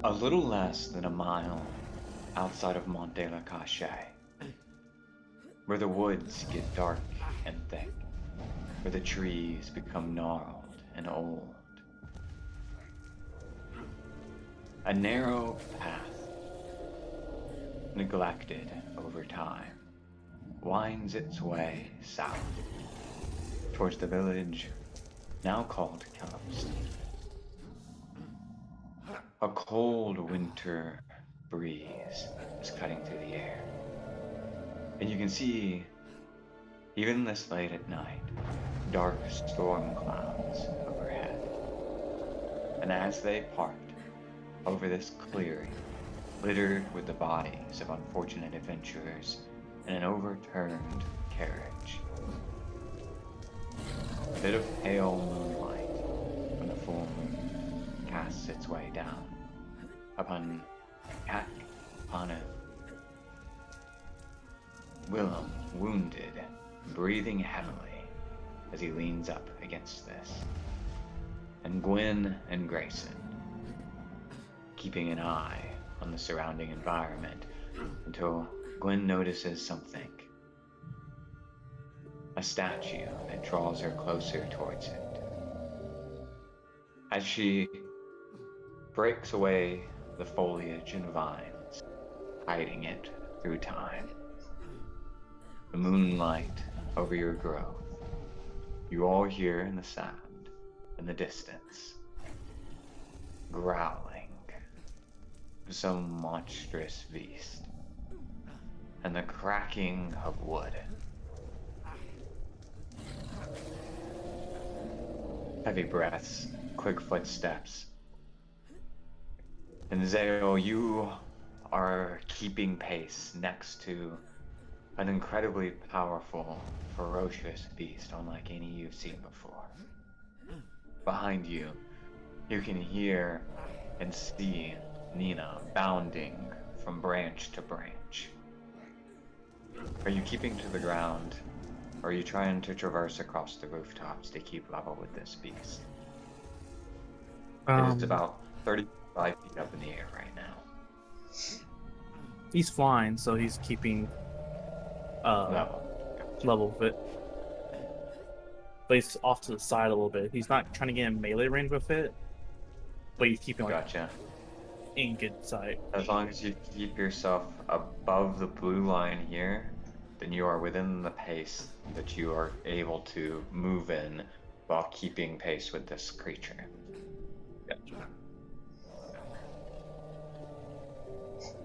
A little less than a mile outside of Mont de la Cache, where the woods get dark and thick, where the trees become gnarled and old, a narrow path, neglected over time, winds its way south towards the village now called Calabasas. A cold winter breeze is cutting through the air, and you can see, even this late at night, dark storm clouds overhead. And as they part over this clearing, littered with the bodies of unfortunate adventurers in an overturned carriage, a bit of pale moonlight from the full moon casts its way down upon Cat Panu. Willem, wounded, breathing heavily as he leans up against this, and Gwyn and Grayson, keeping an eye on the surrounding environment until Gwyn notices something. A statue that draws her closer towards it. As she breaks away the foliage and vines, hiding it through time. The moonlight over your grove. You all hear in the sound in the distance. Growling of some monstrous beast. And the cracking of wood. Heavy breaths, quick footsteps. And Zale, you are keeping pace next to an incredibly powerful, ferocious beast unlike any you've seen before. Behind you, you can hear and see Nina bounding from branch to branch. Are you keeping to the ground, or are you trying to traverse across the rooftops to keep level with this beast? It is about 35 feet up in the air right now. He's flying, so he's keeping level with it. But he's off to the side a little bit. He's not trying to get in melee range with it, but he's keeping Gotcha. in good sight. As long as you keep yourself above the blue line here, then you are within the pace that you are able to move in while keeping pace with this creature. Gotcha.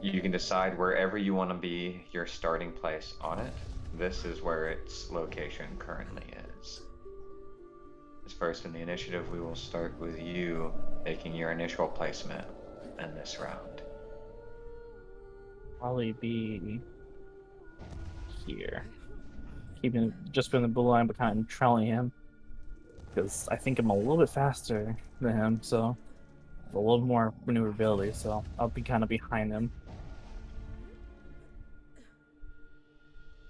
You can decide wherever you want to be your starting place on it. This is where its location currently is. As first in the initiative, we will start with you making your initial placement in this round. Probably be here. Keeping just in the blue line, but kind of trailing him. Because I think I'm a little bit faster than him, so a little more maneuverability, so I'll be kind of behind him.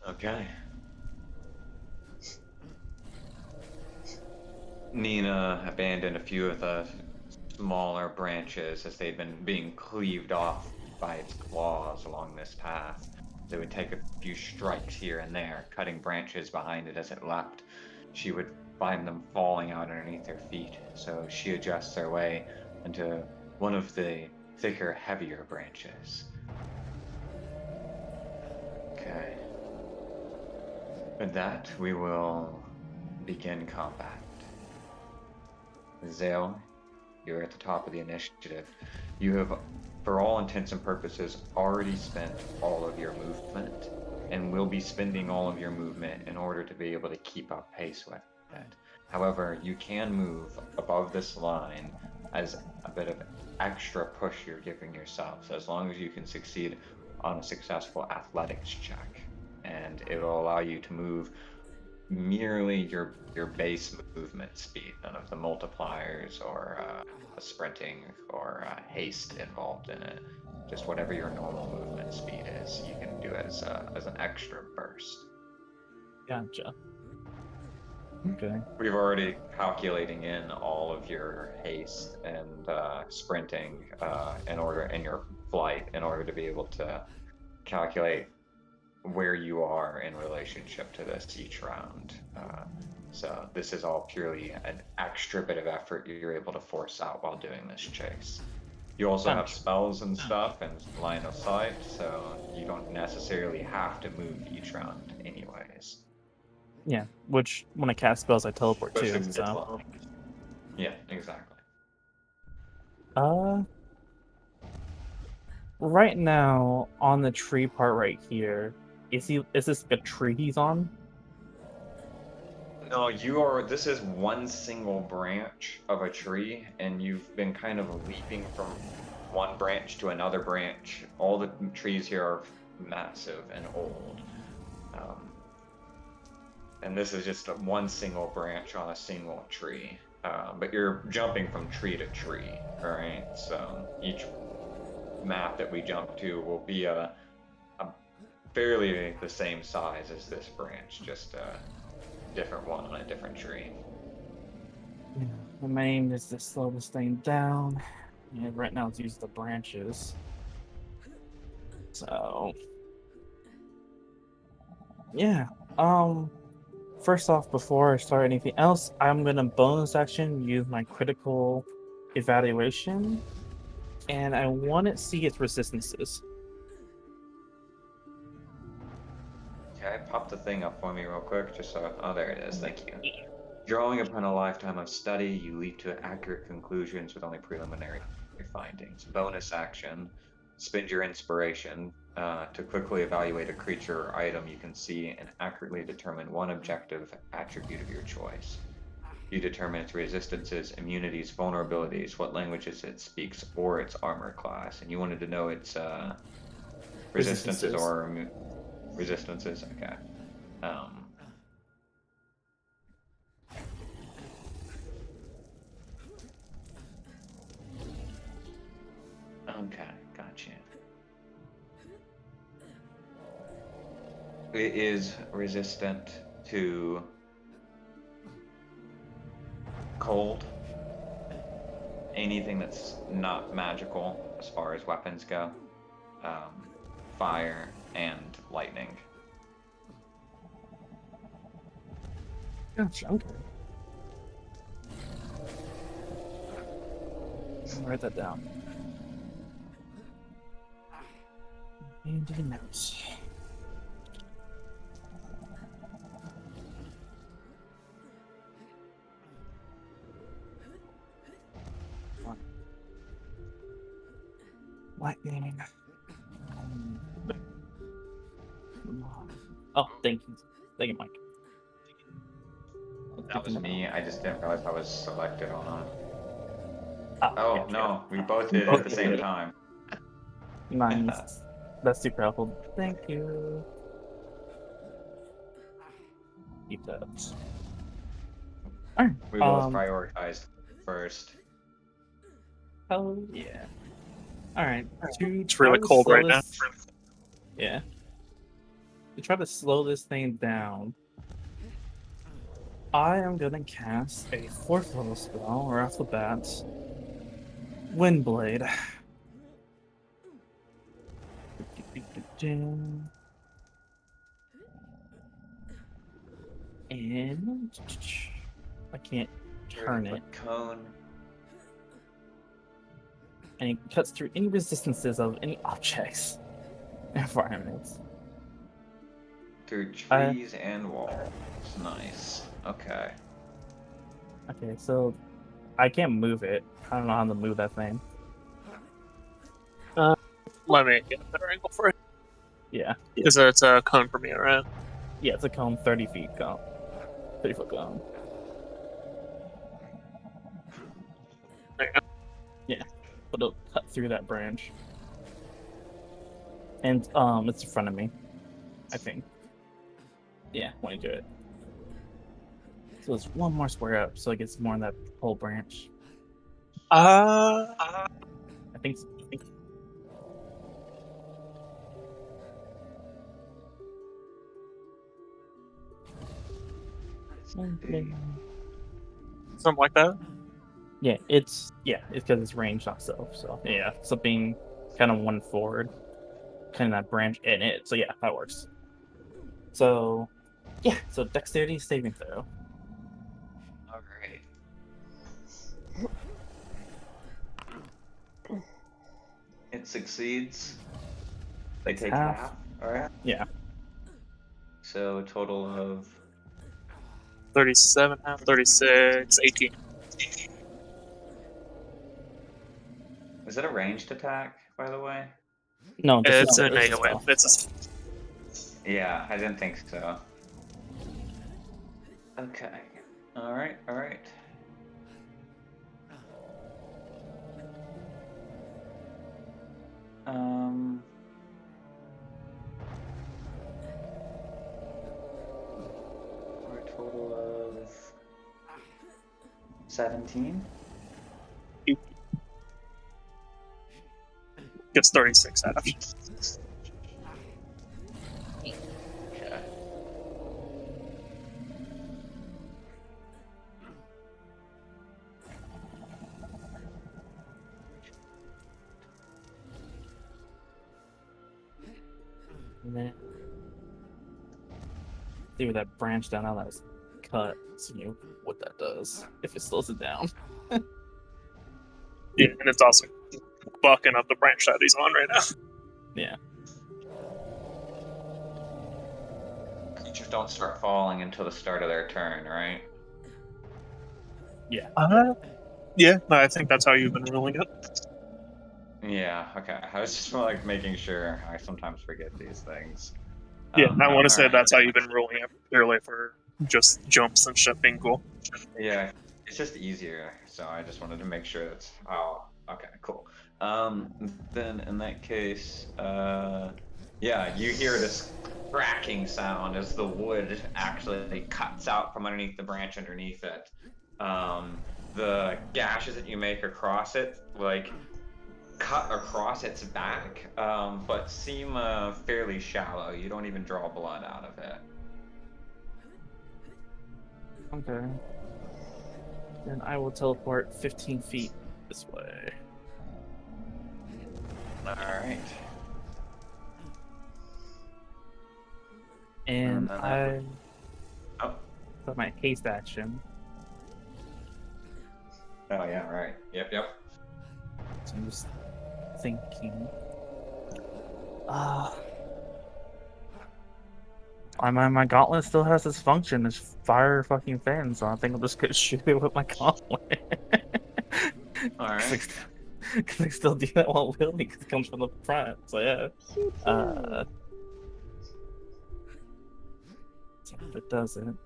Okay. Nina abandoned a few of the smaller branches as they'd been being cleaved off by its claws along this path. They would take a few strikes here and there, cutting branches behind it as it leapt. She would find them falling out underneath her feet, so she adjusts her way into one of the thicker, heavier branches. Okay. With that, we will begin combat. Zale, you're at the top of the initiative. You have, for all intents and purposes, already spent all of your movement, and will be spending all of your movement in order to be able to keep up pace with it. However, you can move above this line as a bit of extra push you're giving yourself, so as long as you can succeed on a successful athletics check, and it will allow you to move merely your base movement speed, none of the multipliers or sprinting or haste involved in it. Just whatever your normal movement speed is, you can do as an extra burst. Gotcha. Okay. We've already calculating in all of your haste and sprinting in your flight in order to be able to calculate where you are in relationship to this each round. So this is all purely an extra bit of effort you're able to force out while doing this chase. You also have Gotcha. spells and stuff and line of sight, so you don't necessarily have to move each round anyways. Yeah, which when I cast spells, I teleport too. Especially So, mid-level. Yeah, exactly. uh, right now on the tree part right here, is this a tree he's on? No, this is one single branch of a tree, and you've been kind of leaping from one branch to another branch. All the trees here are massive and old. Um, and this is just one single branch on a single tree. But you're jumping from tree to tree, all right? So each map that we jump to will be a fairly the same size as this branch, just a different one on a different tree. Yeah. My aim is to slow this thing down. And right now it's using the branches. So yeah. First off, before I start anything else, I'm gonna bonus action use my critical evaluation, and I want to see its resistances. Okay, pop the thing up for me real quick, just so. Oh, there it is. Thank you. Drawing upon a lifetime of study, you leap to accurate conclusions with only preliminary findings. Bonus action, spend your inspiration to quickly evaluate a creature or item you can see and accurately determine one objective attribute of your choice. You determine its resistances, immunities, vulnerabilities, what languages it speaks, or its armor class. And you wanted to know its resistances Resistances. or resistances? Okay. Um, okay, gotcha. It is resistant to cold, anything that's not magical as far as weapons go, um, fire, and lightning. Gotcha. Okay. Write that down. And the notes. Lightning. Oh, thank you. Thank you, Mike. That was me. I just didn't realize I was selected on a. Oh, Oh gotcha. no, we both did it at the same time. Nice. That's super helpful. Thank you. Keep that. Alright. We both prioritized first. Hell yeah. Alright. To It's try really to cold slow right now. this. Yeah. To try to slow this thing down, I am gonna cast a 4th level spell right off the bat. Windblade. And I can't turn it. Cone. And it cuts through any resistances of any objects, environments. Through trees and walls. Nice. Okay. Okay, so I can't move it. I don't know how to move that thing. Let me get a better angle for it. Yeah. Because it's a cone for me, right? Yeah, it's a cone 30 feet cone. 30 foot cone. There you go. Yeah. But it'll cut through that branch. And it's in front of me. I think. Yeah, when you do it. So it's one more square up, so it gets more in that whole branch. I think so. Something like that. Yeah, it's because it's ranged not self. So yeah, something kind of one forward, kind of that branch in it. So yeah, that works. So yeah, so dexterity saving throw. All right. It succeeds. They Takes take half. half. All right. Yeah. So a total of 37, half 36, 18. is it a ranged attack, by the way? No, this It's is an this is AoE. spell. It's a Yeah, I didn't think so. Okay. All right. All right. Um. For a total of 17. gets 36 half. Okay. And then see where that branch down now that was cut. See what that does if it slows it down. Yeah, and it's also bucking up the branch that he's on right now. Yeah. Creatures don't start falling until the start of their turn, right? Yeah. Yeah, no, I think that's how you've been ruling it. Yeah. Okay. I was just like making sure. I sometimes forget these things. Yeah, I want to say Alright. that's how you've been ruling it purely for just jumps and shit being cool. Yeah, it's just easier. So I just wanted to make sure that's okay, cool. Then in that case, yeah, you hear this cracking sound as the wood actually cuts out from underneath the branch underneath it. The gashes that you make across it, like cut across its back, but seem fairly shallow. You don't even draw blood out of it. Okay. Then I will teleport 15 feet this way. All right. And then I Oh. put my haste action. Oh yeah, right. Yep. So I'm just thinking. My gauntlet still has its function. It's fire fucking fan, so I think I'm just gonna shoot it with my gauntlet. All right. Because I still do that while wielding because it comes from the front. So yeah. Pew, pew. If it doesn't.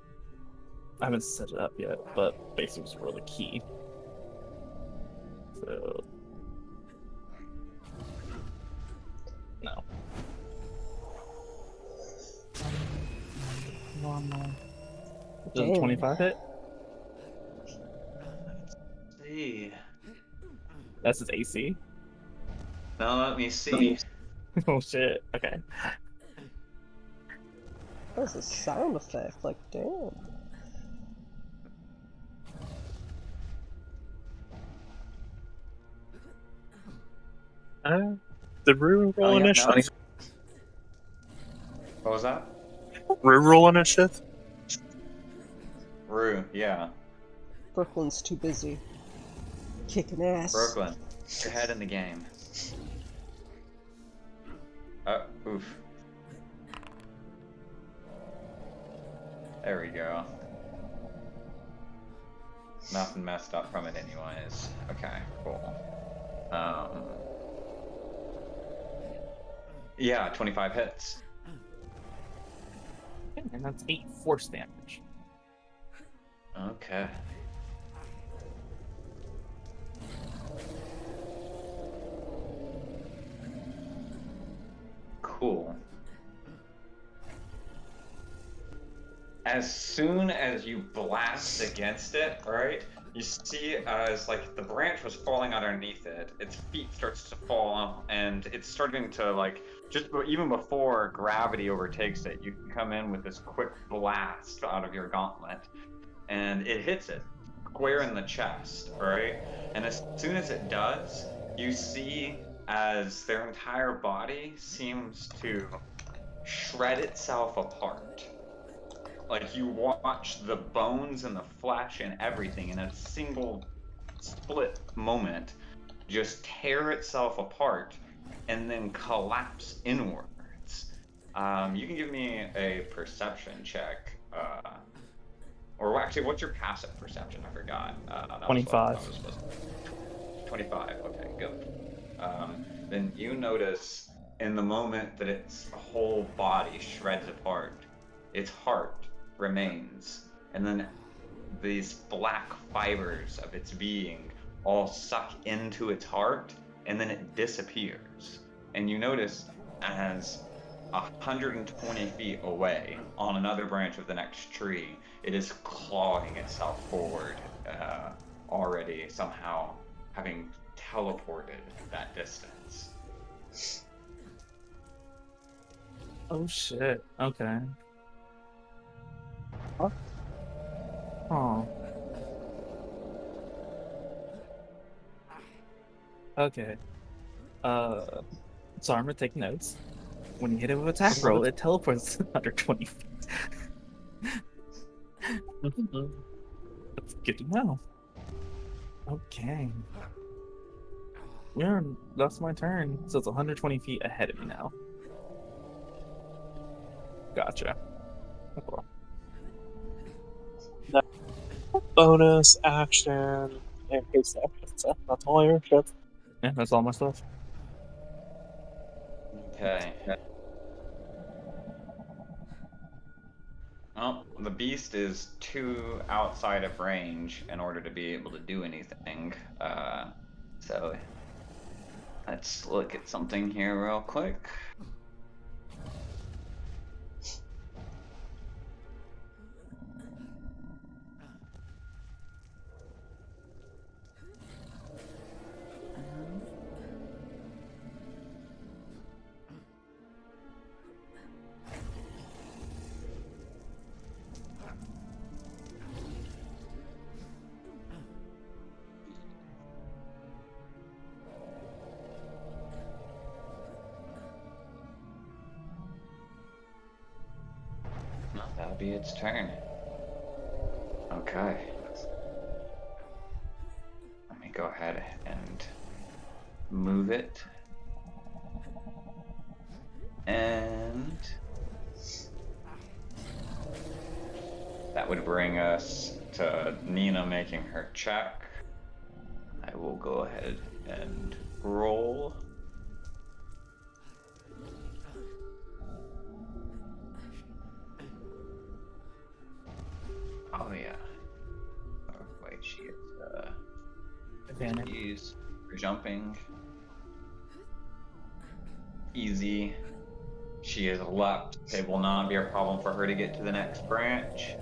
I haven't set it up yet, but basically it's really key. So no. Normal. Does a Damn. 25 hit? See. That's his AC. Now let me see. Oh shit. Okay. That's a sound effect, like, damn. Did Roue roll yeah, initiative? What was that? Roue roll initiative? Roue, yeah. Brooklyn's too busy kicking ass. Brooklyn, you're ahead in the game. Oof. There we go. Nothing messed up from it anyways. Okay, cool. Yeah, 25 hits. And that's 8 force damage. Okay. Cool. As soon as you blast against it, right, you see as like the branch was falling underneath it, its feet starts to fall off, and it's starting to like just even before gravity overtakes it, you come in with this quick blast out of your gauntlet, and it hits it square in the chest, right? And as soon as it does, you see as their entire body seems to shred itself apart. Like you watch the bones and the flesh and everything in a single split moment just tear itself apart and then collapse inwards. You can give me a perception check. Or actually, what's your passive perception? I forgot. That was what I 25. was supposed to. 25. Okay, good. Then you notice in the moment that its whole body shreds apart, its heart remains, and then these black fibers of its being all suck into its heart, and then it disappears. And you notice as 120 feet away on another branch of the next tree, it is clawing itself forward, already somehow having teleported that distance. Oh shit. Okay. Huh? Oh. Okay. So I'm gonna take notes. When you hit it with attack roll, it teleports 120 feet. That's good to know. Okay. That's my turn. So it's 120 feet ahead of me now. Gotcha. Cool. Bonus action and haste action. So that's all your shit. Yeah, that's all my stuff. Okay. Well, the beast is too outside of range in order to be able to do anything. So let's look at something here real quick. Well, that'll be its turn. Okay. Let me go ahead and move it. And that would bring us to Nina making her check. I will go ahead and roll. Oh yeah. Oh, wait, she is Advantage. use for jumping. Easy. She is leapt. It will not be a problem for her to get to the next branch.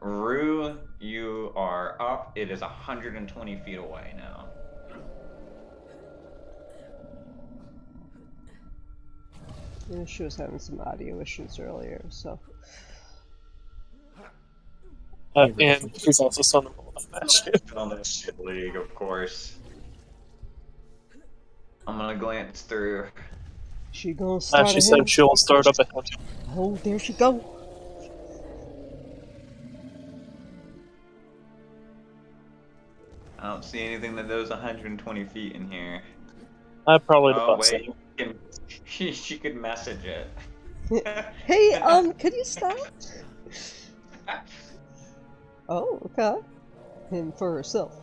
Roue, you are up. It is 120 feet away now. Yeah, she was having some audio issues earlier, so. And he's also summonable on that shit. On the shit league, of course. I'm gonna glance through. She gonna start She ahead? said she'll start up ahead. Oh, there she go. I don't see anything that goes 120 feet in here. Probably the Oh bus. wait, she could message it. Hey, could you stop? Oh, okay. And for herself.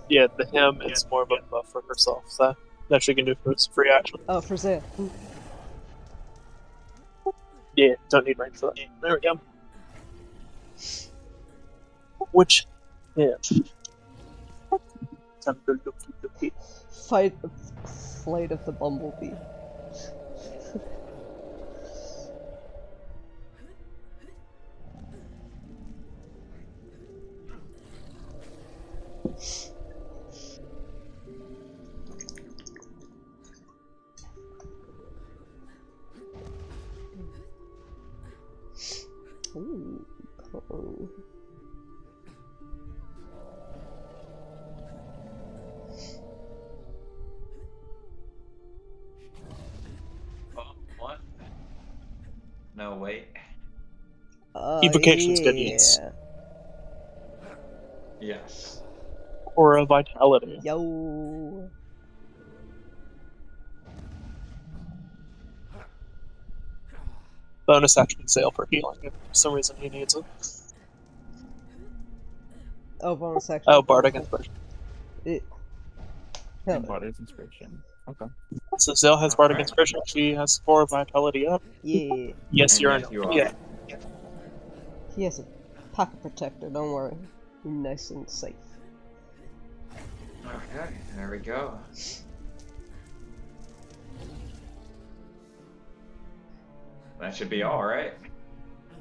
Yeah, the him is more of a buff for herself, so that she can do for its free action. Oh, for Zan. Yeah, don't need range for that. There we go. Which, yeah. Time to look at the pit. Flight of the bumblebee. Ooh, Oh, what? No, wait. Evocation's good use. Yeah. Yes. Or a vitality. Yo. Bonus action sale for healing if for some reason he needs it. Oh, bonus action. Oh, Bardic Inspiration. Hell, And Bardic Inspiration. Okay. So Zale has Bardic Alright. Inspiration, she has 4 vitality up. yeah. Yes, And you're yes, in. you are. Yeah. He has a pocket protector, don't worry. You're nice and safe. Okay, there we go. That should be all, right?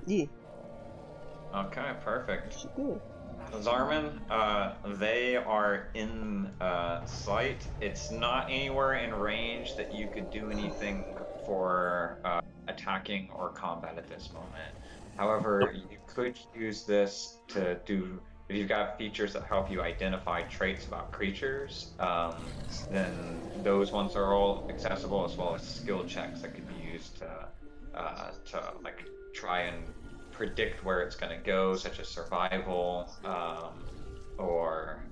Yeah, Okay, perfect. she good. Zarman, they are in sight. It's not anywhere in range that you could do anything for attacking or combat at this moment. However, you could use this to do, if you've got features that help you identify traits about creatures, then those ones are all accessible, as well as skill checks that could be used to like try and predict where it's going to go, such as survival, or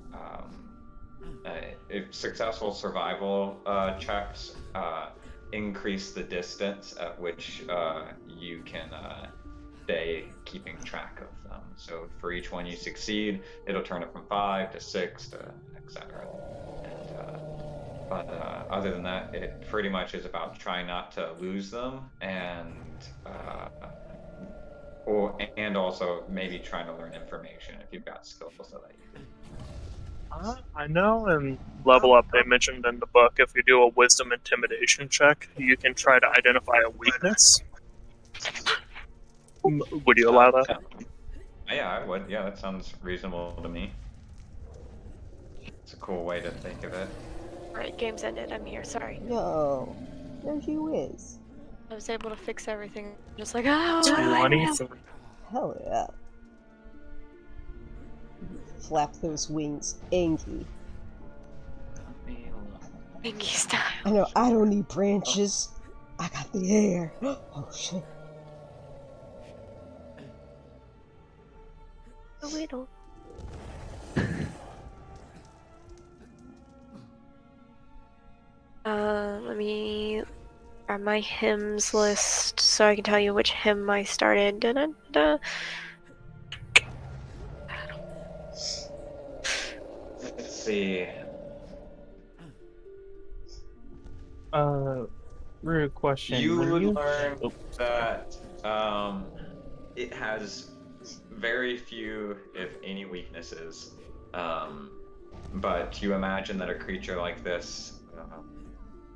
if successful survival checks increase the distance at which you can stay keeping track of them. So for each one you succeed, it'll turn it from 5 to 6 to etc. But other than that, it pretty much is about trying not to lose them, and also maybe trying to learn information if you've got skills so that you can. I know in Level Up they mentioned in the book if you do a Wisdom Intimidation check, you can try to identify a weakness. Would you allow that? Yeah, I would. Yeah, that sounds reasonable to me. It's a cool way to think of it. Alright, game's ended. I'm here. Sorry. Yo, there she is. I was able to fix everything. Just like, oh, what do I do? 23. Hell yeah. Flap those wings, Angie. Pinky style. I know, I don't need branches. I got the air. Oh shit. A whittle. Let me grab my hymns list so I can tell you which hymn I started. Da-da-da. Let's see. Rude question. You Were would you? learn Oh, that it has very few, if any, weaknesses. But you imagine that a creature like this,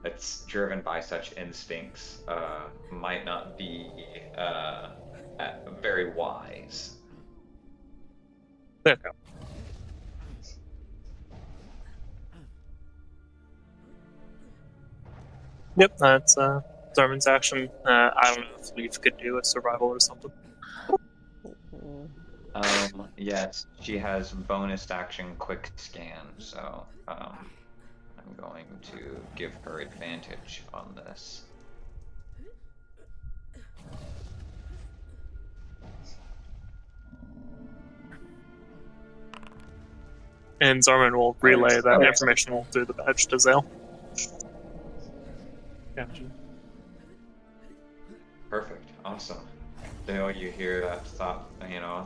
that's driven by such instincts, might not be very wise. Okay. Yep, that's Zarman's action. I don't know if Leaf could do a survival or something. Yes, she has bonus action quick scan, so I'm going to give her advantage on this. And Zarman will relay that information through the badge to Zale. gotcha. Perfect, awesome. Dale, you hear that thought,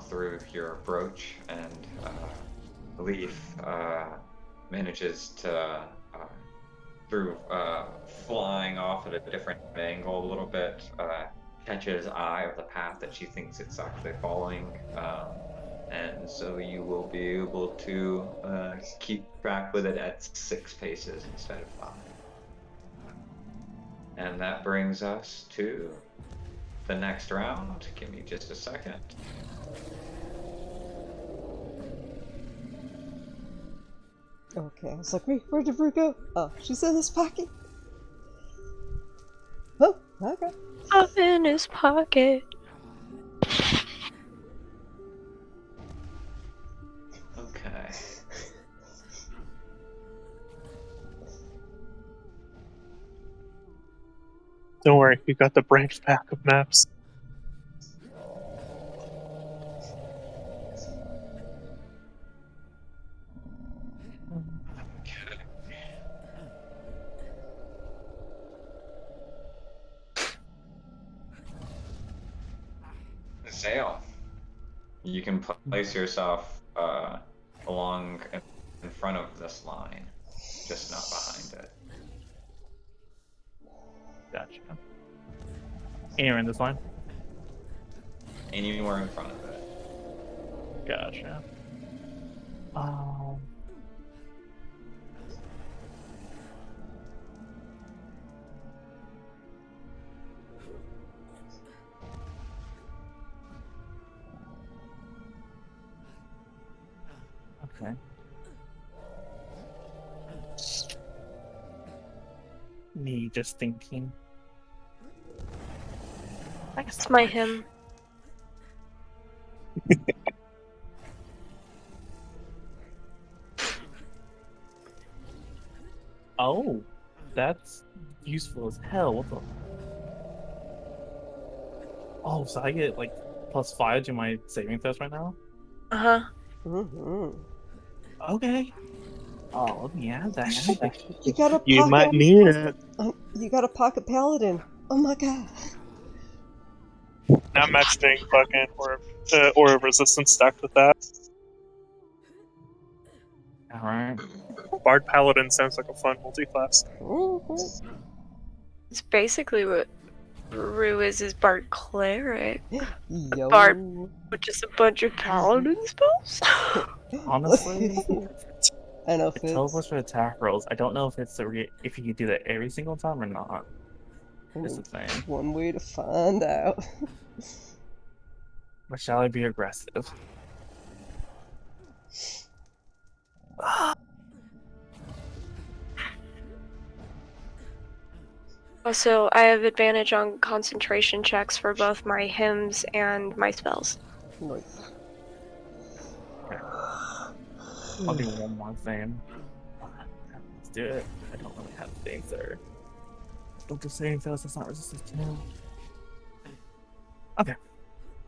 through your brooch, and Leaf manages to, through flying off at a different angle a little bit, catches eye of the path that she thinks it's actually following, and so you will be able to keep track with it at 6 paces instead of 5. And that brings us to the next round. Give me just a second. Okay, I was like, wait, where did Rue go? Oh, she's in his pocket. Oh, okay. Up in his pocket. Don't worry, you got the branch pack of maps. Sail. You can place yourself along in front of this line, just not behind it. Gotcha. Anywhere in this line? Anywhere in front of it. Gotcha. Okay. Me just thinking. I guess It's my him. Oh, that's useful as hell. What the? Oh, so I get like +5 to my saving throws right now? Uh huh. Mm-hmm. Okay. Oh, let me add that. You got a You pocket. might need it. You got a pocket paladin. Oh my god. Not mentioning fucking or resistance stacked with that. Alright. Bard Paladin sounds like a fun multi-class. Mm-hmm. It's basically what Roue is Bard Cleric. Yo. Bard with just a bunch of paladin spells. Honestly, I know it Fitz. teleports for attack rolls. I don't know if it's if you can do that every single time or not. Is the thing. One way to find out. But shall I be aggressive? Also, I have advantage on concentration checks for both my hymns and my spells. Nice. Okay. I'll do one more thing. Let's do it. I don't really have things that are. Don't just saving throws, that's not resistance to. Okay.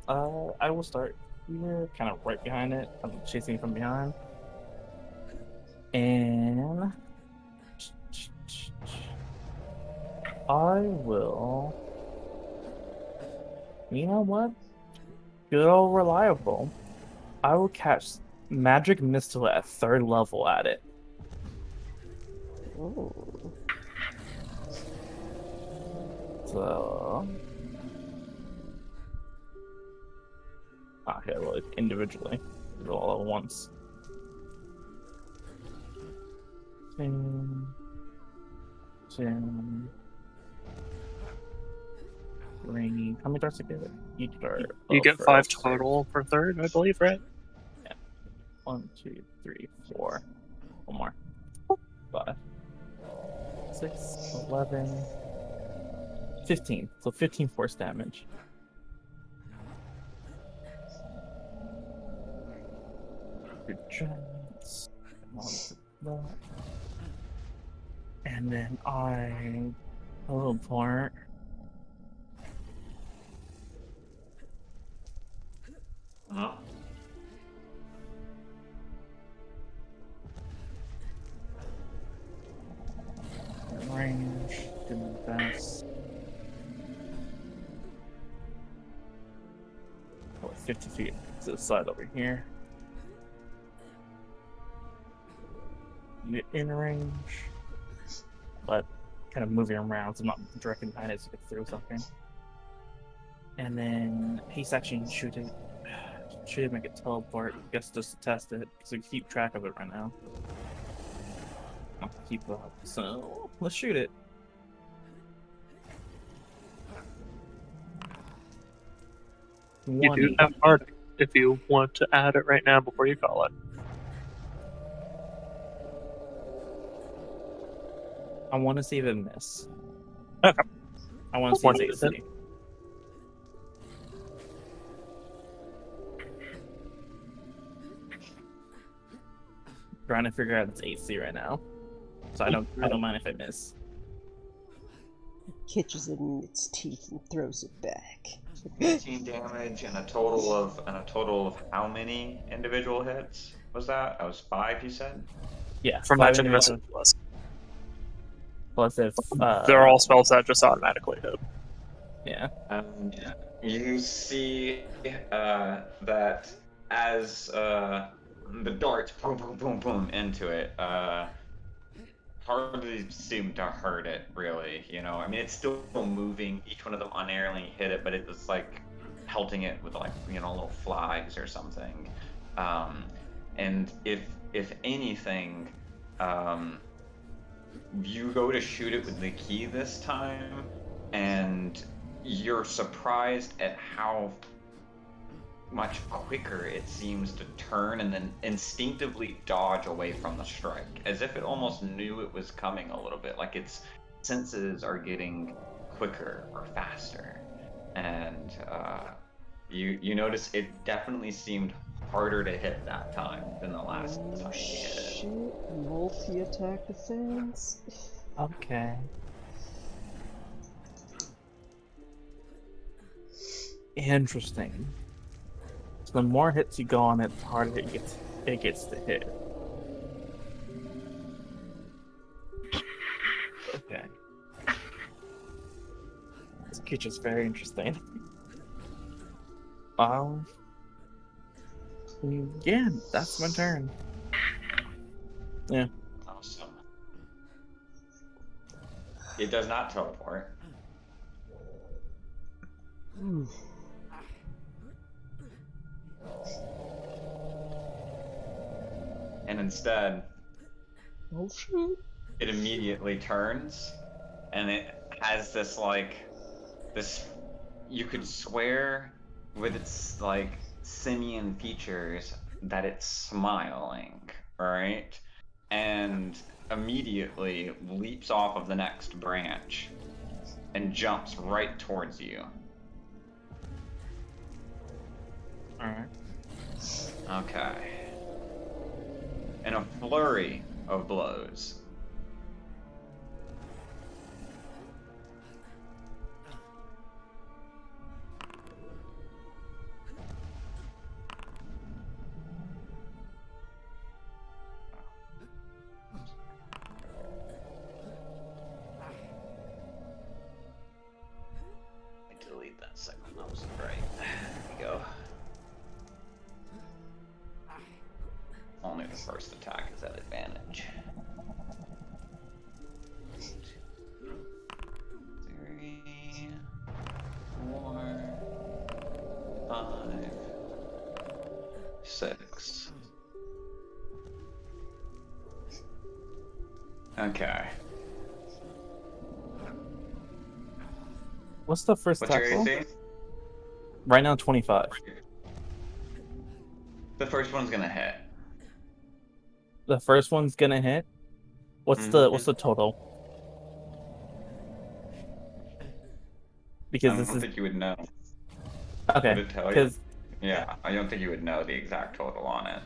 I will start here, kind of right behind it. I'm chasing from behind. And I will. You know what? Good old reliable. I will catch Magic Missile at 3rd level at it. Ooh. So. Okay, well, individually. Do it all at once. 10. 10. Rainy. How many darts together? Each dart. You Oh, get for 5 us. total for 3rd, I believe, right? 1, 2, 3, 4. One more. 5. 6, 11. 15. So 15 force damage. Good chance. And then I teleport. Range, do my best. Oh, 50 feet to the side over here. Get in range, but kind of moving around, so I'm not directly behind it to get through something. And then haste action, shoot it. Shoot it, make it teleport. Guess just to test it, because we keep track of it right now. I'll keep up. So let's shoot it. You do have Arctic if you want to add it right now before you call it. I want to see if it miss. Okay. I want to see One its minute. AC. Trying to figure out its AC right now, so I don't mind if I miss. catches it in its teeth and throws it back. 15 damage and a total of how many individual hits was that? That was 5, you said? Yeah, For 5 magic individual missile plus. plus if They're all spells that just automatically hit. yeah. You see that as the darts boom, boom, boom, boom into it, hardly seem to hurt it, really. You know, I mean, it's still moving. Each one of them unerringly hit it, but it was like pelting it with like, you know, little flies or something. And if anything, you go to shoot it with the key this time, and you're surprised at how much quicker it seems to turn and then instinctively dodge away from the strike, as if it almost knew it was coming a little bit, like its senses are getting quicker or faster. And you notice it definitely seemed harder to hit that time than the last time you hit it. Shit, multi-attack defense. Okay. Interesting. So the more hits you go on it, the harder it gets to hit. Okay. This creature's very interesting. Yeah, that's my turn. Yeah. Awesome. It does not teleport. And instead, Oh shit. it immediately turns, and it has this you could swear with its like simian features that it's smiling, right? And immediately leaps off of the next branch and jumps right towards you. Alright. Okay. In a flurry of blows, let me delete that second. That wasn't right. There we go. Only the first attack is at advantage. 3, 4, 5, 6. Okay. What's the first What's your attack roll? AC? Right now, 25. The first one's gonna hit. The first one's gonna hit. What's the total? Because I this don't is think you would know. okay. Would it tell you? Because Yeah, I don't think you would know the exact total on it.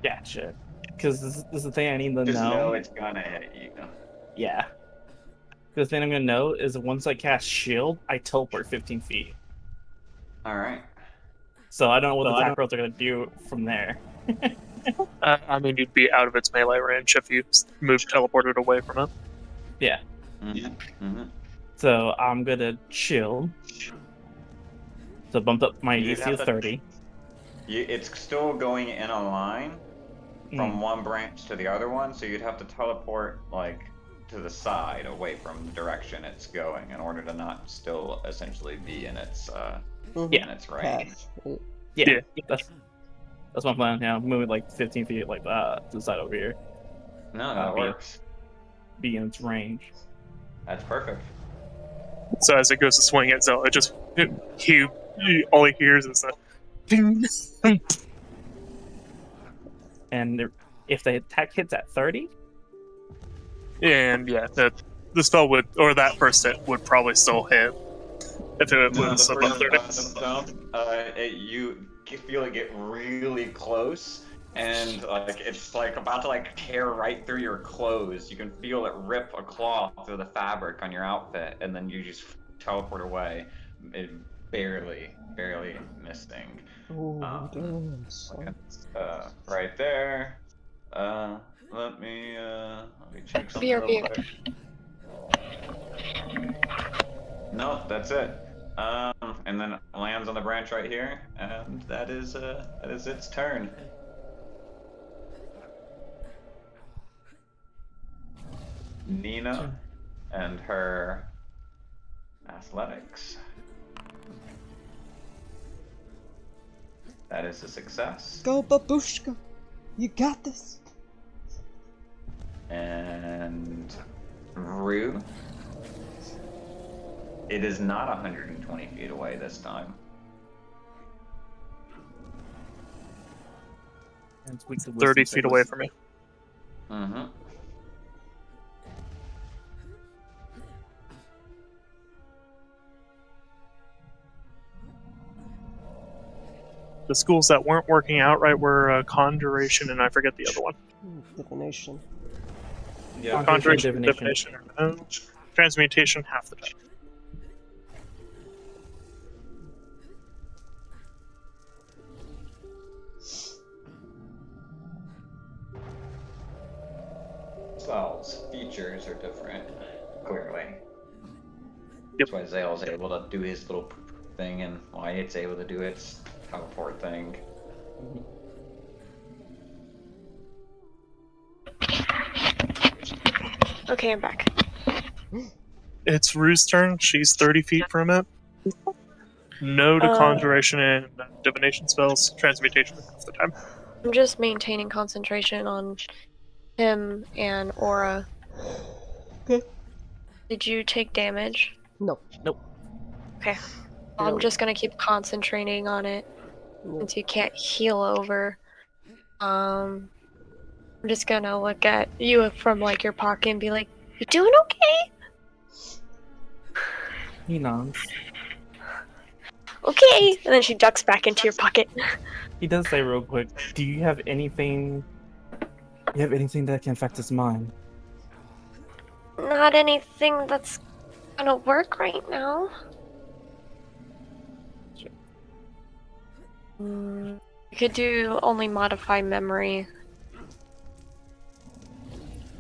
gotcha. Because this is the thing I need to Just know. know it's gonna hit you. Yeah. The thing I'm gonna know is once I cast shield, I teleport 15 feet. Alright. So I don't know what the attack rolls are gonna do from there. I mean, you'd be out of its melee range if you moved teleported away from it. Yeah. Mm-hmm. So I'm gonna shield. So bumped up my You'd AC have to to- 30. It's still going in a line from one branch to the other one, so you'd have to teleport like to the side away from the direction it's going in order to not still essentially be in its in its range. Path. Yeah. That's my plan. Yeah, I'm moving like 15 feet like that to the side over here. No, that works. Be in its range. That's perfect. So as it goes to swing at Zell, it just all he hears is a ding. And if the attack hits at 30, And yeah, the spell would, or that first hit would probably still hit if it was above 30. You feel it get really close, and like it's like about to like tear right through your clothes. You can feel it rip a claw through the fabric on your outfit, and then you just teleport away, it barely missing. Oh, damn, son. Right there. Let me check something real BRB. quick. Nope, that's it. And then it lands on the branch right here, and that is its turn. Nina and her athletics. That is a success. Go, babushka. You got this. And Roue. It is not 120 feet away this time. And it's weak to 30 wisdom feet away savers. from me. Mm-hmm. The schools that weren't working out right were Conjuration and I forget the other one. Divination. Yeah. Conjuration, Divination. Divination, Transmutation half the time. Spells features are different, clearly. Yep. That's why Zale's able to do his little thing, and why it's able to do its teleport thing. Okay, I'm back. It's Rue's turn. She's 30 feet from it. No to Conjuration and Divination spells. Transmutation half the time. I'm just maintaining concentration on him and Aura. Okay. Did you take damage? No. Nope. Okay. I'm No. just gonna keep concentrating on it No. since you can't heal over. I'm just gonna look at you from like your pocket and be like, "You doing okay?" He nods. Okay. And then she ducks back into your pocket. He does say real quick, do you have anything... You have anything that can affect his mind? Not anything that's gonna work right now. Sure. You could do only modify memory.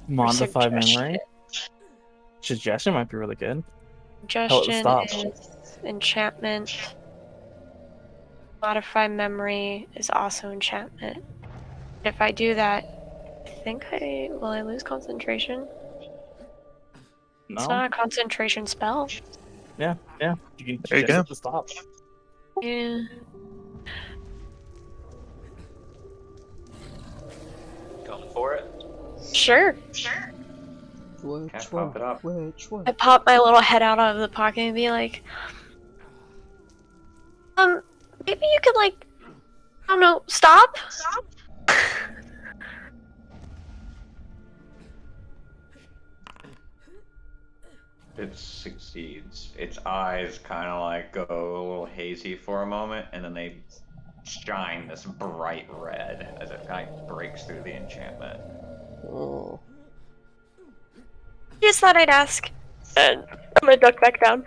Modify memory? Suggestion. Suggestion might be really good. Suggestion stop. is enchantment. Modify memory is also enchantment. If I do that, I think will I lose concentration? It's No? not a concentration spell. Yeah. You can There you suggest go. it to stop. Yeah. Going for it. Sure. Which Can't one? pop it up. Which one? I pop my little head out of the pocket and be like, maybe you could like, I don't know, stop? It succeeds. Its eyes kind of like go a little hazy for a moment, and then they shine this bright red as it kind of breaks through the enchantment. Oh. Just thought I'd ask. And I'm gonna duck back down.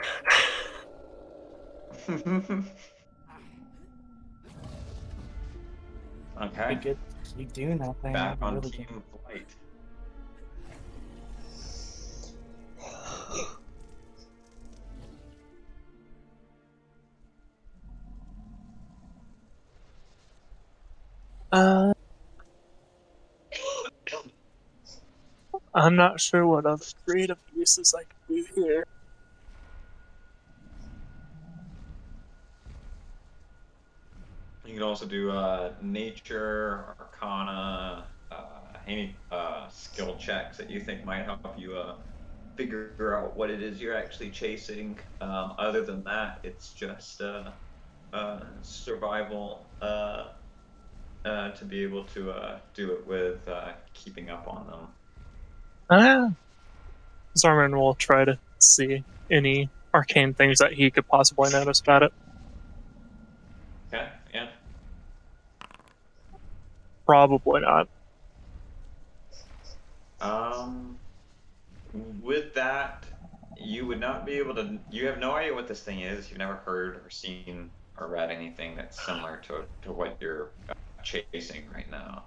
Okay. You keep doing that thing. Back on Really team good. flight. I'm not sure what other creative uses I can do here. You can also do nature, arcana, any skill checks that you think might help you figure out what it is you're actually chasing. Other than that, it's just survival to be able to do it with keeping up on them. Zarman will try to see any arcane things that he could possibly notice about it. Okay, yeah. Probably not. With that, you would not be able to. You have no idea what this thing is. You've never heard or seen or read anything that's similar to what you're chasing right now.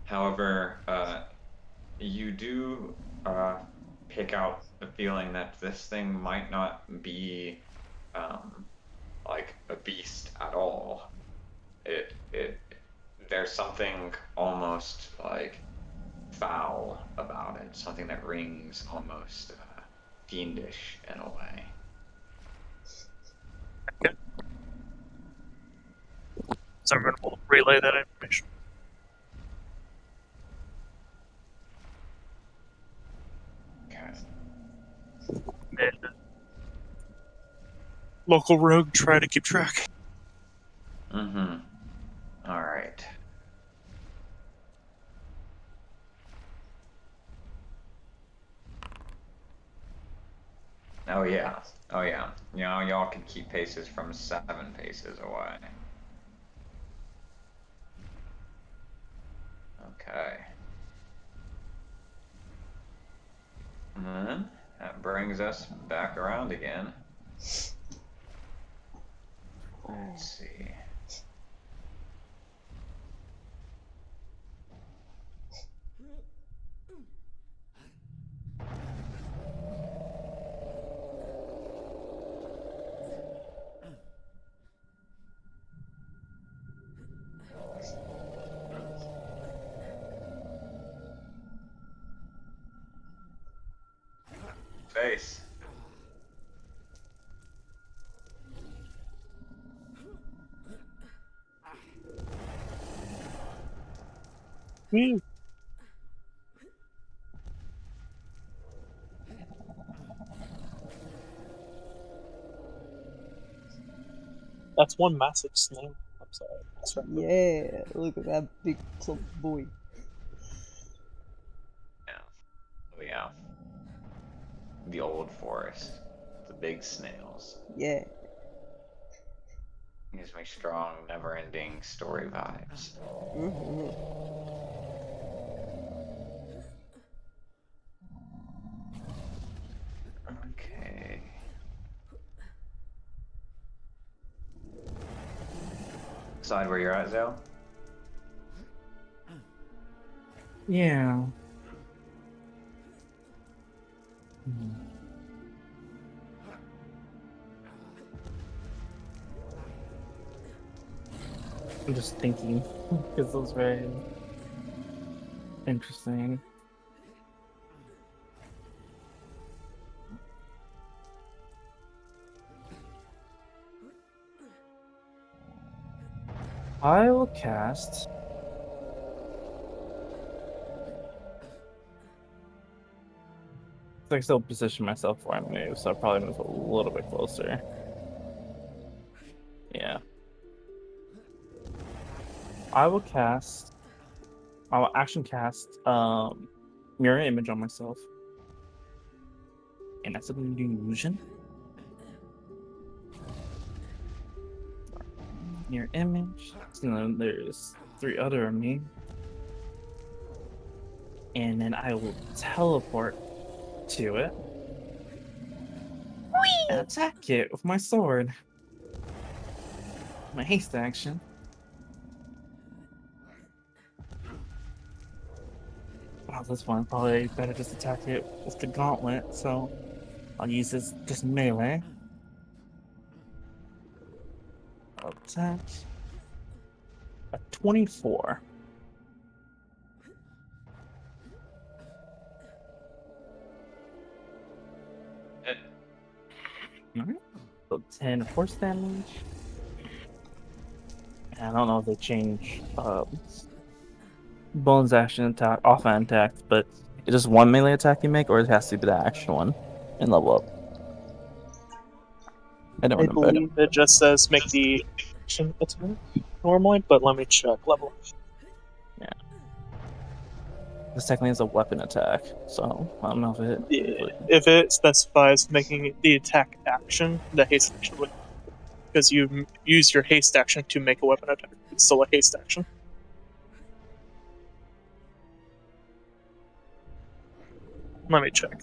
However, you do pick out the feeling that this thing might not be like a beast at all. It there's something almost like foul about it, something that rings almost fiendish in a way. So I'm going to relay that information. Okay. And local rogue try to keep track. Mm-hmm. All right. Oh yeah. Oh yeah. You know, y'all can keep paces from 7 paces away. Okay. And then that brings us back around again. Let's see. Face. That's one massive snail. I'm sorry. That's right. Yeah, look at that big club boy. Yeah. Oh yeah. The old forest. The big snails. Yeah. Gives me strong, never-ending story vibes. Mm-hmm. Okay. Decide where you're at, Zale? Yeah. I'm just thinking because it was very interesting. I will cast. I still position myself where I move, so I'll probably move a little bit closer. Yeah. I will cast. I will action cast mirror image on myself. And that's an illusion. Mirror image. So then there's 3 other of me. And then I will teleport to it. And attack it with my sword. My haste action. Wow, this one probably better just attack it with the gauntlet, so I'll use this just melee. I'll attack a 24. Alright. So 10 force damage. I don't know if they change bonus action attack, offhand attack, but it's just one melee attack you make, or it has to be the action one and level up. I don't I remember. believe it just says make the action attack normally, but let me check level. This technically is a weapon attack, so I don't know if it. If it specifies making the attack action, the haste action would, because you use your haste action to make a weapon attack. It's still a haste action. Let me check.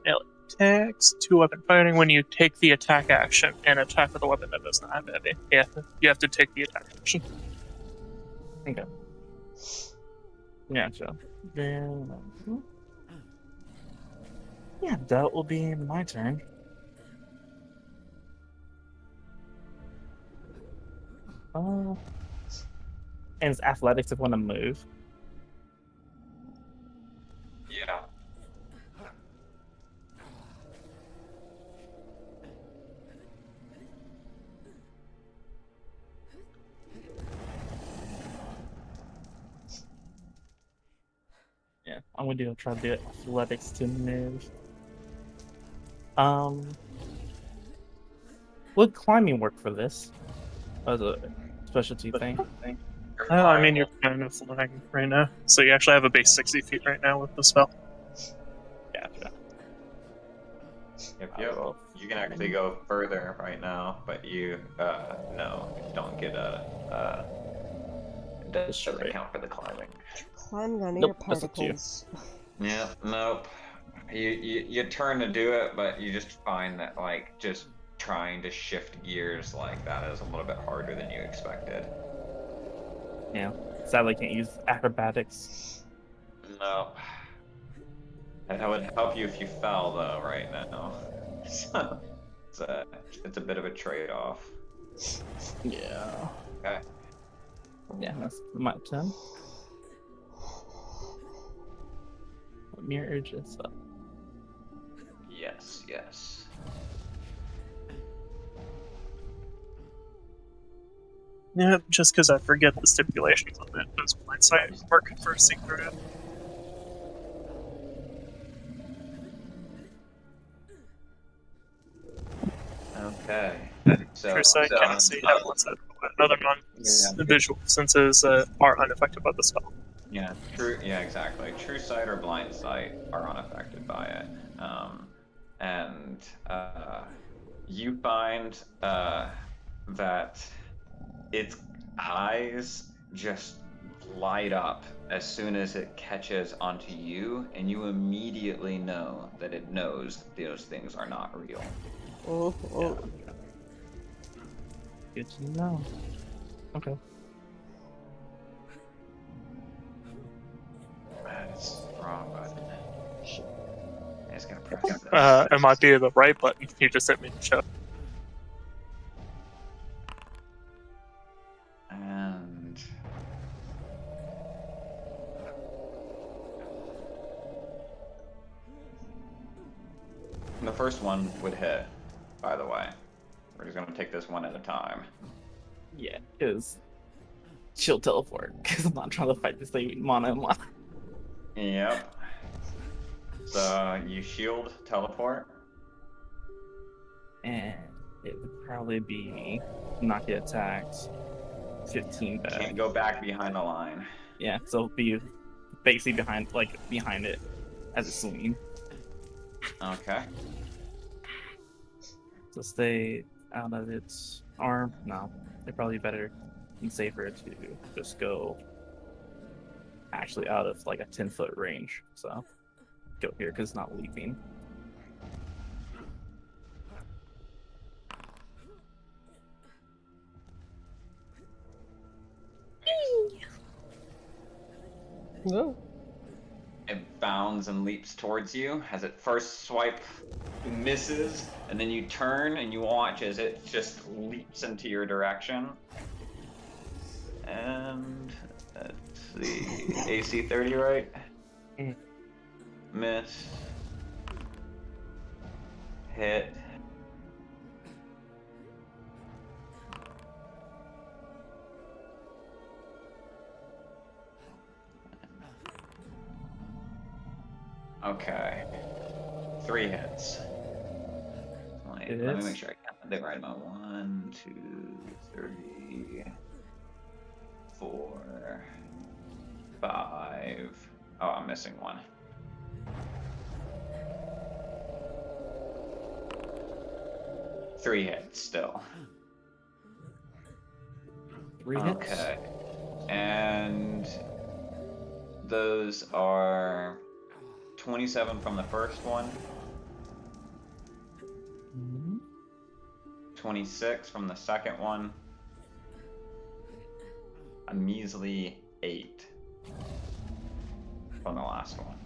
Melee attacks, 2-weapon fighting. When you take the attack action and attack with a weapon that does not have heavy. Yeah, you have to take the attack action. Okay. Yeah, so then yeah, that will be my turn. And it's athletics if I want to move. Yeah. Yeah, I'm gonna try to do athletics to move. Would climbing work for this as a specialty thing? I mean, you're kind of flying right now. So you actually have a base 60 feet right now with the spell. Gotcha. Yep, I yep. will You can actually go further right now, but you, no, don't get it doesn't right. count for the climbing. Climbing on air Nope, just a 2. particles. Yeah, nope. You turn to do it, but you just find that, like, just trying to shift gears like that is a little bit harder than you expected. Yeah. Sadly, I can't use acrobatics. No. That would help you if you fell, though, right now. So, it's a bit of a trade-off. Yeah. Okay. Yeah, that's my turn. Mirror urges up. Yes, yes. Yeah, just because I forget the stipulations on it. Does blind sight work for secret? Okay. So, True sight can't see heavens. Another non-visual senses are unaffected by the spell. yeah, true. Yeah, exactly. True sight or blind sight are unaffected by it. And you find that its eyes just light up as soon as it catches onto you, and you immediately know that it knows that those things are not real. Oh, oh. Good to know. Okay. That's wrong button. I just gotta press this. It might be the right button. You just hit me to show. And the first one would hit, by the way. We're just gonna take this one at a time. Yeah, because she'll teleport. Because I'm not trying to fight this thing mana and mana. Yep. So you shield, teleport. And it would probably be not get attacked. 15 back. Can't go back behind the line. Yeah, so it'll be basically behind it as it's swinging. Okay. So stay out of its arm. No, they're probably better and safer to just go actually out of like a 10-foot range. So go here because it's not leaping. No. It bounds and leaps towards you. As it first swipe misses, and then you turn and you watch as it just leaps into your direction. And let's see, AC 30, right? Mm. Miss. Hit. Okay. 3 hits. Wait, let me make sure I count the right amount. 1, 2, 3, 4, 5. Oh, I'm missing one. 3 hits still. 3 hits. Okay. And those are 27 from the first one, Mhm. 26 from the second one, a measly 8 from the last one.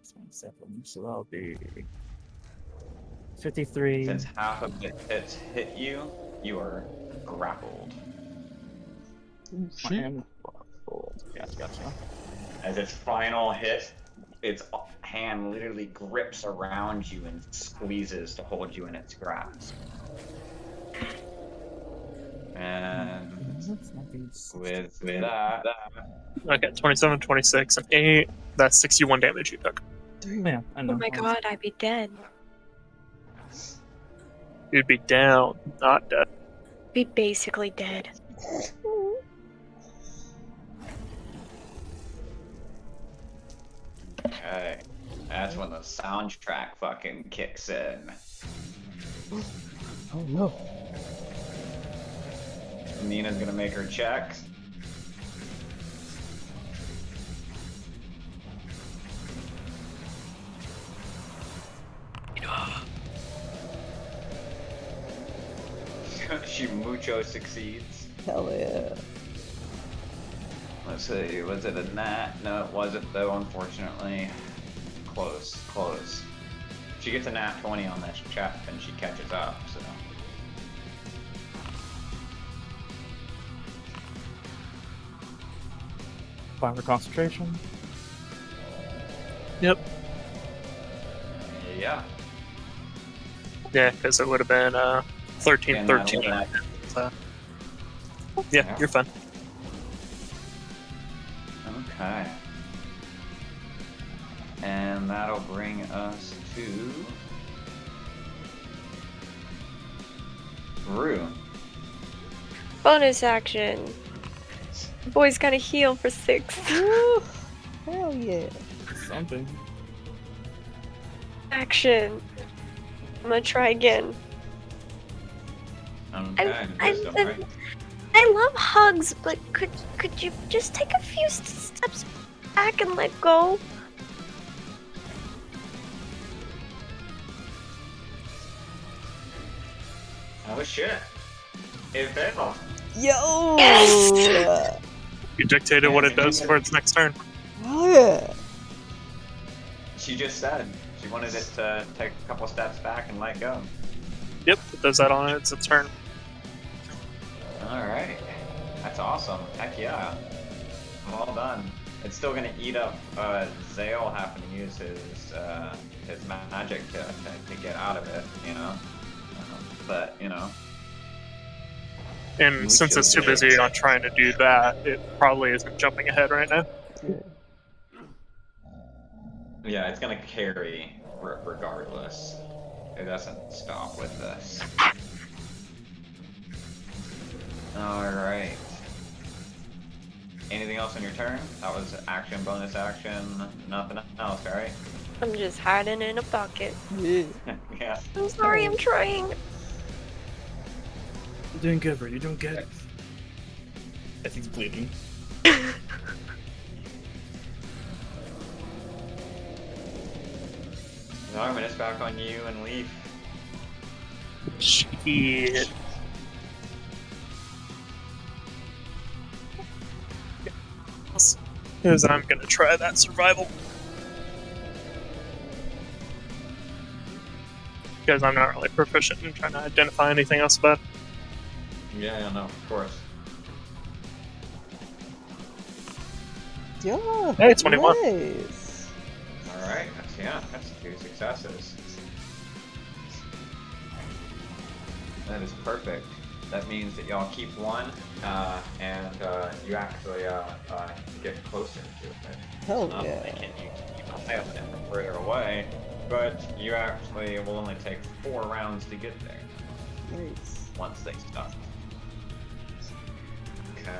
6.7, so that'll be 53. Since half of the hits hit you, you are grappled. And grappled. Gotcha. As its final hit, its hand literally grips around you and squeezes to hold you in its grasp. And with that, Okay, 27, 26, and 8. That's 61 damage you took. Yeah, I know. Oh my god, I'd be dead. You'd be down, not dead. Be basically dead. okay, that's when the soundtrack fucking kicks in. Oh no. Nina's gonna make her check. She mucho succeeds. Hell yeah. Let's see, was it a nat? No, it wasn't though, unfortunately. Close. She gets a nat 20 on this check and she catches up, so. Five for concentration. Yep. Yeah. Yeah, because it would have been 13, And 13. that'll- So. Yeah, Yeah. you're fine. Okay. And that'll bring us to Roue. Bonus action. Boy's gotta heal for 6. Woo! Hell yeah. Something. Action. I'm gonna try again. Okay, I- wisdom, I- right? I love hugs, but could you just take a few steps back and let go? Oh shit. It failed. Yo! Yes! You dictated what it does for its next turn. Hell yeah. She just said she wanted it to take a couple steps back and let go. Yep, it does that on its turn. Alright. That's awesome. Heck yeah. Well done. It's still gonna eat up Zale having to use his magic to get out of it, you know? But, you know. And since it's too busy on trying to do that, it probably isn't jumping ahead right now. Yeah, it's gonna carry regardless. It doesn't stop with this. Alright. Anything else on your turn? That was action, bonus action, nothing else, right? I'm just hiding in a pocket. Yeah. Yeah. I'm sorry, I'm trying. You're doing good, bro. You're doing good. I think he's bleeding. Norman, it's back on you and Leaf. Shit. Because I'm gonna try that survival. Because I'm not really proficient in trying to identify anything else about it. Yeah, no, of course. Yeah. Hey, 21. Nice. Alright, that's 2 successes. That is perfect. That means that y'all keep one, and you actually get closer to it. Hell Not yeah. only can you keep an eye on it from further away, but you actually will only take 4 rounds to get there Nice. once they stop. Okay.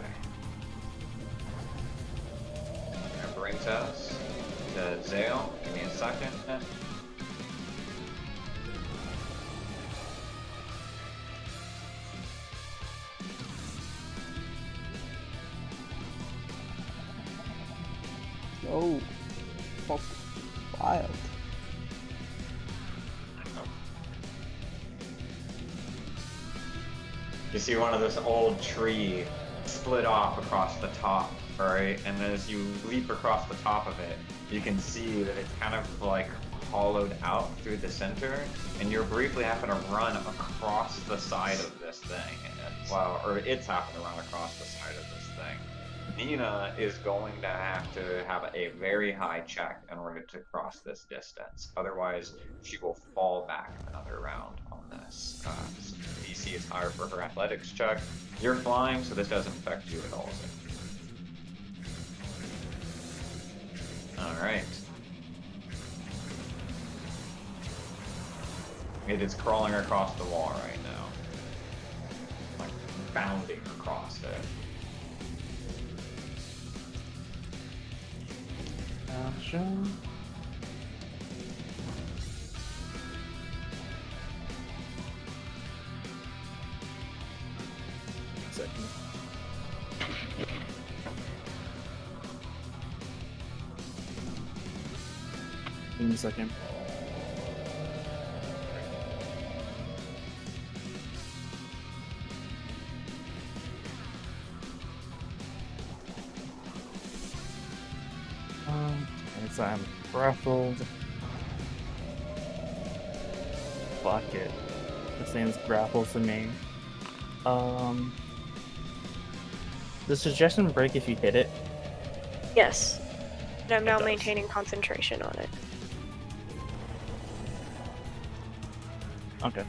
That brings us to Zale. Give me a second. Oh. Oh. Wild. You see one of this old tree split off across the top, right? And as you leap across the top of it, you can see that it's kind of like hollowed out through the center, and you're briefly having to run across the side of this thing. Well, or it's having to run across the side of this thing. Nina is going to have a very high check in order to cross this distance. Otherwise, she will fall back another round on this. So the DC is higher for her athletics check. You're flying, so this doesn't affect you at all. All right. It is crawling across the wall right now, like bounding across it. Gotcha. Second. Give me a second. So I'm grappled. Fuck it. This thing's grappled to me. Does suggestion break if you hit it? Yes. And I'm now does. maintaining concentration on it. Okay.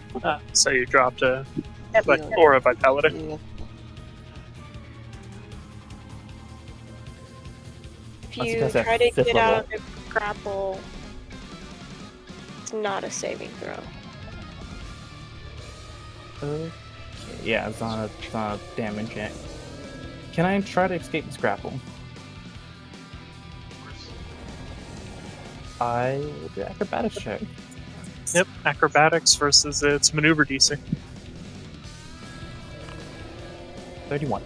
So you dropped a Yep. aura vitality. Yeah. If That's you because at try to fifth get level. out of the grapple, it's not a saving throw. Okay. Yeah, it's not a damage yet. Can I try to escape this grapple? I will do acrobatics check. Yep, acrobatics versus its maneuver DC. 31.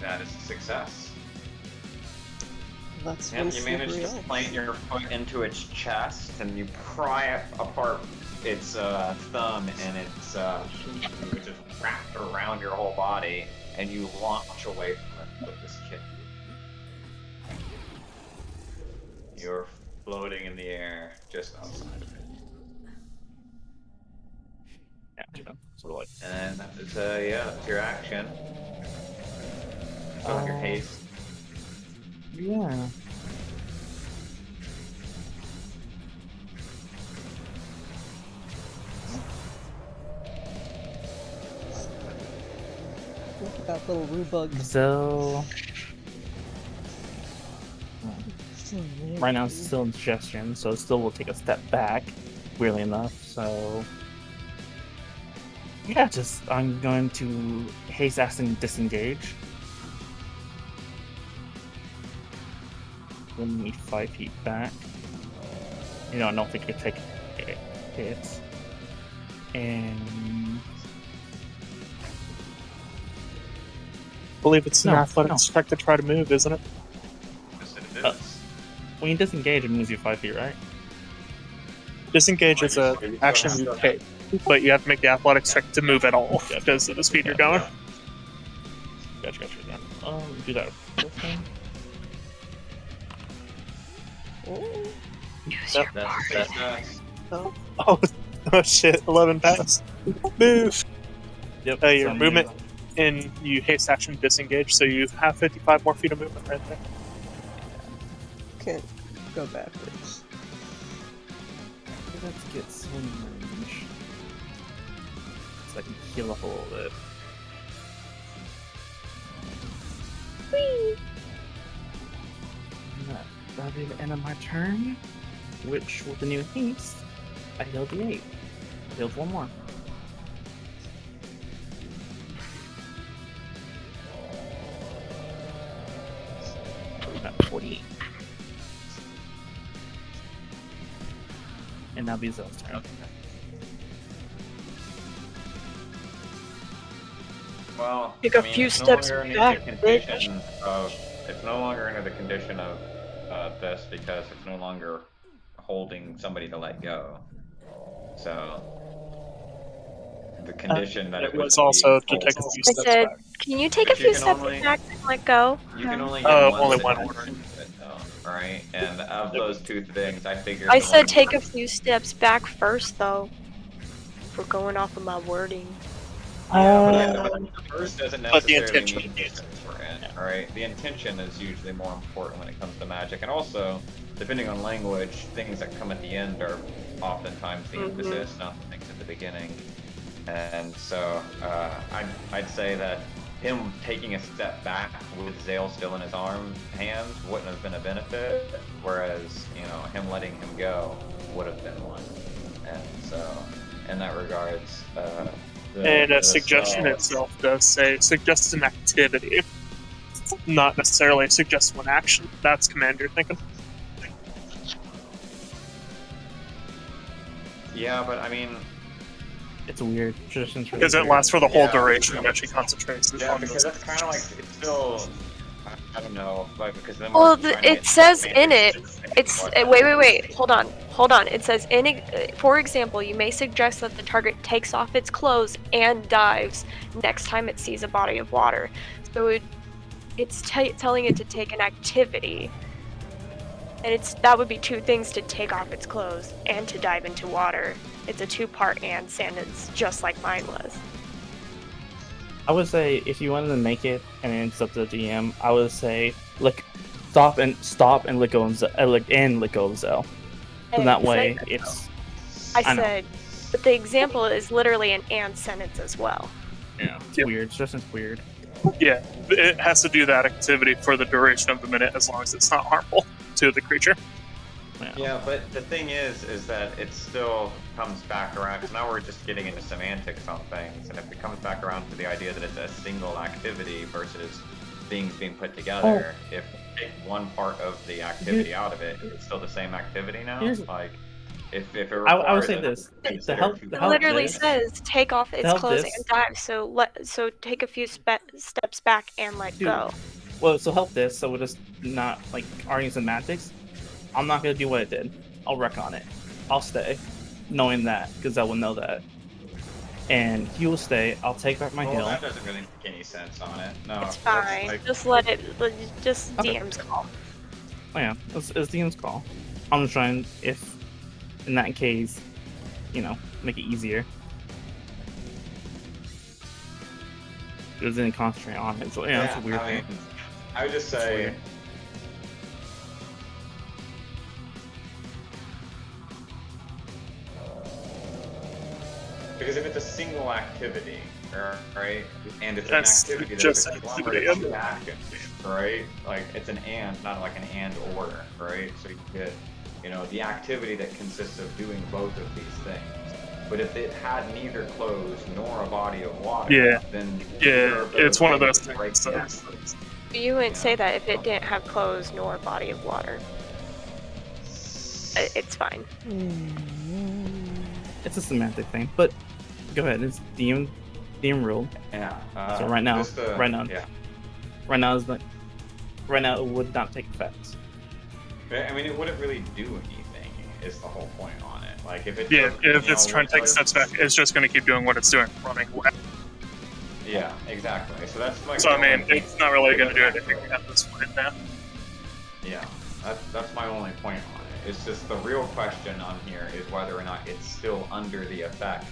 That is a success. That's And one you manage to slippery plant your foot into its chest, and you pry apart its thumb and its which is wrapped around your whole body, and you launch away from it with this kick. You're floating in the air just outside of it. Yeah, you know, sort of like. And that's that's your action. So your haste. Yeah. Look at that little Roue bug. So Still there. right now it's still in suggestion, so it still will take a step back, weirdly enough. So yeah, I'm going to haste action disengage. Bring me 5 feet back. You know, I don't think it take hits. And I believe it's an No, athletics check to try to move, isn't it? Yes, it is. when you disengage, it moves you 5 feet, right? Disengage is an action you take, but you have to make the athletics check to move at all because of the speed you're going. Gotcha. Yeah. Do that first time. Oh, Use Yep. your That's a success. Oh shit, 11 pass. Move! Yep. Your so I'm movement, gonna- and you haste action disengage, so you have 55 more feet of movement right there. can't go backwards. Let's get swing range. So I can heal up a little bit. That'll be the end of my turn. Which, with the new haste, I healed the 8. I healed 1 more. Got 48. And now be Zell's turn. Well, Take a I mean, few it's no steps longer under back, the condition of. It's no longer under the condition of this because it's no longer holding somebody to let go. So the condition that it would was be also to hold- take a few I steps said, back. can you take a But you few can steps only- back and let go? You can only get only one order. Right? And of those two things, I figured. I the said one- take a few steps back first, though. If we're going off of my wording. But the first doesn't But the necessarily intention. mean for it, right? The intention is usually more important when it comes to magic, and also, depending on language, things that come at the end are oftentimes the emphasis, not the things at the beginning. And so, I'd say that him taking a step back with Zale still in his hands wouldn't have been a benefit, whereas, him letting him go would have been one. And so, in that regards, And the a suggestion spell- itself does say suggest an activity, not necessarily suggest one action. That's command you're thinking. Yeah, but I mean, It's weird. Tradition's really Because it weird. lasts for the whole Yeah. duration that she concentrates. yeah, on because this. that's kind of like it's still. I don't know, like because then. Well, we're trying to it get says semantics in it, to it's what- wait. Hold on. It says for example, you may suggest that the target takes off its clothes and dives next time it sees a body of water. So it's telling it to take an activity, and that would be two things: to take off its clothes and to dive into water. It's a two-part and sentence, just like mine was. I would say if you wanted to make it and it's up to the DM, I would say stop and let go of let go of Zell. So that way it's I know. said, but the example is literally an and sentence as well. it's Yep. weird. Tradition's weird. Yeah, it has to do that activity for the duration of the minute as long as it's not harmful to the creature. Yeah, but the thing is that it still comes back around, because now we're just getting into semantics on things, and if it comes back around to the idea that it's a single activity versus things being put together, if you take one part of the activity out of it, is it still the same activity now? Here's- Like, if it I would requires say it this. to To consider help- two to It help literally this- says take off its help clothes this- and dive. So take a few steps back and let Dude. go. Well, so help this. So we're just not like arguing semantics. I'm not gonna do what it did. I'll wreck on it. I'll stay, knowing that because I will know that. And he will stay. I'll take back my Well, hill. that doesn't really make any sense on it. No, It's that's fine. like- Just just Okay. DM's call. Oh yeah, it's DM's call. I'm just trying, if in that case, make it easier. Because then concentrate on it. So yeah, that's a weird I thing. mean, I would just say. weird. Because if it's a single activity, right, and it's That's an activity just that's a activity, conglomerate of two actions, right? Like it's an and, not like an and or, right? So you get, the activity that consists of doing both of these things. But if it had neither clothes nor a body of water, Yeah. then Yeah, it's one of those would break things, down. You wouldn't Yeah. say that if it didn't have clothes nor a body of water. It's fine. It's a semantic thing, but go ahead. It's DM rule. Yeah. So right now- just, right now- Yeah. Right now it would not take effect. I mean, it wouldn't really do anything. Is the whole point on it? Like if it. Yeah, took, if it's trying to take steps back, it's just going to keep doing what it's doing, running away. Yeah, exactly. So that's like. So, I the mean, only- it's not really going to do anything at this point now. Yeah, that's my only point on it. It's just the real question on here is whether or not it's still under the effect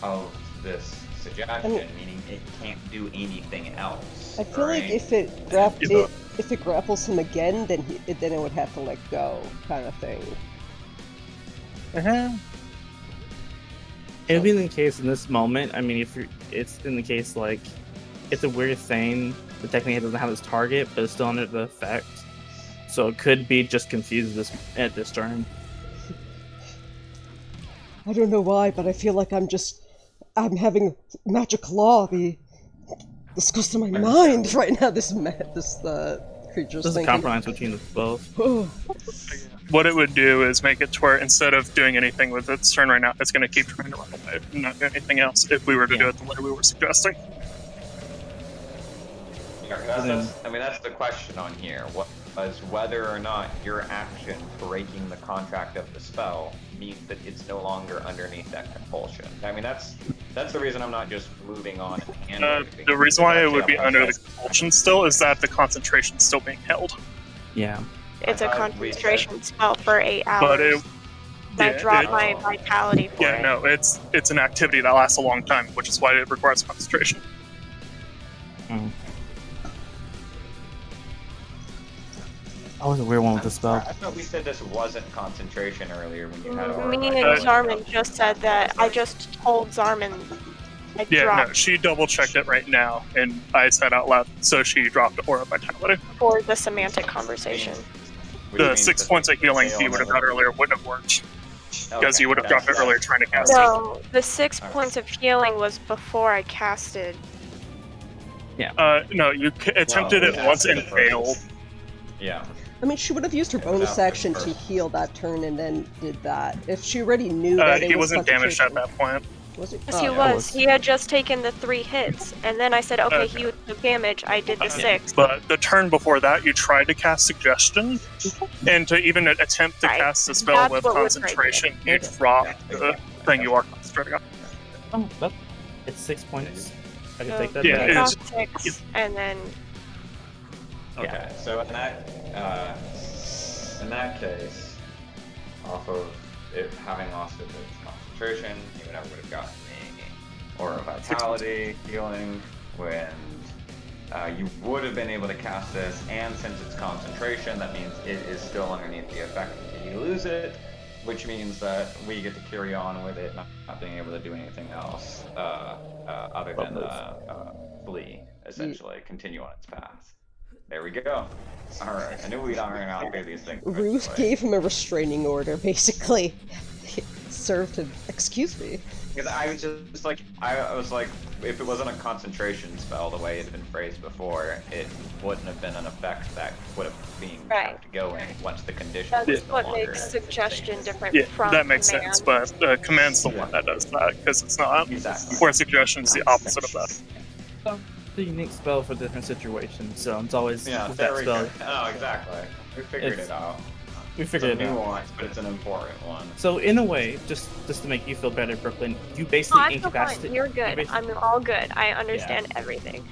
of this suggestion, meaning it can't do anything else. I feel like right? if it Yeah. if it grapples him again, then it would have to let go, kind of thing. It would be in the case in this moment. I mean, it's in the case like it's a weird thing. The technically it doesn't have its target, but it's still under the effect. So it could be just confused at this turn. I don't know why, but I feel like I'm having magic law be discussed in my mind right now. This creature's There's a thinking. compromise between both. Oh, What it would do is make it to where instead of doing anything with its turn right now, it's going to keep trying to run away and not do anything else if we were to do Yeah. it the way we were suggesting. Yeah, that's the question on here. as whether or not your action breaking the contract of the spell means that it's no longer underneath that compulsion. I mean, that's the reason I'm not just moving on and handling The reason why it would be actually under the upon compulsion still is that the concentration's still being held. Yeah. It's a thought we concentration spell for 8 hours. But it, and I yeah, dropped it- my vitality for yeah, it. no, it's an activity that lasts a long time, which is why it requires concentration. Mm. That was a weird one with the spell. I thought we said this wasn't concentration earlier when you had our. Me and Zarman just said that. I just told Zarman I Yeah, dropped no, she double checked it right now, and I said out loud, so she dropped Aura Vitality. for the semantic conversation. The 6 points of healing he would have got earlier wouldn't have worked, because you would have dropped it earlier trying to cast it. No, the 6 points of healing was before I casted. No, you attempted it once and failed. Yeah. I mean, she would have used her bonus Without action to first. heal that turn and then did that. If she already knew that it He was wasn't damaged at concentration. that point. Was it? Yes, he yeah. was. He had just taken the 3 hits, and then I said, okay, Okay. he took damage. I did the 6. But the turn before that, you tried to cast Suggestion, and to even attempt to Right. cast the spell That's with what was right concentration, you dropped the thing you are concentrating on. Oh, that, it's 6 points. I can take that. Yeah, back. it I is. got 6, and then Okay, so in that case, off of it having lost its concentration, you never would have gotten me Aura Vitality healing when you would have been able to cast this, and since it's concentration, that means it is still underneath the effect until you lose it, which means that we get to carry on with it, not being able to do anything else other than flee, essentially, continue on its path. There we go. Alright, I knew we'd iron out through these things. Ruth eventually. gave him a restraining order, basically. Served him. Excuse me. Because I was just like, I was like, if it wasn't a concentration spell the way it had been phrased before, it wouldn't have been an effect that would have been Right. kept going once the condition that's was no what longer makes the suggestion same. different Yeah, from that makes command. sense, but Command's the one that does that, because it's not. Exactly. Where Suggestion is the opposite of that. It's a unique spell for different situations, so it's always Yeah, with there that we spell. go. Oh, exactly. We figured It's- it out. We It's figured a it out. nuance, but it's an important one. So in a way, just to make you feel better, Brooklyn, you Oh, basically I feel fine. incapacitate. You're good. I'm all good. I understand everything.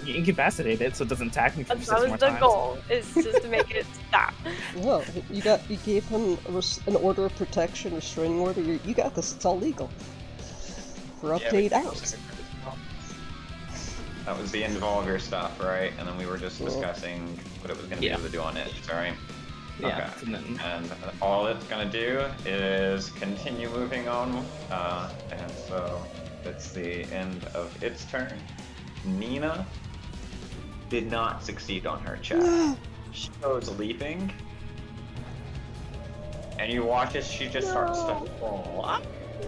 You incapacitate it, so it doesn't attack me for That 6 more was the times. goal, is just to make it stop. Well, you gave him an order of protection, restraining order. You got this. It's all legal. For up to 8 hours. That was the end of all of your stuff, right? And then we were just discussing what it was going to be Yeah. able to do on it, alright? Yeah, Okay. and then And all it's gonna do is continue moving on, and so it's the end of its turn. Nina did not succeed on her check. She goes leaping, and you watch as she just starts to fall.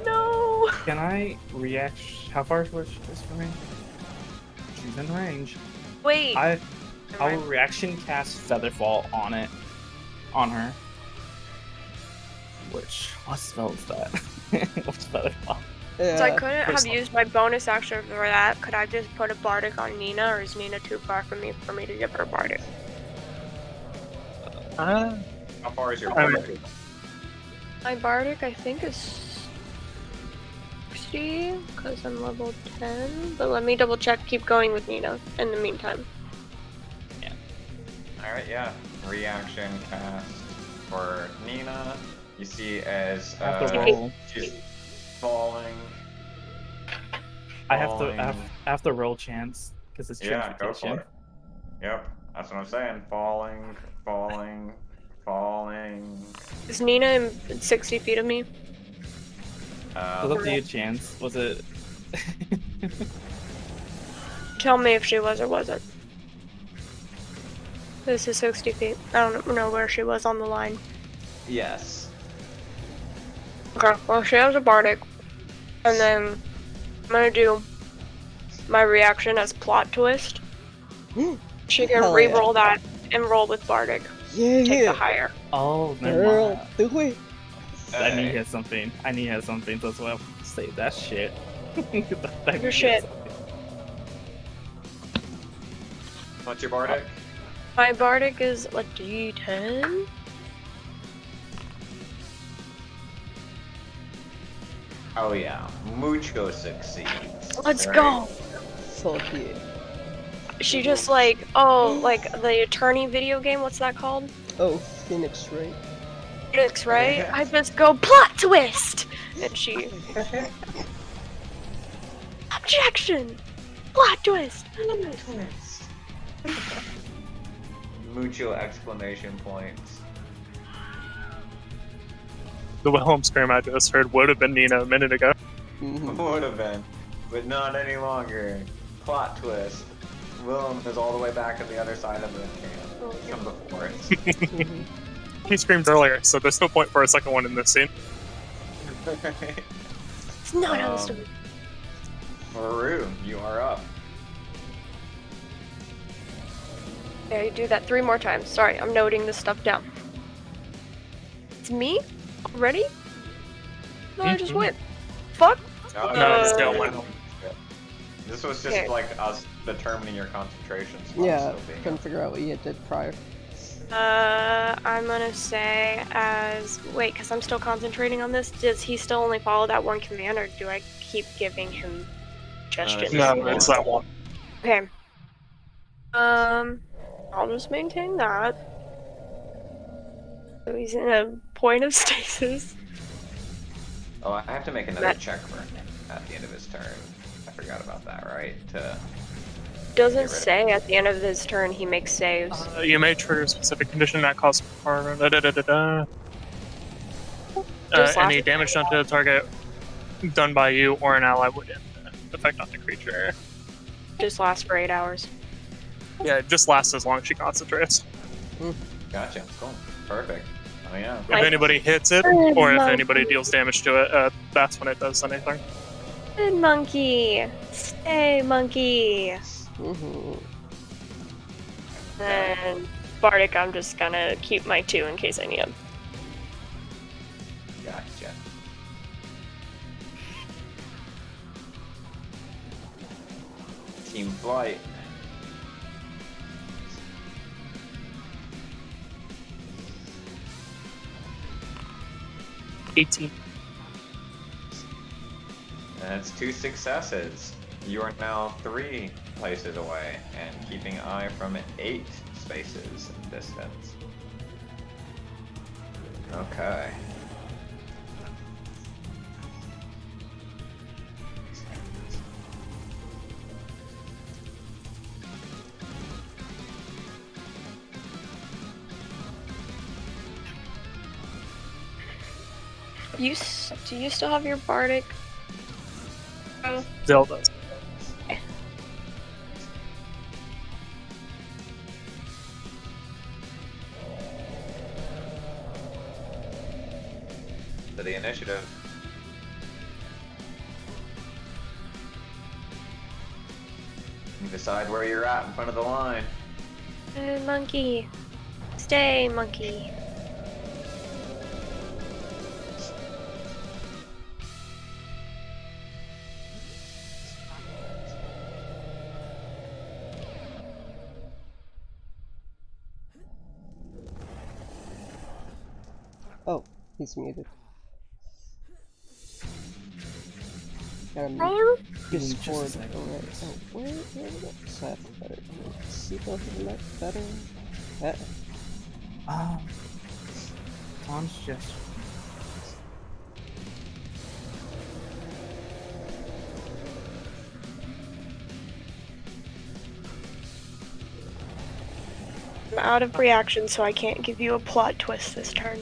No. can I react? How far was this from me? She's in range. Wait. I will Never mind. reaction cast Featherfall on her. What spell is that? What's Featherfall? Yeah. So I couldn't have personal. used my bonus action for that. Could I just put a bardic on Nina, or is Nina too far from me for me to give her bardic? How far is your I mean- bardic? My bardic, I think, is 60, because I'm level 10. But let me double check. Keep going with Nina in the meantime. Alright, yeah. Reaction cast for Nina. You see as I have to roll. she's falling. I have falling. to roll chance because it's Yeah, go transportation. for it. Yep, that's what I'm saying. Falling, falling, falling. Is Nina in 60 feet of me? It was up to you, chance. Was it? Tell me if she was or wasn't. This is 60 feet. I don't know where she was on the line. Yes. Okay, well, she has a bardic. And then I'm gonna do my reaction as plot twist. She can Hell re-roll that and roll with bardic. Take the Yeah. higher. Oh, never Girl, mind. do it. I knew he Hey, had something. I knew he had something. That's why I say that shit. Your shit. what's your bardic? My bardic is a D10. Oh yeah, Mucho succeeds. Let's right? go. Fuck yeah. She just like, oh, like the attorney video game. What's that called? Oh, Phoenix, right? Phoenix, right? I just go plot twist, and she objection, plot twist. Mucho exclamation points. The Wilhelm scream I just heard would have been Nina a minute ago. Mhm. Would have been, but not any longer. Plot twist. Willem is all the way back at the other side of the camp. From the forest. Mhm. He screamed earlier, so there's no point for a second one in this scene. It's not how the story. Roue, you are up. Okay, do that 3 more times. Sorry, I'm noting this stuff down. It's me? Already? No, I just went. Fuck. Oh, No, it's still one. This was just Okay. like us determining your concentration spell Yeah, still being couldn't up. figure out what you did prior. I'm gonna say as wait, because I'm still concentrating on this. Does he still only follow that one command, or do I keep giving him suggestions? No, it's that one. Okay. I'll just maintain that. So he's in a point of stasis. Oh, I have to make another That- check for him at the end of his turn. I forgot about that, right? Doesn't Get rid of say at the end of his turn he makes saves. You may trigger a specific condition that calls for Just any last- damage done to the target done by you or an ally would affect on the creature. Just lasts for 8 hours. Yeah, it just lasts as long as she concentrates. Gotcha. Cool. Perfect. Oh yeah. If Like- anybody hits it, or if anybody deals damage to it, that's when it does anything. Good monkey. Stay monkey. Mhm. And Bardic, I'm just gonna keep my 2 in case I need them. Gotcha. Team flight. $18. That's 2 successes. You are now 3 places away and keeping eye from 8 spaces in distance. Okay. Do you still have your Bardic? Oh, Zelda. To the initiative. You decide where you're at in front of the line. good monkey. Stay monkey. Oh, he's muted. Gotta Roller? Discord. Just a second. Alright. Oh, where did it? So that's better. See both of them better? Tom's just. I'm out of reaction, so I can't give you a plot twist this turn.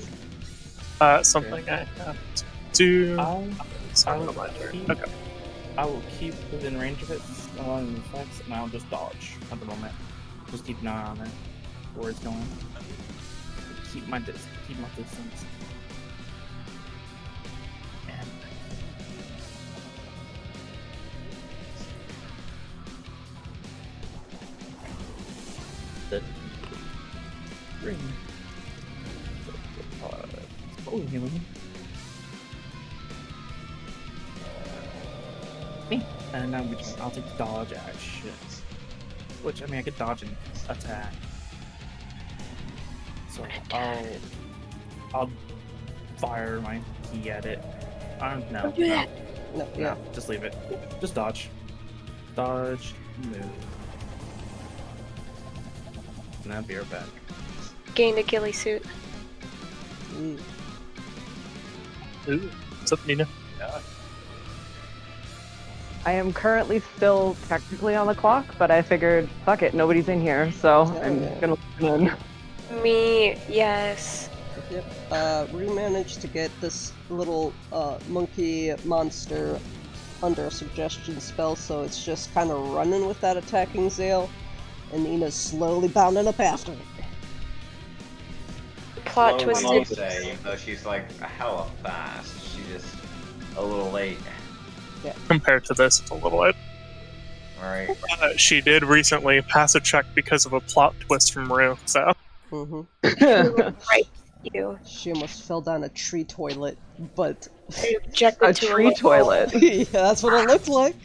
Something I have to do. It's not I'll on my turn. keep- Okay. I will keep within range of it, allowing the effects, and I'll just dodge at the moment. Just keep an eye on it, where it's going. Keep my distance. And the ring. Oh, healing. Me. And now I'll take dodge action. Which, I mean, I could dodge and attack. So I'll fire my key at it. No, Don't do that. No, yeah. no, just leave it. Just dodge. Dodge, move. And I'll be right back. Gained a ghillie suit. Mm. Ooh, what's up, Nina? I am currently still technically on the clock, but I figured, fuck it, nobody's in here, so I'm yeah. gonna listen in. Me, yes. Yep. Roue managed to get this little monkey monster under a suggestion spell, so it's just kind of running with that attacking Zale, and Nina's slowly bounding up after it. Plot Slowly, twisted. you say, even though she's like a hella fast. She's just a little late. Compared to this, it's a little late. Alright. She did recently pass a check because of a plot twist from Roue, so. Right, you. She almost fell down a tree toilet, but Objected A to tree local- toilet. yeah, that's what it looked like.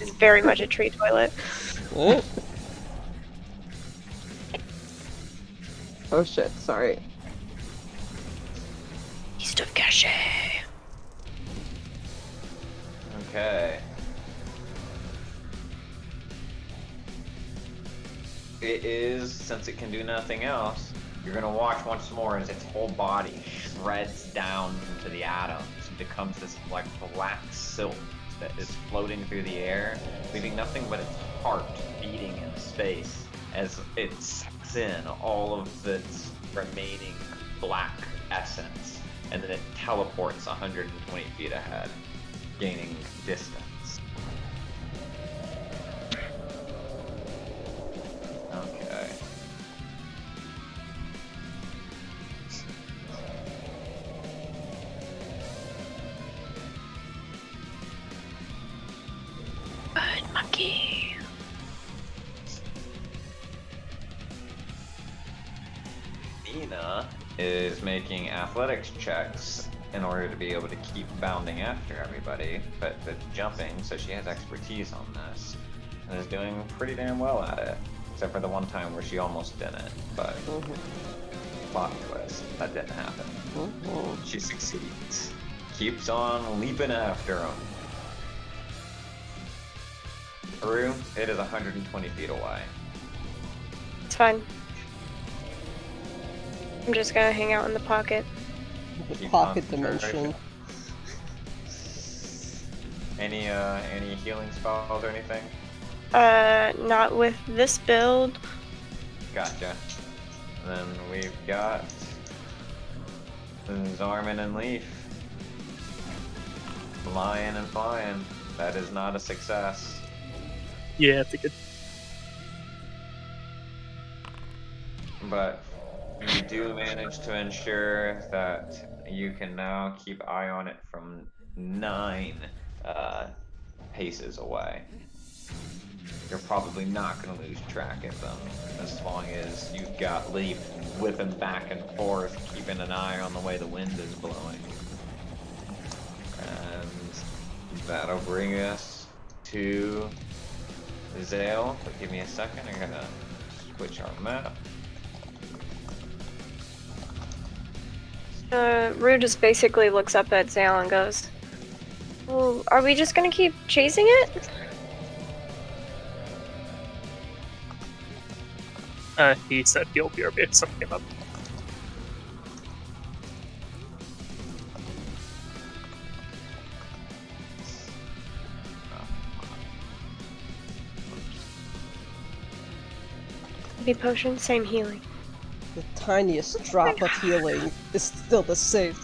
It's very much a tree toilet. Oh, Oh shit, sorry. East of Cache. Okay. It is, since it can do nothing else, you're gonna watch once more as its whole body shreds down into the atoms and becomes this like black silk that is floating through the air, leaving nothing but its heart beating in space as it sucks in all of its remaining black essence, and then it teleports 120 feet ahead, gaining distance. Okay. Good monkey. Nina is making athletics checks in order to be able to keep bounding after everybody, but jumping, so she has expertise on this, and is doing pretty damn well at it, except for the one time where she almost didn't, but plot twist, that didn't happen. She succeeds. Keeps on leaping after him. Roue, it is 120 feet away. It's fine. I'm just gonna hang out in the pocket. the Keep pocket concentration. dimension. Any healing spells or anything? Not with this build. Gotcha. Then we've got Zarman and Leaf. Flying and flying. That is not a success. Yeah, I think it. But you do manage to ensure that you can now keep eye on it from 9 paces away. You're probably not going to lose track of them as long as you've got Leaf whipping back and forth, keeping an eye on the way the wind is blowing. And that'll bring us to Zale. But give me a second, I'm going to switch our map. Roue just basically looks up at Zale and goes, "Well, are we just gonna keep chasing it?" He said he'll BRB if something came up. Be potion, same healing. The tiniest drop of healing is still the same.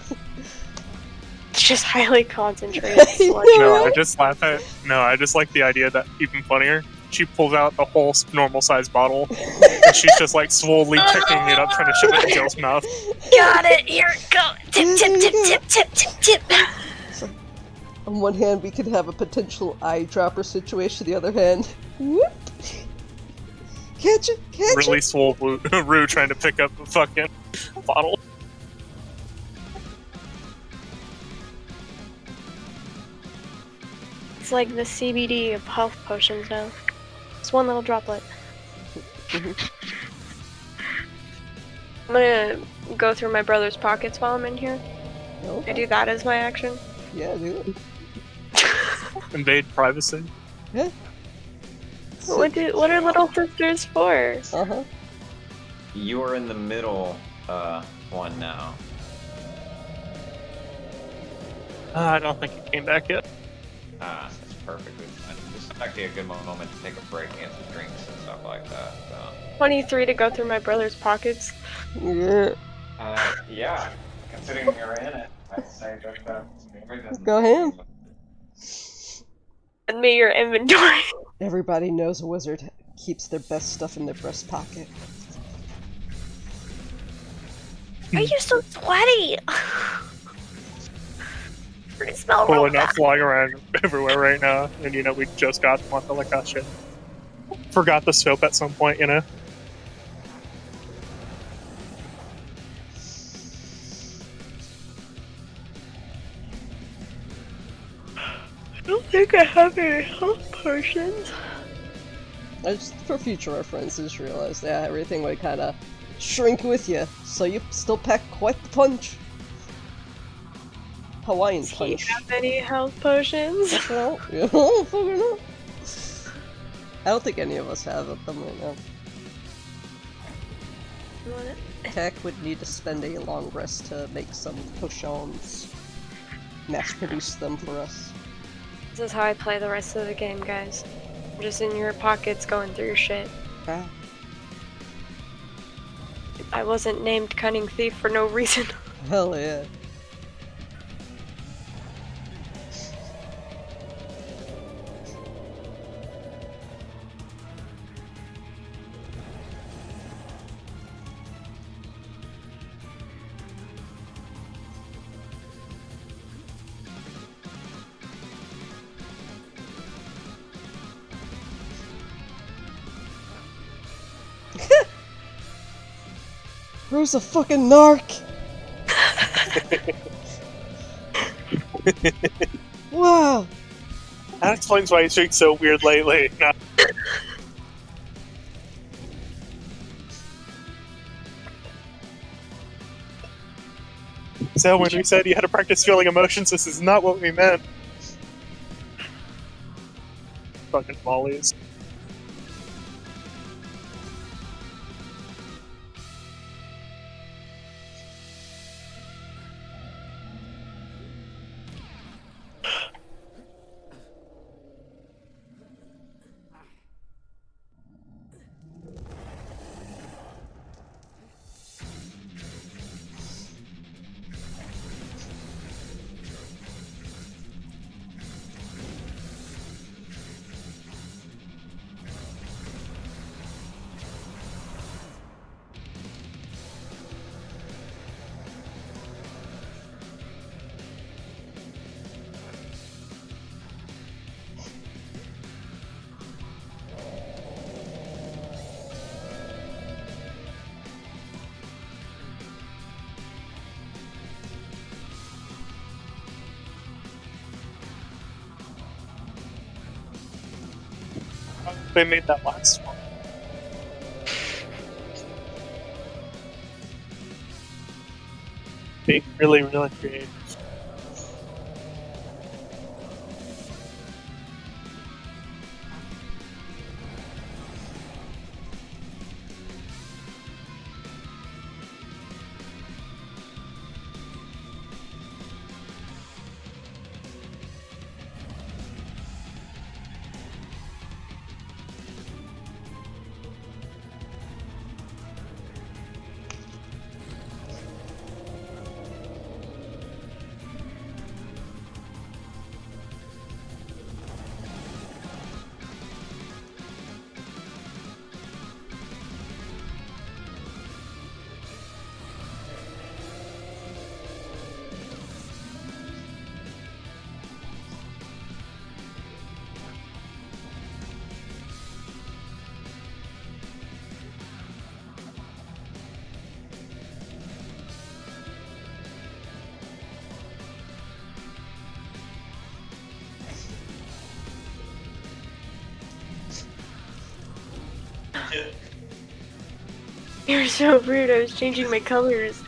It's just highly concentrated sludge. No, I just laugh at. No, I just like the idea that even funnier. She pulls out the whole normal sized bottle, and she's just like slowly picking it up, trying to shove it in Zale's mouth. Got it! Here it goes! Tip, tip, tip, tip, tip, tip, tip! So, on one hand, we could have a potential eyedropper situation. The other hand, whoop! Catch it! Catch Really it! swole Roue trying to pick up the fucking bottle. It's like the CBD of health potions now. It's one little droplet. I'm gonna go through my brother's pockets while I'm in here. Okay. I do that as my action. Yeah, do it. Invade privacy. Yeah. What are little sisters for? Uh-huh. You are in the middle one now. I don't think he came back yet. Ah, that's perfectly fine. This is actually a good moment to take a break and some drinks and stuff like that. So. 23 to go through my brother's pockets. Yeah. Yeah. Considering you're in it, I'd say that that's more than. Go ahead. Send me your inventory. Everybody knows a wizard keeps their best stuff in their breast pocket. Why are you so sweaty? You smell Well, real we're not bad. flying around everywhere right now, and you know we just got them. I feel like I shit. Forgot the scope at some point, you know. I don't think I have any health potions. I just, for future reference, just realized, yeah, everything would kind of shrink with you, so you still pack quite the punch. Hawaiian Does he punch. have any health potions? Well, you don't fucking know. I don't think any of us have them right now. You want it? Tech would need to spend a long rest to make some potions. Mass produce them for us. This is how I play the rest of the game, guys. I'm just in your pockets going through your shit. Ah. I wasn't named Cunning Thief for no reason. Hell yeah. Who's a fucking narc? Wow. That explains why he's doing so weird lately. No. So when we said you had to practice feeling emotions, this is not what we meant. Fucking volleys. They made that last one. Being really, really creative. You're so rude. I was changing my colors.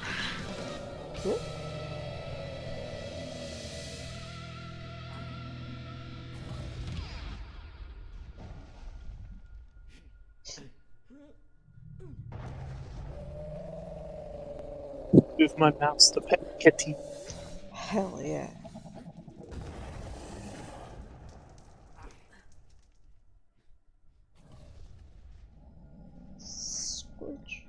Move my mouse to pet kitty. Hell yeah. Squidge.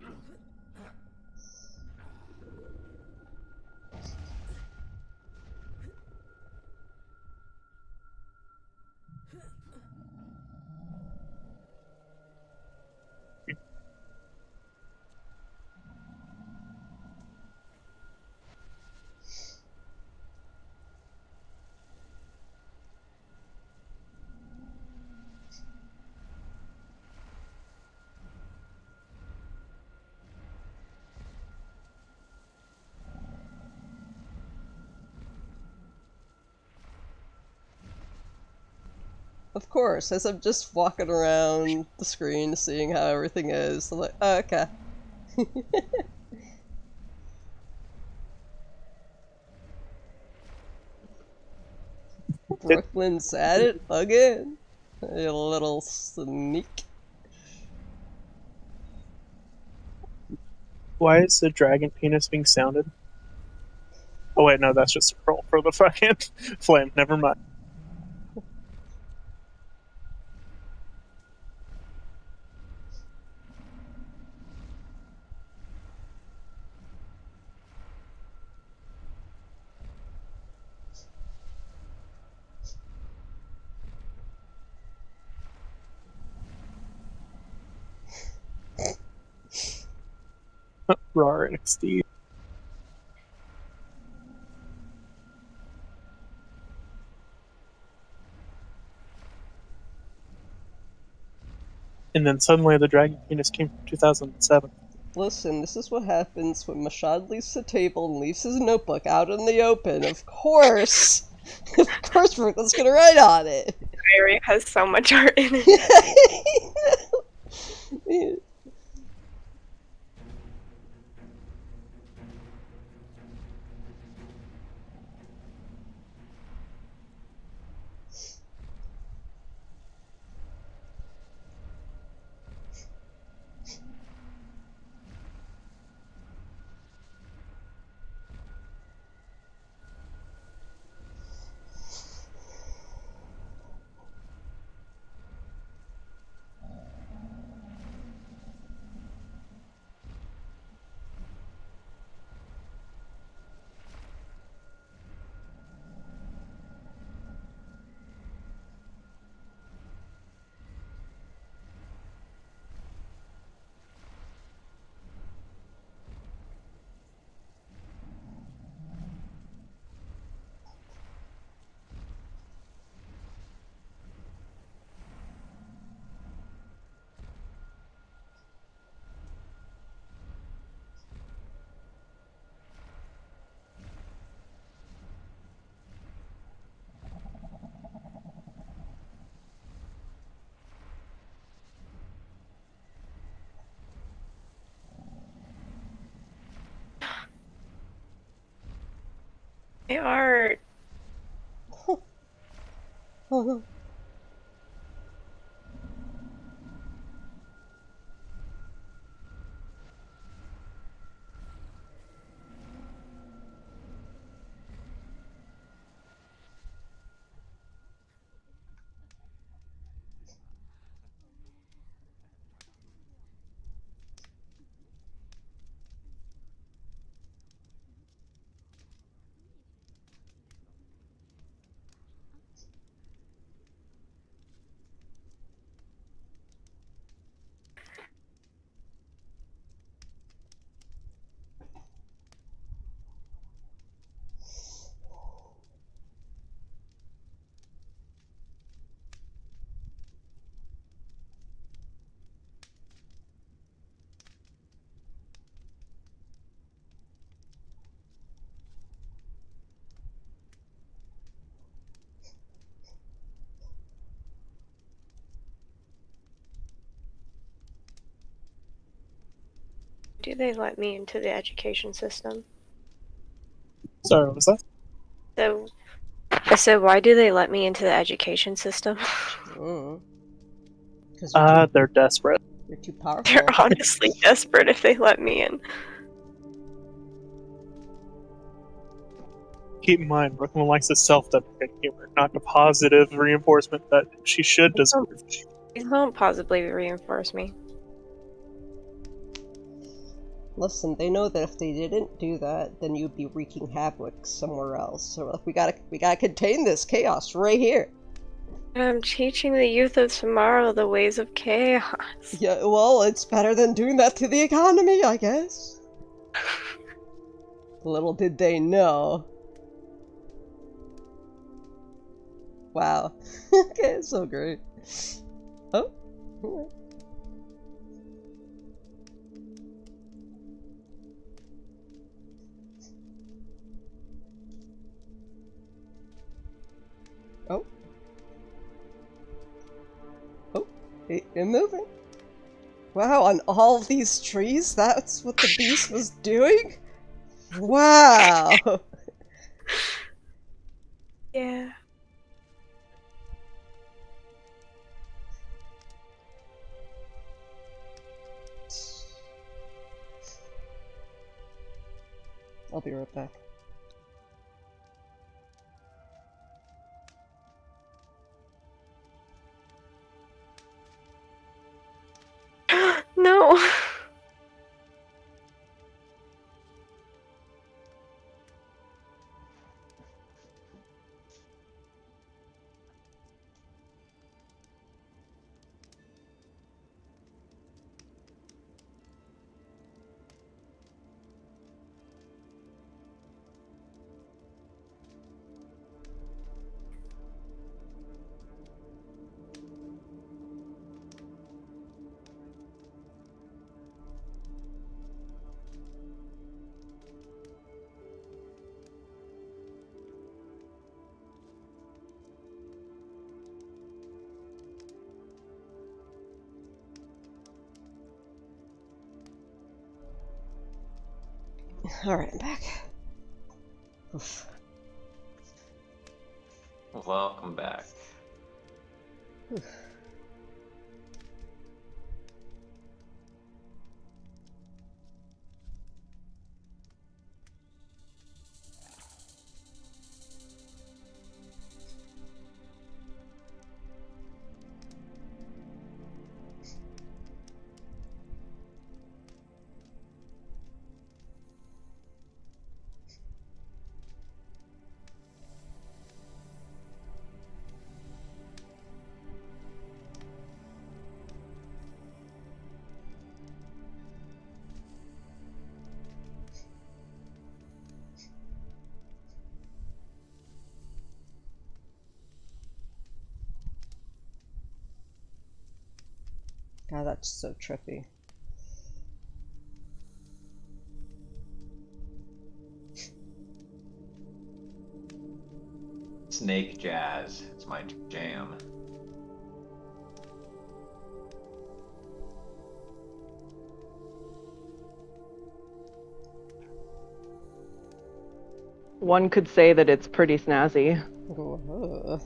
Of course, as I'm just walking around the screen seeing how everything is, I'm like, oh, okay. Brooklyn's at it again. A little sneak. Why is the dragon penis being sounded? Oh wait, no, that's just a roll for the fucking flame. Never mind. Raw NXT. And then suddenly the dragon penis came from 2007. Listen, this is what happens when Mashad leaves the table and leaves his notebook out in the open. Of course! Of course Brooklyn's gonna write on it! Area has so much art in it. My art. Do they let me into the education system? Sorry, what was that? So, I said, why do they let me into the education system? Because They're desperate. you're too powerful. They're honestly desperate if they let me in. Keep in mind, Brooklyn likes the self-deprecating humor, not the positive reinforcement that she should deserve. Please don't positively reinforce me. Listen, they know that if they didn't do that, then you'd be wreaking havoc somewhere else. So like, we gotta contain this chaos right here. I'm teaching the youth of tomorrow the ways of chaos. Yeah, well, it's better than doing that to the economy, I guess. Little did they know. Wow. Okay, so great. Oh. Alright. Oh. Oh. It's moving. Wow, on all of these trees? That's what the beast was doing? Wow. Yeah. I'll be right back. No. Alright, I'm back. Oof. Welcome back. God, that's so trippy. Snake jazz. It's my jam. One could say that it's pretty snazzy. Ugh.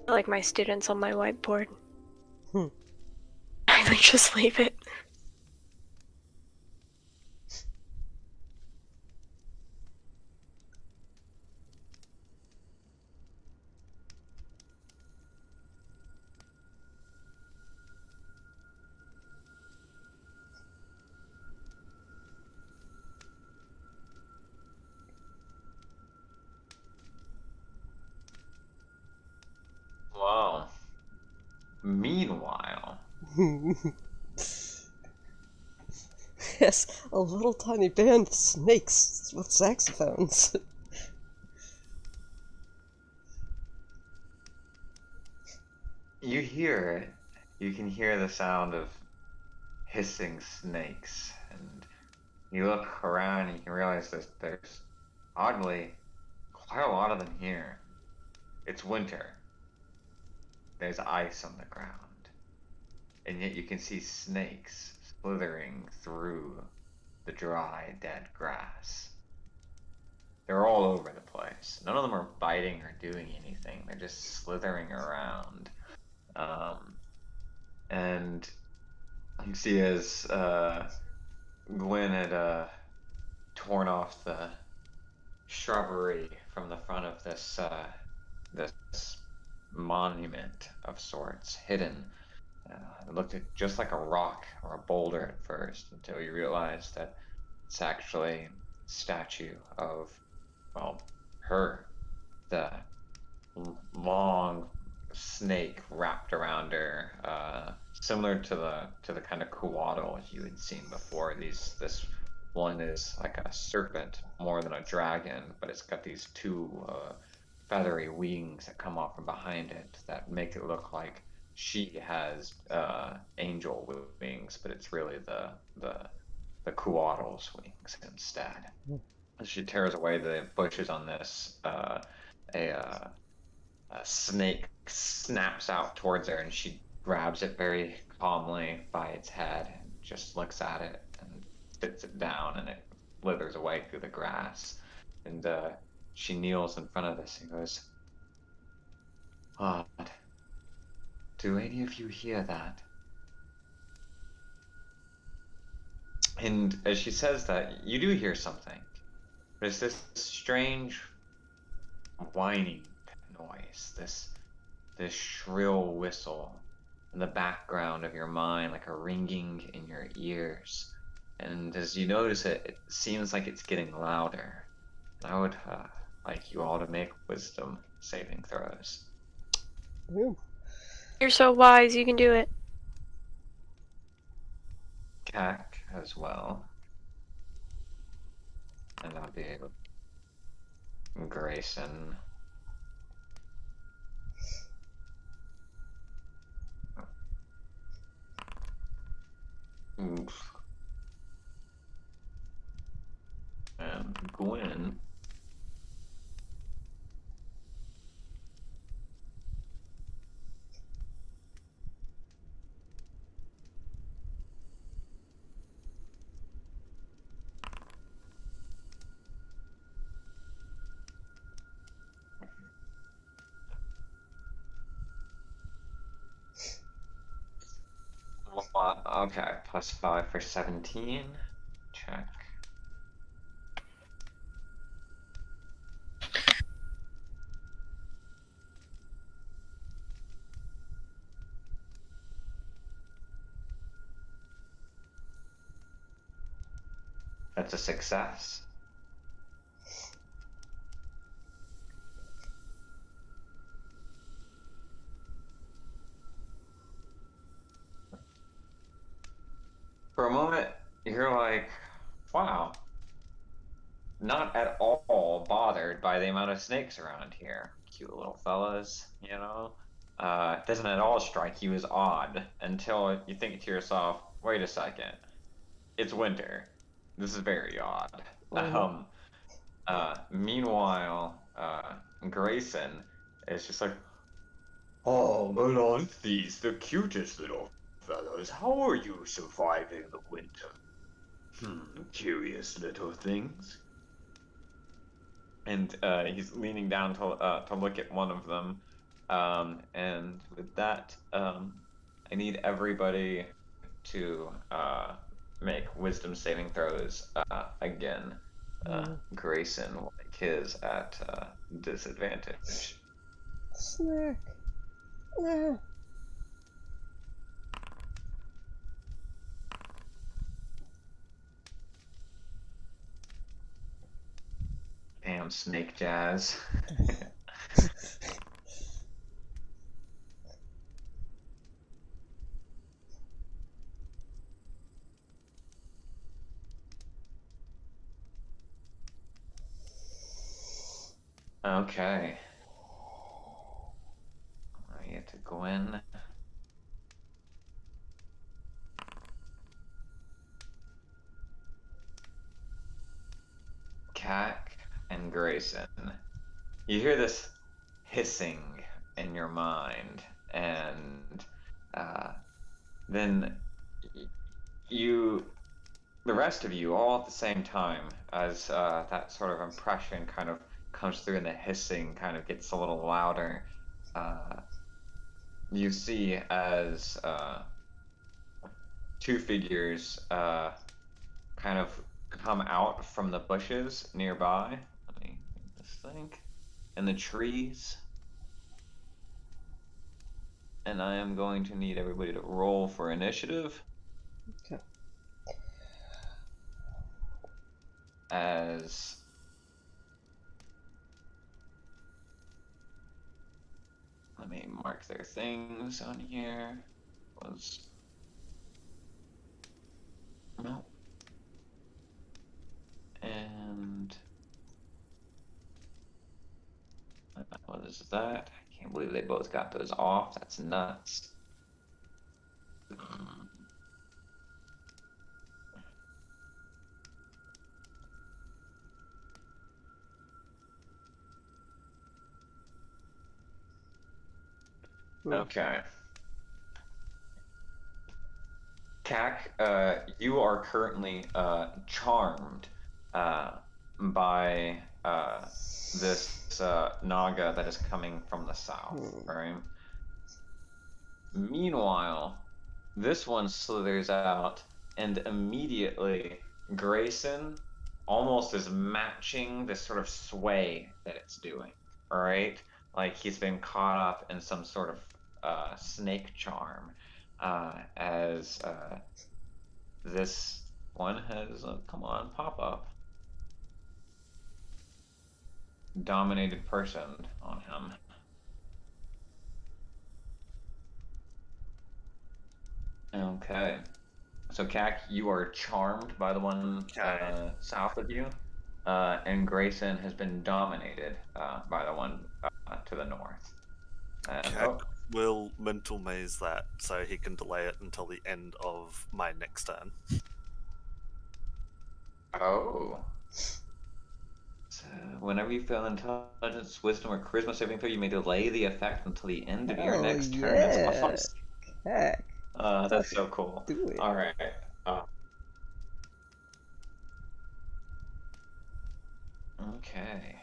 I like my students on my whiteboard. Hmm. I like just leave it. Wow. Meanwhile, Yes, a little tiny band of snakes with saxophones. you hear it. You can hear the sound of hissing snakes, and you look around and you realize that there's oddly quite a lot of them here. It's winter. There's ice on the ground, and yet you can see snakes slithering through the dry, dead grass. They're all over the place. None of them are biting or doing anything. They're just slithering around. And you see as Gwen had torn off the shrubbery from the front of this monument of sorts, hidden. It looked just like a rock or a boulder at first, until you realize that it's actually a statue of, well, her, the long snake wrapped around her, similar to the kind of coatl you had seen before. This one is like a serpent more than a dragon, but it's got these two feathery wings that come off from behind it that make it look like she has angel wings, but it's really the coatl's wings instead. As she tears away the bushes on this, a snake snaps out towards her, and she grabs it very calmly by its head and just looks at it and sits it down, and it slithers away through the grass. And she kneels in front of this and goes, "Odd. Do any of you hear that?" And as she says that, you do hear something. But it's this strange whining noise, this shrill whistle in the background of your mind, like a ringing in your ears. And as you notice it, it seems like it's getting louder. I would like you all to make wisdom saving throws. Ooh. You're so wise, you can do it. Cac as well. And I'll be able Grayson. Oof. And Gwen. Okay, +5 for 17. Check. That's a success. For a moment, you're like, wow, not at all bothered by the amount of snakes around here. Cute little fellas, you know? It doesn't at all strike you as odd until you think to yourself, wait a second, it's winter. This is very odd. Meanwhile, Grayson is just like, oh, but aren't these the cutest little fellows? How are you surviving the winter? Curious little things. And he's leaning down to look at one of them. And with that, I need everybody to make wisdom saving throws again. Grayson will make his at disadvantage. Snack. Yeah. Damn snake jazz. Okay. I get to Gwen. Grayson, you hear this hissing in your mind, and then you, the rest of you, all at the same time, as that sort of impression kind of comes through and the hissing kind of gets a little louder, you see as two figures kind of come out from the bushes nearby. Let me just think. And the trees. And I am going to need everybody to roll for initiative. Okay. As let me mark their things on here. Was no. And what is that? I can't believe they both got those off. That's nuts. Okay. Kak, you are currently charmed by this Naga that is coming from the south, right? Meanwhile, this one slithers out, and immediately Grayson almost is matching this sort of sway that it's doing, all right? Like he's been caught up in some sort of snake charm, as this one has, come on, pop up, dominated person on him. Okay. So, Kak, you are charmed by the one south of you, and Grayson has been dominated by the one to the north. Kak will mental maze that so he can delay it until the end of my next turn. Oh. So, whenever you fail intelligence, wisdom, or charisma saving throw, you may delay the effect until the end of your next turn. That's awesome. Heck. That's so cool. Do it. All right. Okay.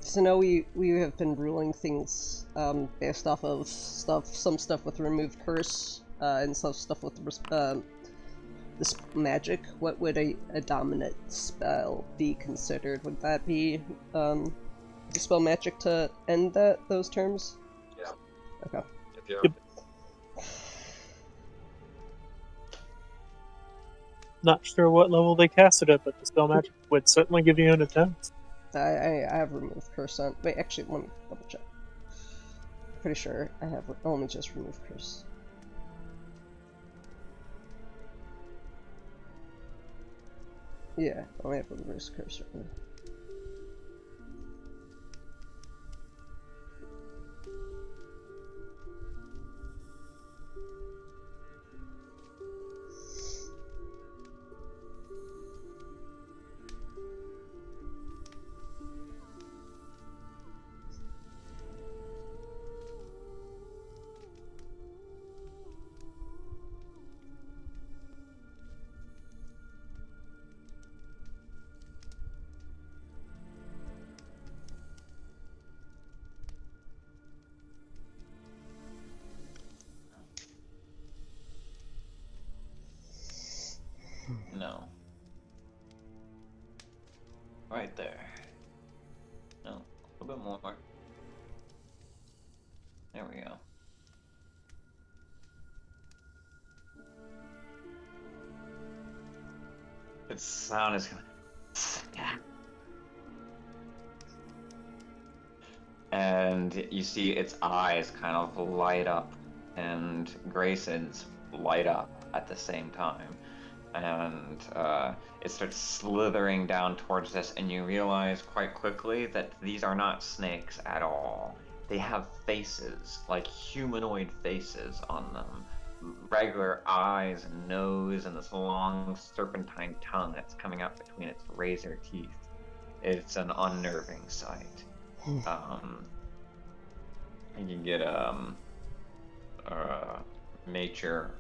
So now we have been ruling things based off of some stuff with remove curse, and some stuff with this magic. What would a dominant spell be considered? Would that be dispel magic to end those terms? Yeah. Okay. Yep. Not sure what level they cast it at, but dispel magic would certainly give you an attempt. I have removed curse on. Wait, actually, let me double check. Pretty sure I have only just removed curse. Yeah, I only have removed curse right now. No. Right there. No, a little bit more. There we go. Its sound is gonna. And you see its eyes kind of light up, and Grayson's light up at the same time. And it starts slithering down towards this, and you realize quite quickly that these are not snakes at all. they have faces, like humanoid faces on them. Regular eyes and nose and this long serpentine tongue that's coming out between its razor teeth. It's an unnerving sight. You can get nature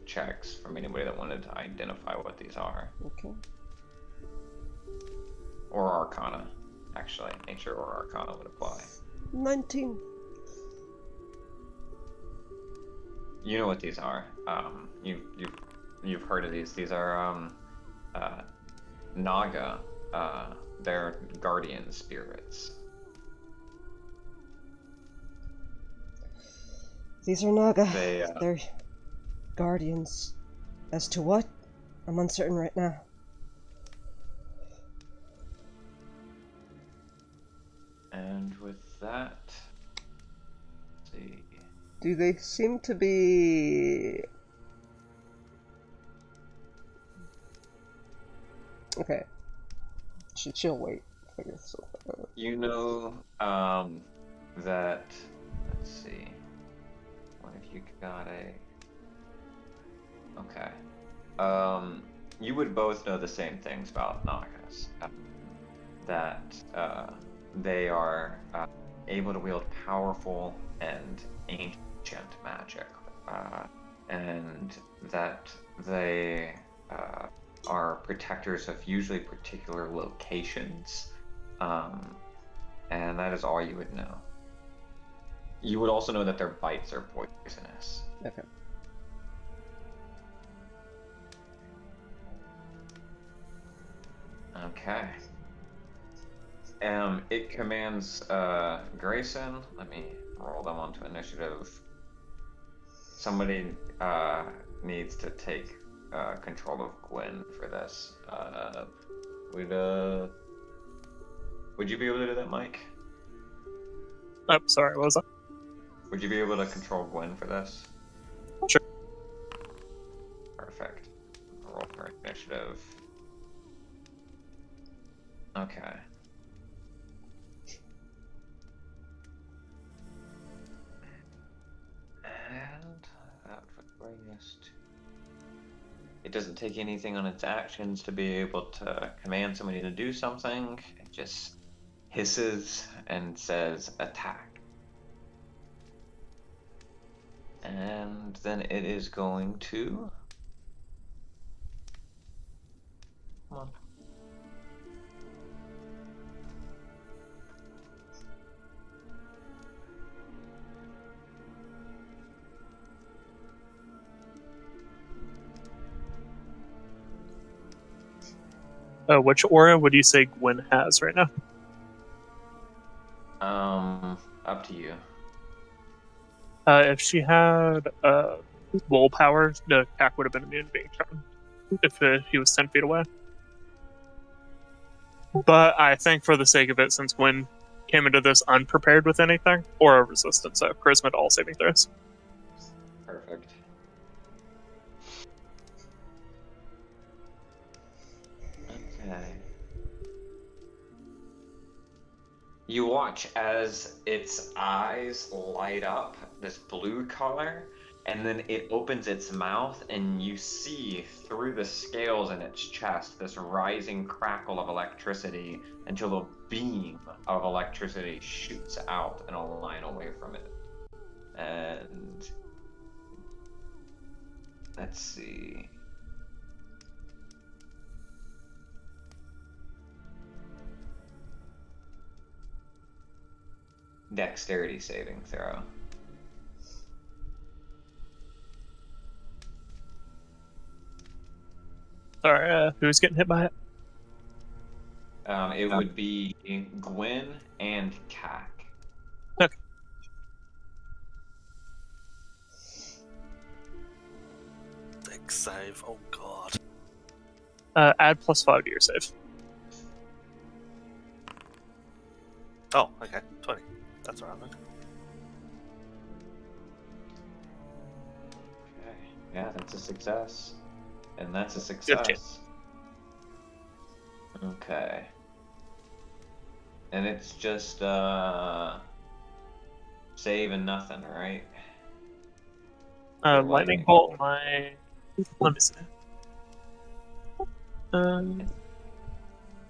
checks from anybody that wanted to identify what these are. Okay. Or Arcana, actually. Nature or Arcana would apply. 19. You know what these are. You've heard of these. These are Naga. They're guardian spirits. These are Naga. They They're guardians. As to what? I'm uncertain right now. and with that, let's see. Do they seem to be... Okay. She'll wait. Figure something out. You know that, let's see, what if you got a, okay, you would both know the same things about Nagas, that they are able to wield powerful and ancient magic, and that they are protectors of usually particular locations, and that is all you would know. You would also know that their bites are poisonous. Okay. Okay. It commands Grayson. Let me roll them onto initiative. Somebody needs to take control of Gwen for this. Would you be able to do that, Mike? Oh, sorry, what was that? Would you be able to control Gwen for this? Sure. Perfect. Roll for initiative. Okay. And that would bring us to... It doesn't take anything on its actions to be able to command somebody to do something. It just hisses and says attack. And then it is going to... Come on. Which aura would you say Gwen has right now? Up to you. If she had roll power, the attack would have been immune to being charmed if he was 10 feet away. But I think for the sake of it, since Gwen came into this unprepared with anything, or a resistance, so charisma to all saving throws. Perfect. Okay. You watch as its eyes light up this blue color, and then it opens its mouth, and you see through the scales in its chest this rising crackle of electricity until a beam of electricity shoots out in a line away from it. And let's see. Dexterity saving throw. Sorry, who's getting hit by it? It would be Gwen and Kak. Okay. Dex save. Oh god. Add +5 to your save. Oh, okay. 20. That's alright then. Okay. Yeah, that's a success. And that's a Good success. Okay. And it's just save and nothing, right? Your Lightning bolt. My. Let me see.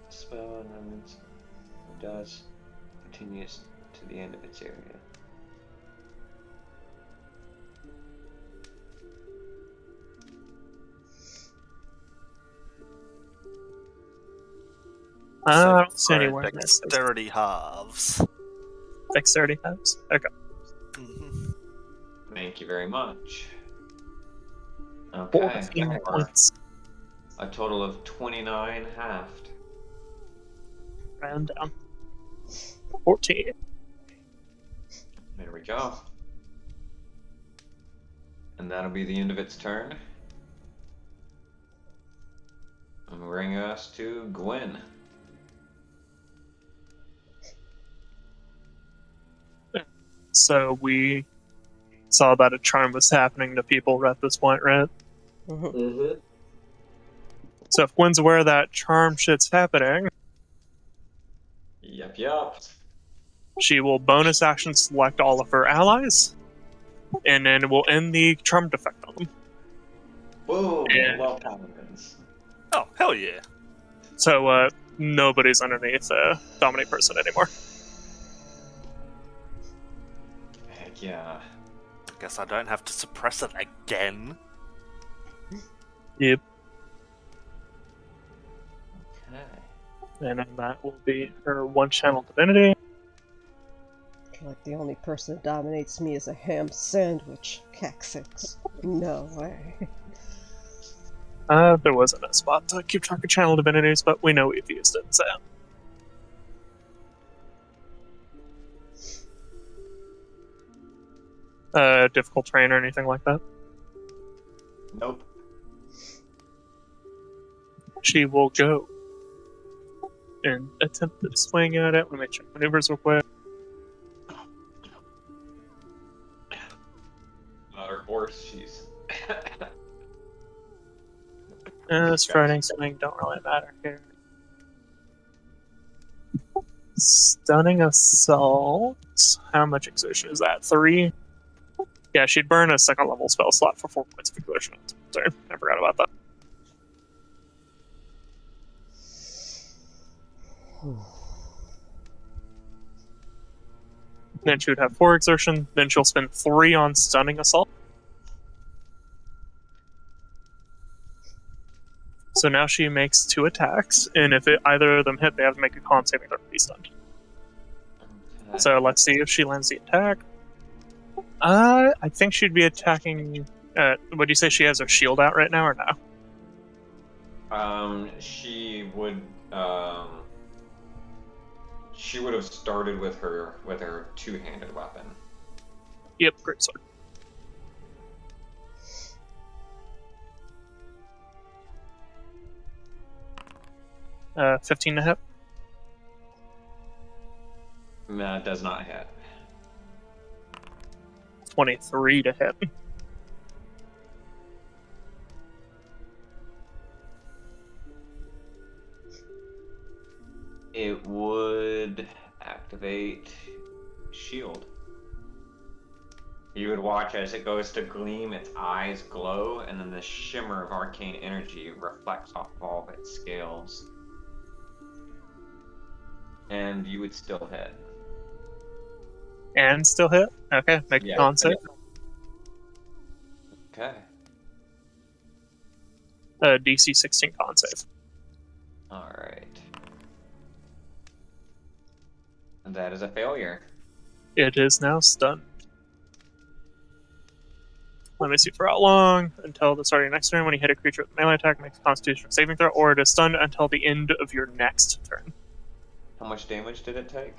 Spell and then it does continues to the end of its area. I So don't see for anywhere in this. dexterity halves. Dexterity has. Okay. Mhm. Thank you very much. Okay, 14 for points. a total of 29 halved. Round down. 14. There we go. And that'll be the end of its turn. And bring us to Gwen. So we saw that a charm was happening to people at this point, right? Mhm. So if Gwen's aware that charm shit's happening, Yep. she will bonus action select all of her allies, and then we'll end the charmed effect on them. Boom! And- Love paladins. Oh, hell yeah. So nobody's underneath Dominate Person anymore. Heck yeah. I guess I don't have to suppress it again. Yep. Okay. And then that will be her one channel divinity. I feel like the only person that dominates me is a ham sandwich. Caxix. No way. There wasn't a spot to keep track of channel divinities, but we know we've used it, so. Difficult terrain or anything like that. Nope. She will go and attempt to swing at it. Let me check maneuvers real quick. Not her horse, she's. Striding, swing don't really matter here. Stunning assault. How much exertion is that? 3? Yeah, she'd burn a second level spell slot for 4 points of exertion. Sorry, I forgot about that. Then she would have 4 exertion. Then she'll spend 3 on stunning assault. So now she makes 2 attacks, and if either of them hit, they have to make a con saving throw to be stunned. Okay. So let's see if she lands the attack. I think she'd be attacking. Would you say she has her shield out right now or no? She would. She would have started with her two-handed weapon. Yep, great sword. Uh, 15 to hit. That does not hit. 23 to hit. It would activate shield. You would watch as it goes to gleam, its eyes glow, and then the shimmer of arcane energy reflects off of all of its scales. And you would still hit. And still hit? Okay, make a con save. Okay. DC 16 con save. Alright. That is a failure. It is now stunned. Let me see for how long. Until the start of your next turn. When you hit a creature with a melee attack, make a constitution saving throw, or it is stunned until the end of your next turn. How much damage did it take?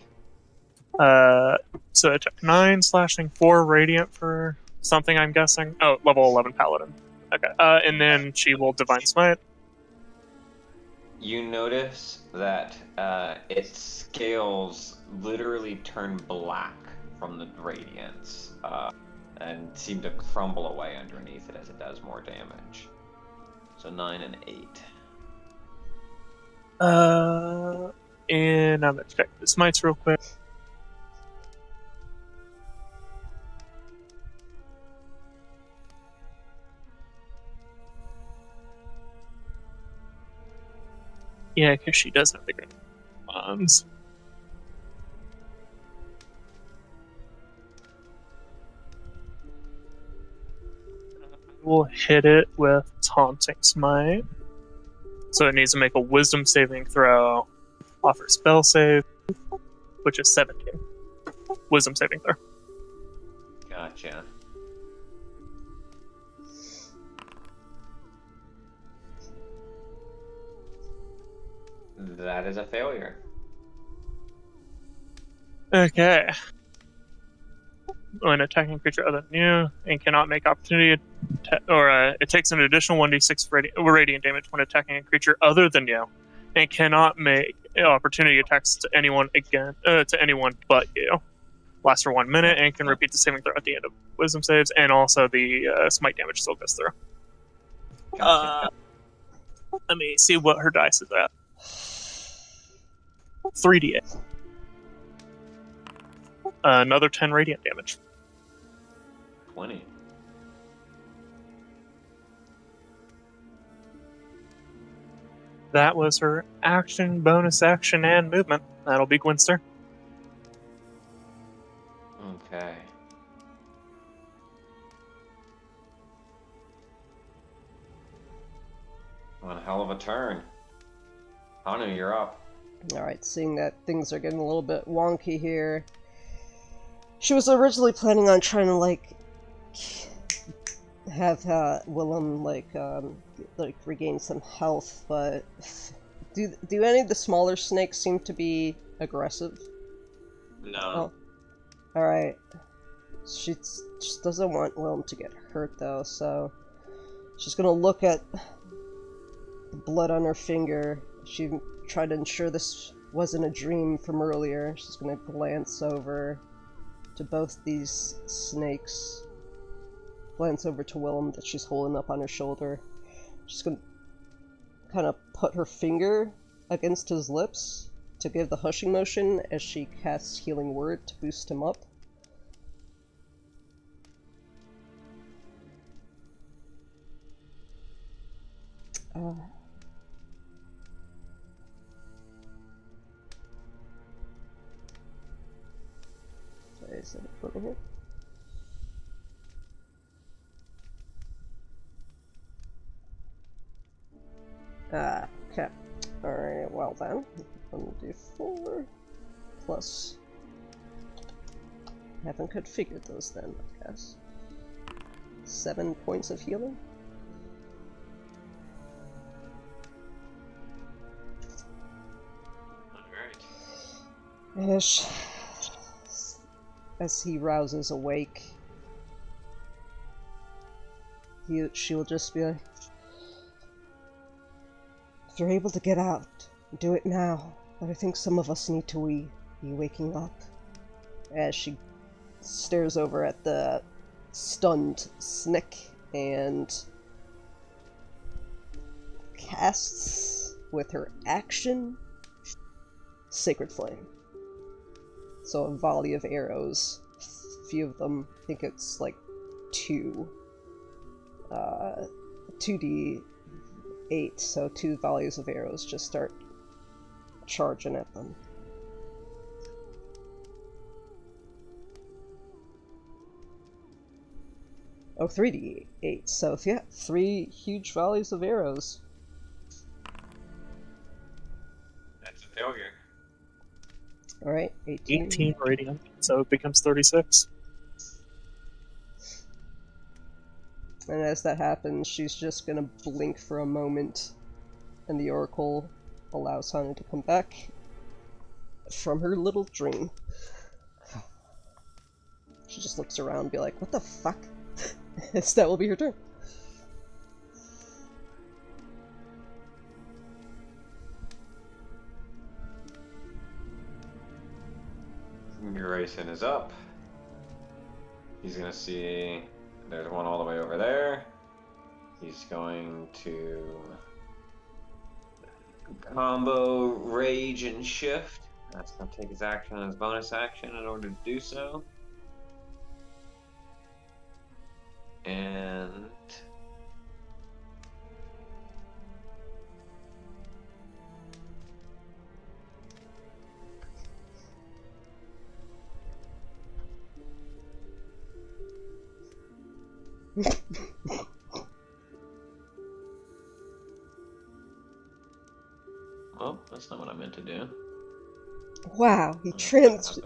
So it took 9 slashing, 4 radiant for something, I'm guessing. Oh, level 11 paladin. Okay. And then she will divine smite. You notice that its scales literally turn black from the radiance and seem to crumble away underneath it as it does more damage. So 9 and 8. And I'm gonna check the smites real quick. Yeah, because she does have the great bombs. We'll hit it with Taunting Smite. So it needs to make a Wisdom saving throw, offer spell save, which is 17. Wisdom saving throw. Gotcha. That is a failure. Okay. When attacking a creature other than you and cannot make opportunity it takes an additional 1d6 radiant damage when attacking a creature other than you and cannot make opportunity attacks to anyone but you. Lasts for 1 minute and can repeat the saving throw at the end of wisdom saves, and also the smite damage still goes through. Gotcha. Let me see what her dice is at. 3d8. Another 10 radiant damage. 20. That was her action, bonus action, and movement. That'll be Gwen's turn. Okay. One hell of a turn. Hanu, you're up. Alright, seeing that things are getting a little bit wonky here. She was originally planning on trying to, like, have Willem, like regain some health, but do any of the smaller snakes seem to be aggressive? No. Oh. Alright. She just doesn't want Willem to get hurt, though, so she's gonna look at the blood on her finger. She tried to ensure this wasn't a dream from earlier. She's gonna glance over to both these snakes. Glance over to Willem that she's holding up on her shoulder. She's gonna kind of put her finger against his lips to give the hushing motion as she casts Healing Word to boost him up. Is it over here? Okay. Alright, well then. 1d4 plus. Haven't configured those then, I guess. 7 points of healing. Alright. As he rouses awake, she'll just be like, if you're able to get out, do it now. But I think some of us need to be waking up. As she stares over at the stunned Snick and casts with her action Sacred Flame. So a volley of arrows, a few of them, I think it's like 2d8, so 2 volleys of arrows just start charging at them. Oh, 3d8, so yeah, 3 huge volleys of arrows. That's a failure. Alright, 18. 18 radiant, so it becomes 36. And as that happens, she's just gonna blink for a moment, and the Oracle allows Hana to come back from her little dream. She just looks around and be like, what the fuck? That will be her turn. Grayson is up. He's gonna see there's one all the way over there. He's going to combo Rage and Shift. That's gonna take his action and his bonus action in order to do so. And Oh, that's not what I meant to do. Wow, he It just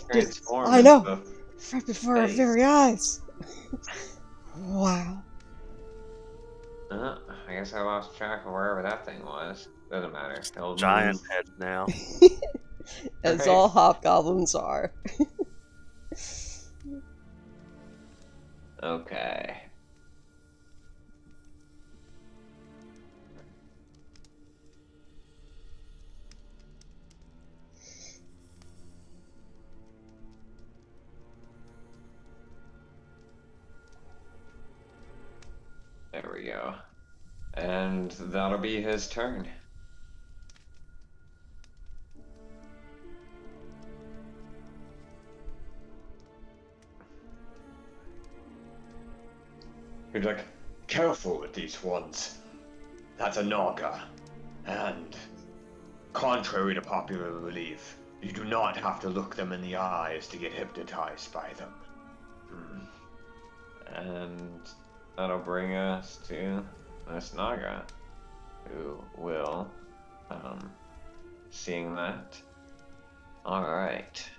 transformed I know, into right before our space. very eyes. Wow. I guess I lost track of wherever that thing was. Doesn't matter. It'll Giant move. head now. As Right. all hobgoblins are. Okay. There we go. And that'll be his turn. He's like, careful with these ones. That's a Naga. And, contrary to popular belief, you do not have to look them in the eyes to get hypnotized by them. And that'll bring us to this Naga, who will, seeing that. Alright.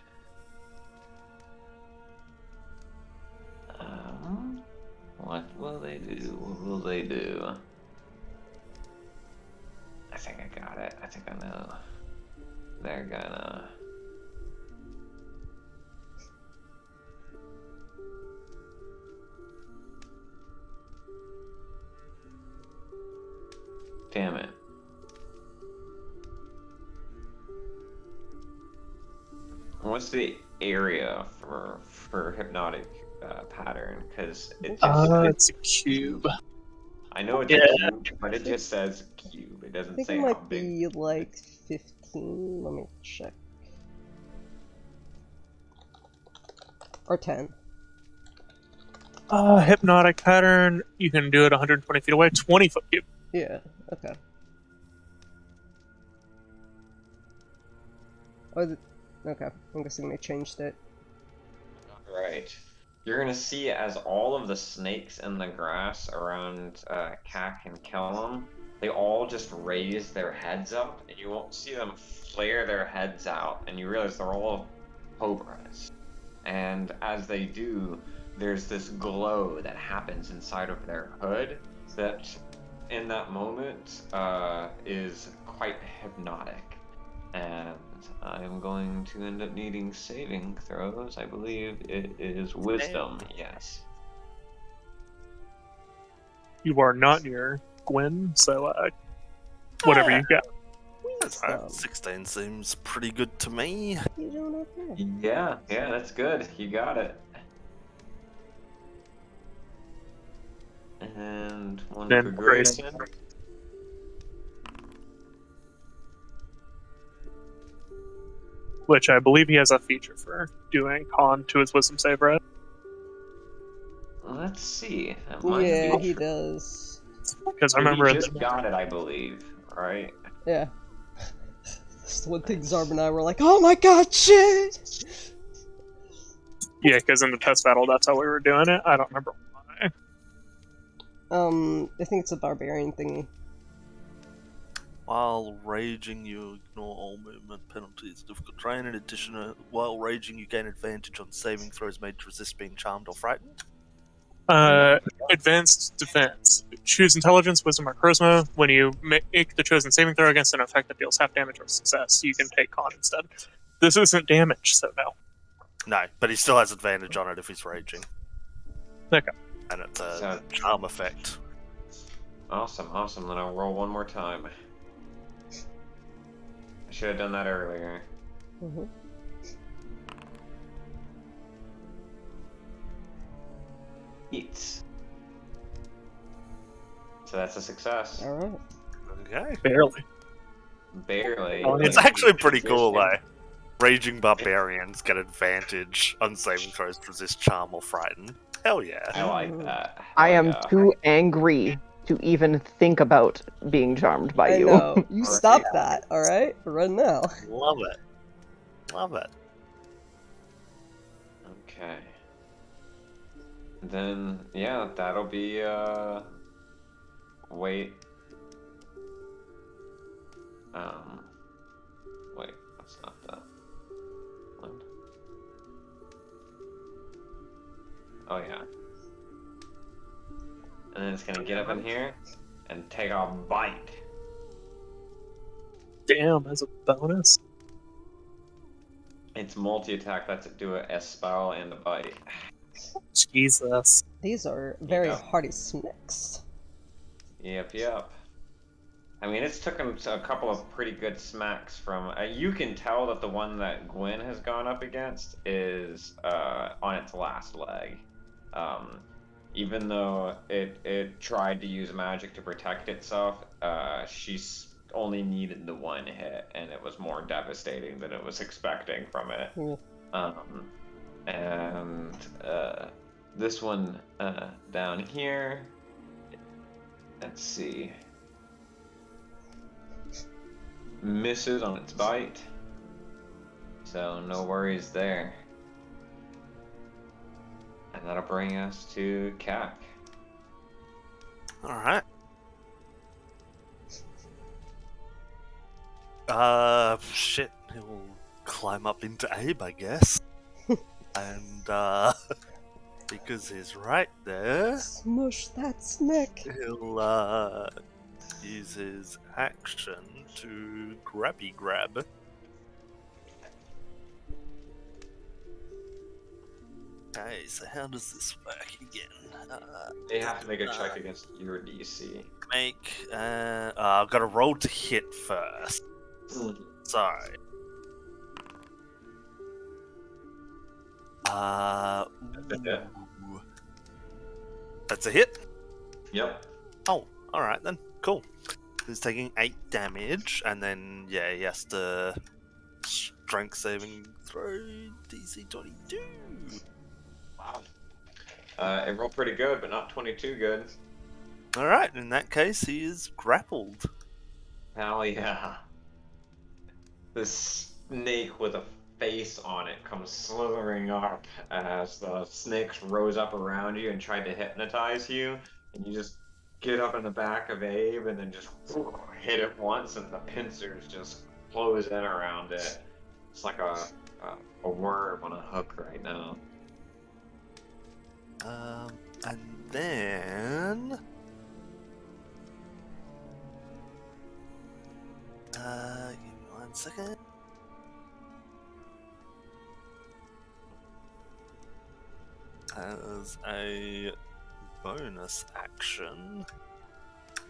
What will they do? What will they do? I think I got it. I think I know. They're gonna... Damn it. What's the area for hypnotic pattern? Because it just It's a cube. I know it's Yeah. a cube, but it just says cube. It I doesn't think say it how might big. be like 15. Let me check. Or 10. Hypnotic pattern. You can do it 120 feet away. 20-foot cube. Yeah, okay. Okay, I'm guessing they changed it. Right. You're gonna see as all of the snakes in the grass around Kak and Kellum, they all just raise their heads up, and you won't see them flare their heads out, and you realize they're all cobras. And as they do, there's this glow that happens inside of their hood that, in that moment, is quite hypnotic. And I'm going to end up needing saving throws. I believe it is wisdom. Yes. You are not near Gwen, so whatever you got. Wisdom. 16 seems pretty good to me. You doing okay? Yeah, that's good. You got it. And one Then for Grace. Grayson. Which I believe he has a feature for doing con to his wisdom save, right? Let's see. That might Yeah, be he true. does. Because I He remember in just the, got it, I believe. Right? Yeah. That's the one thing Zarb and I were like, oh my god, shit! yeah, because in the test battle, that's how we were doing it. I don't remember why. I think it's a barbarian thingy. While raging, you ignore all movement penalties. Difficult terrain. In addition, while raging, you gain advantage on saving throws made to resist being charmed or frightened. Advanced defense. Choose intelligence, wisdom, or charisma. When you make the chosen saving throw against an effect that deals half damage or success, you can take con instead. This isn't damage, so no. No, but he still has advantage on it if he's raging. Okay. And it's a So- charm effect. Awesome. Then I'll roll one more time. I should have done that earlier. Mm-hmm. Eats. So that's a success. Alright. Okay. Barely. Barely. Oh, It's actually pretty cool, though. Raging barbarians get advantage on saving throws to resist charm or frighten. Hell yeah. I like that. I Hell am yeah. too angry to even think about being charmed by I you. know. You Right. stop that, alright? Right now. Love it. Love it. Okay. Then yeah, that'll be wait. Wait, that's not that one. Oh yeah. And then it's gonna get up in here and take a bite. Damn, as a bonus. It's multi-attack, lets it do a S spell and a bite. Jesus. These are very Yep. hardy snakes. Yep. I mean, it's took him a couple of pretty good smacks from. You can tell that the one that Gwen has gone up against is on its last leg. Even though it tried to use magic to protect itself, she's only needed the one hit, and it was more devastating than it was expecting from it. And this one down here. Let's see. Misses on its bite, so no worries there. And that'll bring us to Cac. Alright. Shit. He'll climb up into Abe, I guess. And, because he's right there, Smush that snake. he'll, use his action to grabby grab. Okay, so how does this work again? They have to make a check against your DC. I've got to roll to hit first. Sorry. Ooh. That's a hit? Yep. Oh, alright then. Cool. He's taking 8 damage, and then, yeah, he has to strength saving throw DC 22. Wow. It rolled pretty good, but not 22 good. Alright, in that case, he is grappled. Hell yeah. This snake with a face on it comes slithering up as the snakes rose up around you and tried to hypnotize you, and you just get up in the back of Abe and then just hit it once, and the pincers just close in around it. It's like a worm on a hook right now. And then... give me 1 second. As a bonus action,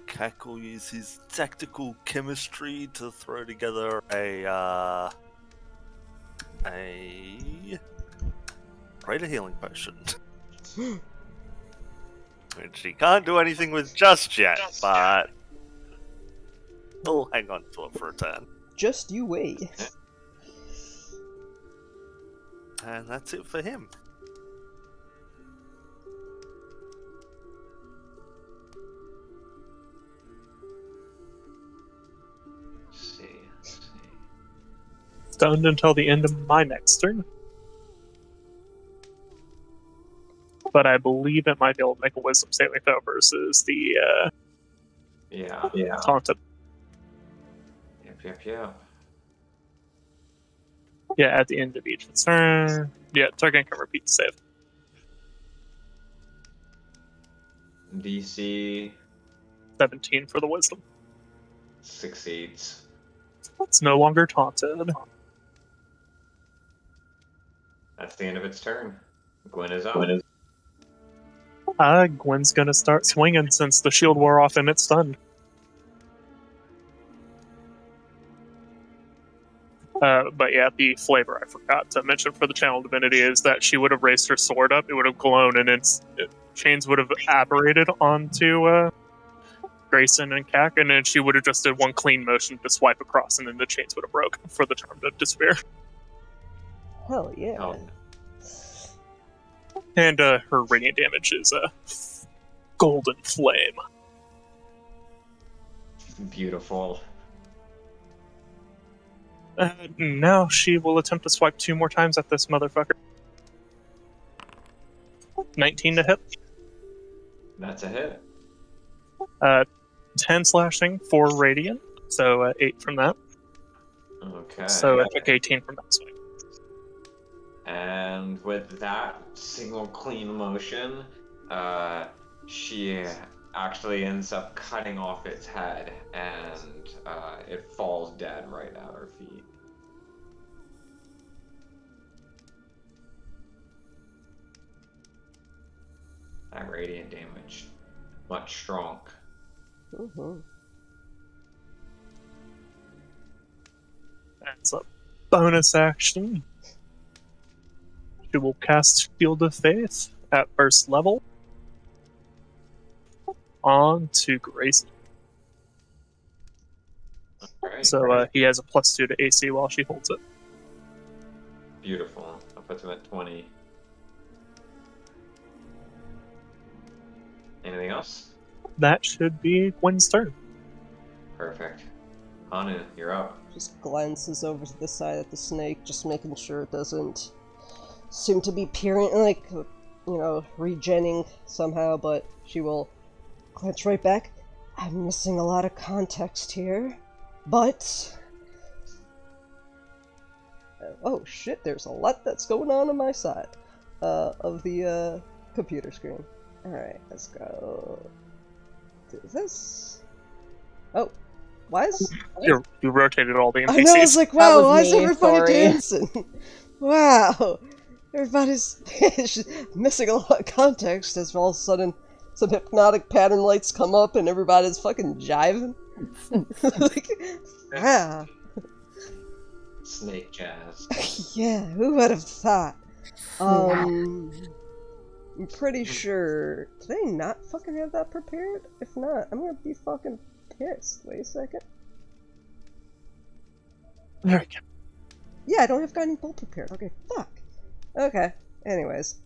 Kak will use his tactical chemistry to throw together a greater healing potion. Which he can't do anything with just yet, but we'll hang on to it for a turn. Just you wait. And that's it for him. Let's see. Stunned until the end of my next turn. But I believe it might be able to make a wisdom saving throw versus the Yeah. taunted. Yep. Yeah, at the end of each turn. Yeah, target can repeat the save. DC 17 for the wisdom. succeeds. It's no longer taunted. That's the end of its turn. Gwen is up. Gwen's gonna start swinging since the shield wore off and it's stunned. But yeah, the flavor I forgot to mention for the channel divinity is that she would have raised her sword up, it would have glowed, and its chains would have apparated onto Grayson and Kak, and then she would have just did one clean motion to swipe across, and then the chains would have broke for the charm to disappear. Hell yeah. Oh, And her radiant damage is golden flame. beautiful. Now she will attempt to swipe 2 more times at this motherfucker. 19 to hit. That's a hit. 10 slashing, 4 radiant. So 8 from that. Okay. So I took 18 from that swing. And with that single clean motion, she actually ends up cutting off its head, and it falls dead right at her feet. That radiant damage, much strong. Mm-hmm. As a bonus action, she will cast Field of Faith at first level on to Grayson. Alright, So he has a +2 to AC while she holds it. beautiful. That puts him at 20. Anything else? That should be Gwen's turn. Perfect. Hanu, you're up. Just glances over to the side of the snake, just making sure it doesn't seem to be peering, like, regenning somehow, but she will glance right back. I'm missing a lot of context here, but... oh shit, there's a lot that's going on my side of the computer screen. Alright, let's go. Do this. Oh, why is... You rotated all the NPCs. I know, I was like, wow, was why is me, everybody sorry. dancing? Wow, everybody's missing a lot of context as all of a sudden some hypnotic pattern lights come up and everybody's fucking jiving. Like, wow. Snake jazz. Yeah, who would have thought? I'm pretty sure... Did I not fucking have that prepared? If not, I'm gonna be fucking pissed. Wait a second. There we go. Yeah, I don't have Guiding Bolt prepared. Okay, fuck. Okay, anyways.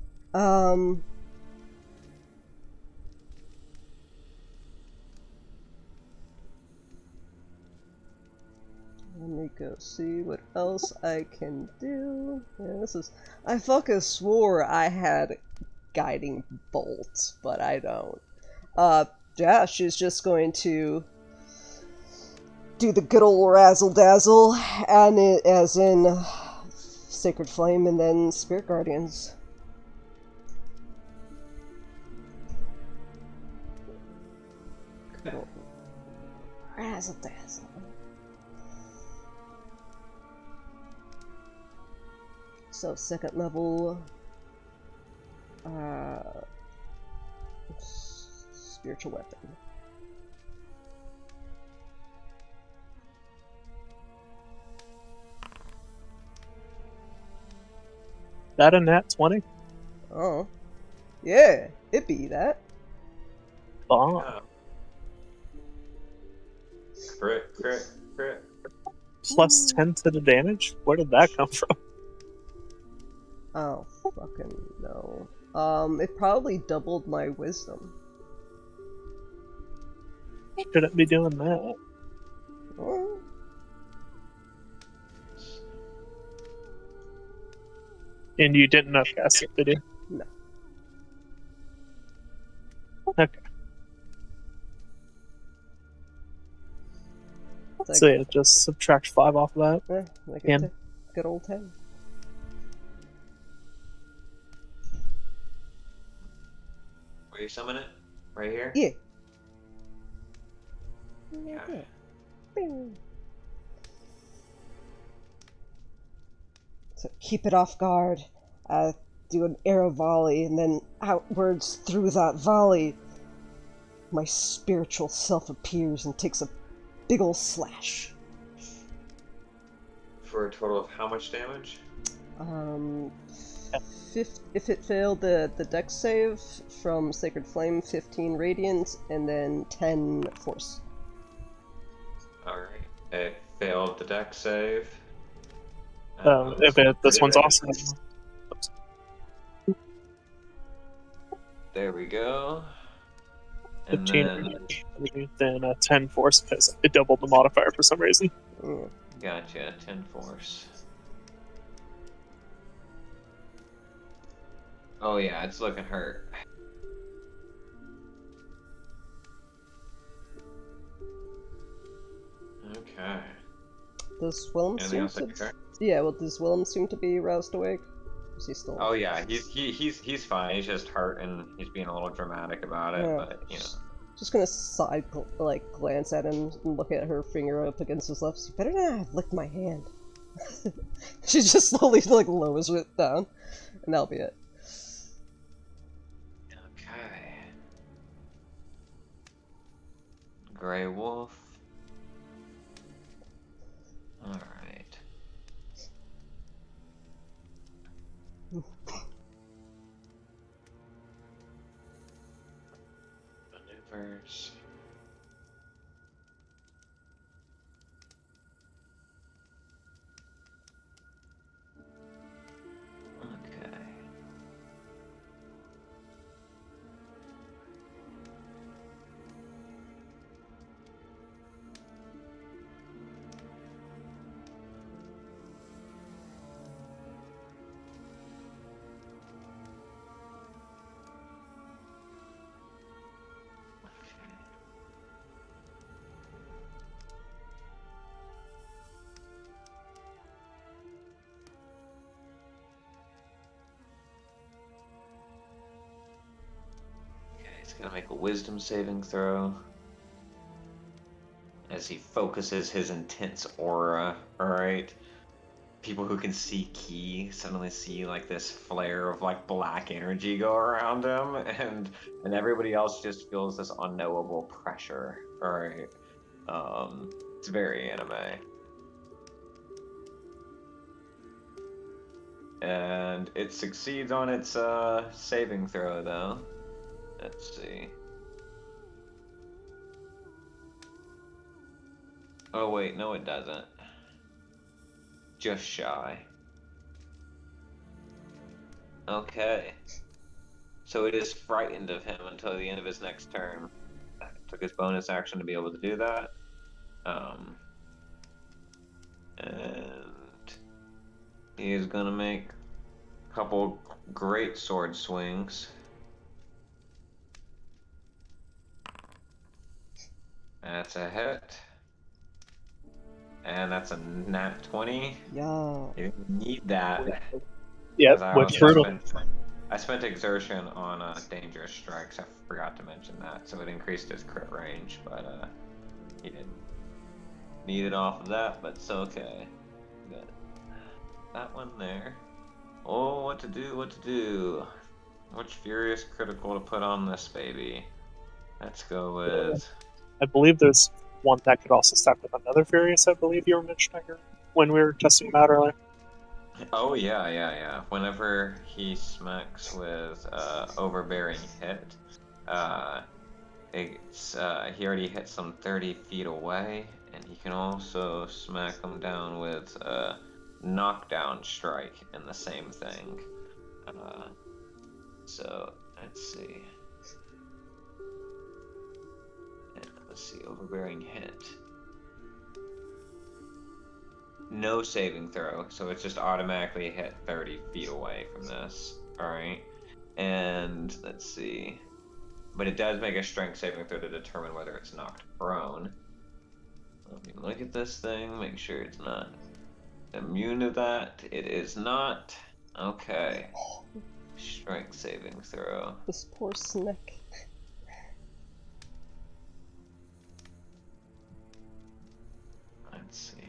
Let me go see what else I can do. Yeah, this is... I fucking swore I had Guiding Bolt, but I don't. Yeah, she's just going to do the good old razzle dazzle, and it as in Sacred Flame and then Spirit Guardians. Cool. Razzle dazzle. So second level, spiritual weapon. That a nat 20? Oh, yeah, it be that. Bomb. Oh. Crit, crit, crit. Plus 10 to the damage? Where did that come from? Oh, fucking no. It probably doubled my wisdom. Shouldn't be doing that. Oh. And you didn't upcast it, did you? No. Okay. It's So like, yeah, just subtract 5 off of that. like a 10. good old 10. Where you summon it? Right here? Yeah. Okay. Bing. So keep it off guard. Do an arrow volley, and then outwards through that volley, my spiritual self appears and takes a big ol' slash. For a total of how much damage? If it failed the dex save from Sacred Flame, 15 radiant, and then 10 force. Alright. It failed the dex save. This one's awesome. There we go. And 15 then... then 10 force because it doubled the modifier for some reason. Mm. Gotcha, 10 force. Oh yeah, it's looking hurt. Okay. Does Willem Anything seem else I to? can check? Yeah, well, does Willem seem to be roused awake? Is he still? Oh yeah, he's fine. He's just hurt and he's being a little dramatic about it, Yeah. but you know. Just gonna glance at him and look at her finger up against his lips. You better not have licked my hand. She just slowly lowers it down, and that'll be it. Okay. Gray Wolf. Alright. Maneuvers. Okay. Okay, he's gonna make a wisdom saving throw as he focuses his intense aura. Alright. People who can see Ki suddenly see like this flare of like black energy go around him, and everybody else just feels this unknowable pressure. Alright. It's very anime. And it succeeds on its saving throw though. Let's see. Oh wait, no it doesn't. Just shy. Okay. So it is frightened of him until the end of his next turn. Took his bonus action to be able to do that. And he is gonna make a couple great sword swings. That's a hit. And that's a nat 20. Yeah. You didn't need that. Yep, 'Cause which brutal. I spent exertion on dangerous strikes. I forgot to mention that, so it increased his crit range, but he didn't need it off of that. But it's okay. We got that one there. Oh, what to do? What to do? Which furious critical to put on this baby? Let's go with. I believe there's one that could also stack with another Furious, I believe you were mentioning when we were testing him out earlier. Oh yeah. Whenever he smacks with overbearing hit, he already hits them 30 feet away, and he can also smack them down with knockdown strike in the same thing. So let's see. And let's see, overbearing hit. No saving throw, so it's just automatically hit 30 feet away from this. Alright. And let's see. But it does make a strength saving throw to determine whether it's knocked prone. Let me look at this thing, make sure it's not immune to that. It is not. Okay. Strength saving throw. This poor Snick. Let's see.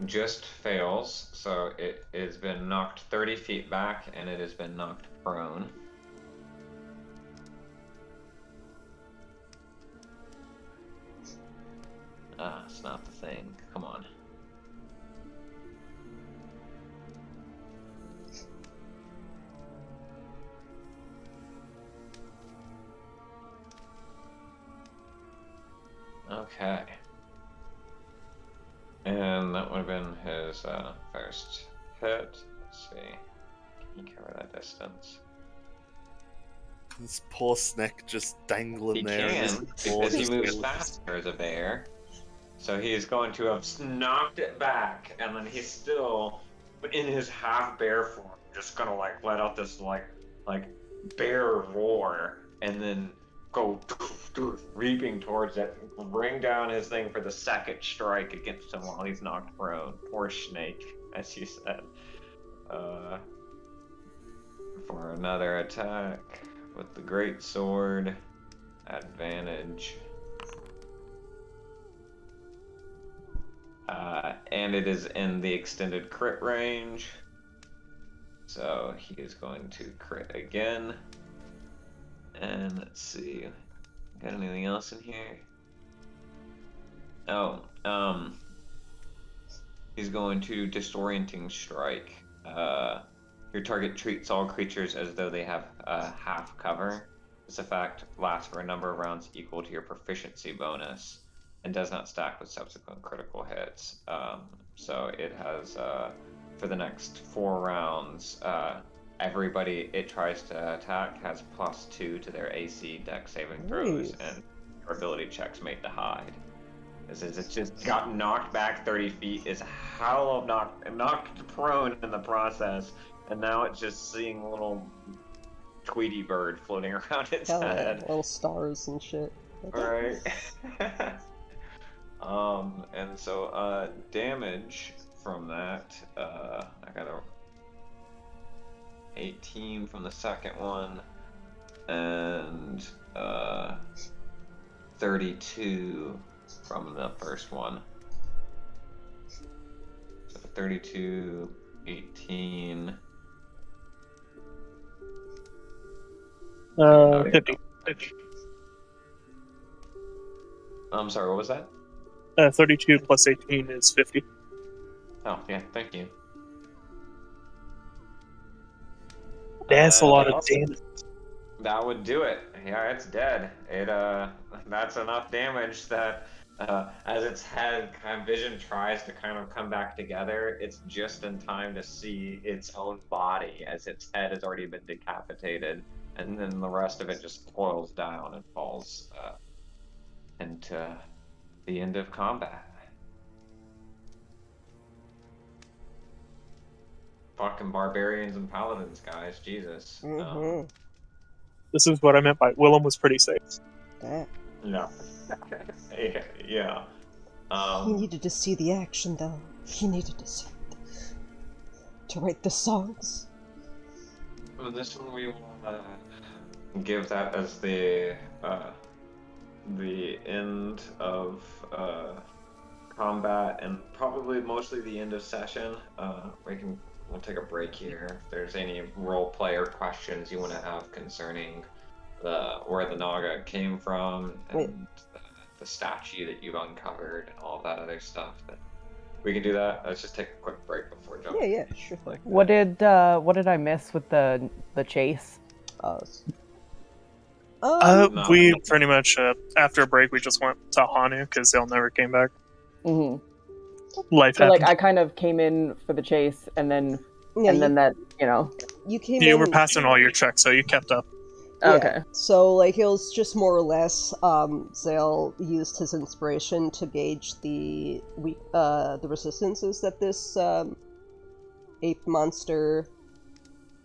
Just fails, so it has been knocked 30 feet back and it has been knocked prone. Ah, it's not the thing. Come on. Okay. And that would have been his first hit. Let's see. Can he cover that distance? This poor Snick just dangling He there. can, because he moves faster as a bear. So he is going to have knocked it back, and then he's still in his half bear form, just gonna like let out this like bear roar, and then go reaping towards it, bring down his thing for the second strike against him while he's knocked prone. Poor snake, as you said. For another attack with the great sword, advantage. And it is in the extended crit range. So he is going to crit again. And let's see. Got anything else in here? Oh, he's going to disorienting strike. Your target treats all creatures as though they have half cover. This effect lasts for a number of rounds equal to your proficiency bonus, and does not stack with subsequent critical hits. So it has, for the next 4 rounds, everybody it tries to attack has +2 to their AC dex saving throws, and your ability checks made to hide. It's just got knocked back 30 feet, is hollow knocked prone in the process, and now it's just seeing a little Tweety bird floating around its head. Little stars and shit. Right. And so damage from that, I got a 18 from the second one, and 32 from the first one. So 32, 18. 50. I'm sorry, what was that? 32 plus 18 is 50. Oh, yeah, thank you. That's a lot of damage. That would do it. Yeah, it's dead. That's enough damage that as its head kind of vision tries to kind of come back together, it's just in time to see its own body as its head has already been decapitated, and then the rest of it just coils down and falls into the end of combat. Fucking barbarians and paladins, guys. Jesus. This is what I meant by Willem was pretty safe. That. Yeah. Yeah. He needed to see the action, though. He needed to see it. To write the songs. Well, this one we will give that as the end of combat, and probably mostly the end of session. We'll take a break here. If there's any role player questions you want to have concerning where the Naga came from and the statue that you've uncovered and all that other stuff, then we can do that. Let's just take a quick break before jumping. Yeah, sure. Like what did I miss with the chase? We pretty much after a break we just went to Hanu because they'll never came back. Mm-hmm. Life so happened. I kind of came in for the chase, and then then that you came. You were passing all your checks, so you kept up. Yeah. Okay. So it was just more or less Zale used his inspiration to gauge the resistances that this ape monster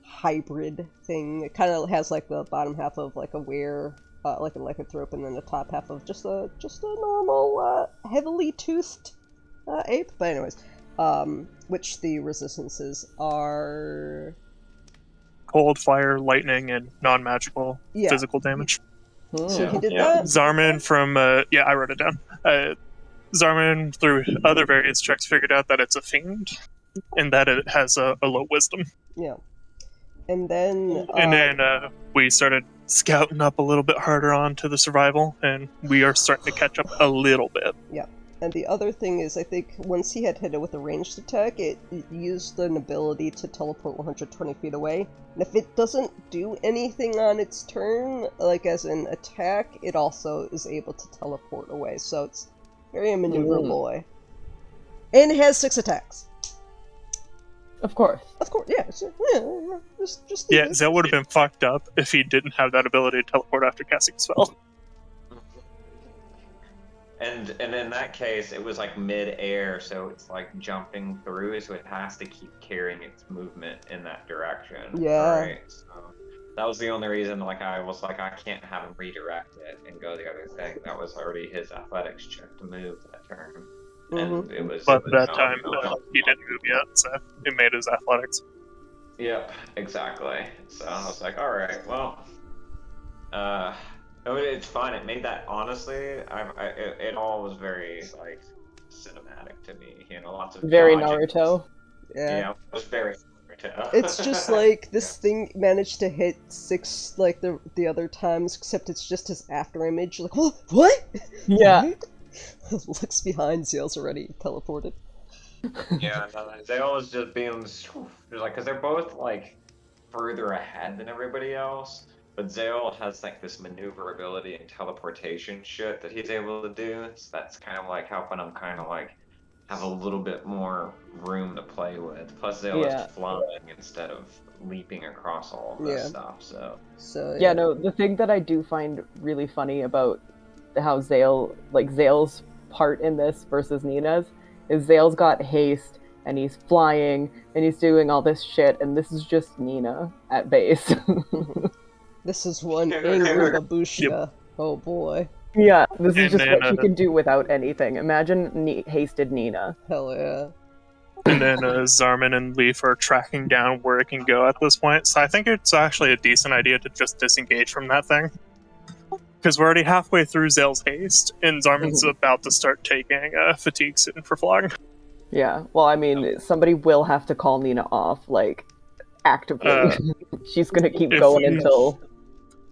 hybrid thing. It kind of has like the bottom half of like a were, like a lycanthrope, and then the top half of just a normal heavily toothed ape. But anyways, which the resistances are Cold, fire, lightning, and non-magical physical damage. So he did that? Zarman from I wrote it down. Zarman, through other various checks, figured out that it's a fiend and that it has a low wisdom. Yeah. And then we started scouting up a little bit harder onto the survival, and we are starting to catch up a little bit. Yeah. And the other thing is, I think once he had hit it with a ranged attack, it used an ability to teleport 120 feet away. And if it doesn't do anything on its turn, like as an attack, it also is able to teleport away. So it's very maneuverable. And it has 6 attacks. Of course. Yeah. Zell would have been fucked up if he didn't have that ability to teleport after casting a spell. And in that case, it was like mid-air, so it's like jumping through, so it has to keep carrying its movement in that direction. Yeah. Right. So that was the only reason. Like I was like, I can't have him redirect it and go the other thing. That was already his athletics check to move that turn, and it was. But that no, time no. he didn't move yet, so it made his athletics. Yep, exactly. So I was like, all right, well, it's fun. It made that honestly, it all was very like cinematic to me. You know, lots of Very dodging. Naruto. Yeah, it was very Naruto. It's just like this thing managed to hit 6 like the other times, except it's just his after image. Like what? Yeah. Looks behind, Zeal's already teleported. Yeah, no, they always just being like, because they're both like further ahead than everybody else. But Zale has like this maneuverability and teleportation shit that he's able to do. So that's kind of like helping him kind of like have a little bit more room to play with. Plus Zale Yeah. is flying instead of leaping across all of this stuff. So Yeah, no, the thing that I do find really funny about how Zale's part in this versus Nina's is Zale's got haste and he's flying and he's doing all this shit, and this is just Nina at base. This is one angry babushka. Oh boy. Yeah, this is And just then, what she can do without anything. Imagine hasted Nina. Hell yeah. And then Zarman and Leaf are tracking down where it can go at this point. So I think it's actually a decent idea to just disengage from that thing. Because we're already halfway through Zale's haste, and Zarman's about to start taking fatigue soon for flogging. Yeah, well, I mean, somebody will have to call Nina off, like, actively. She's gonna keep going until...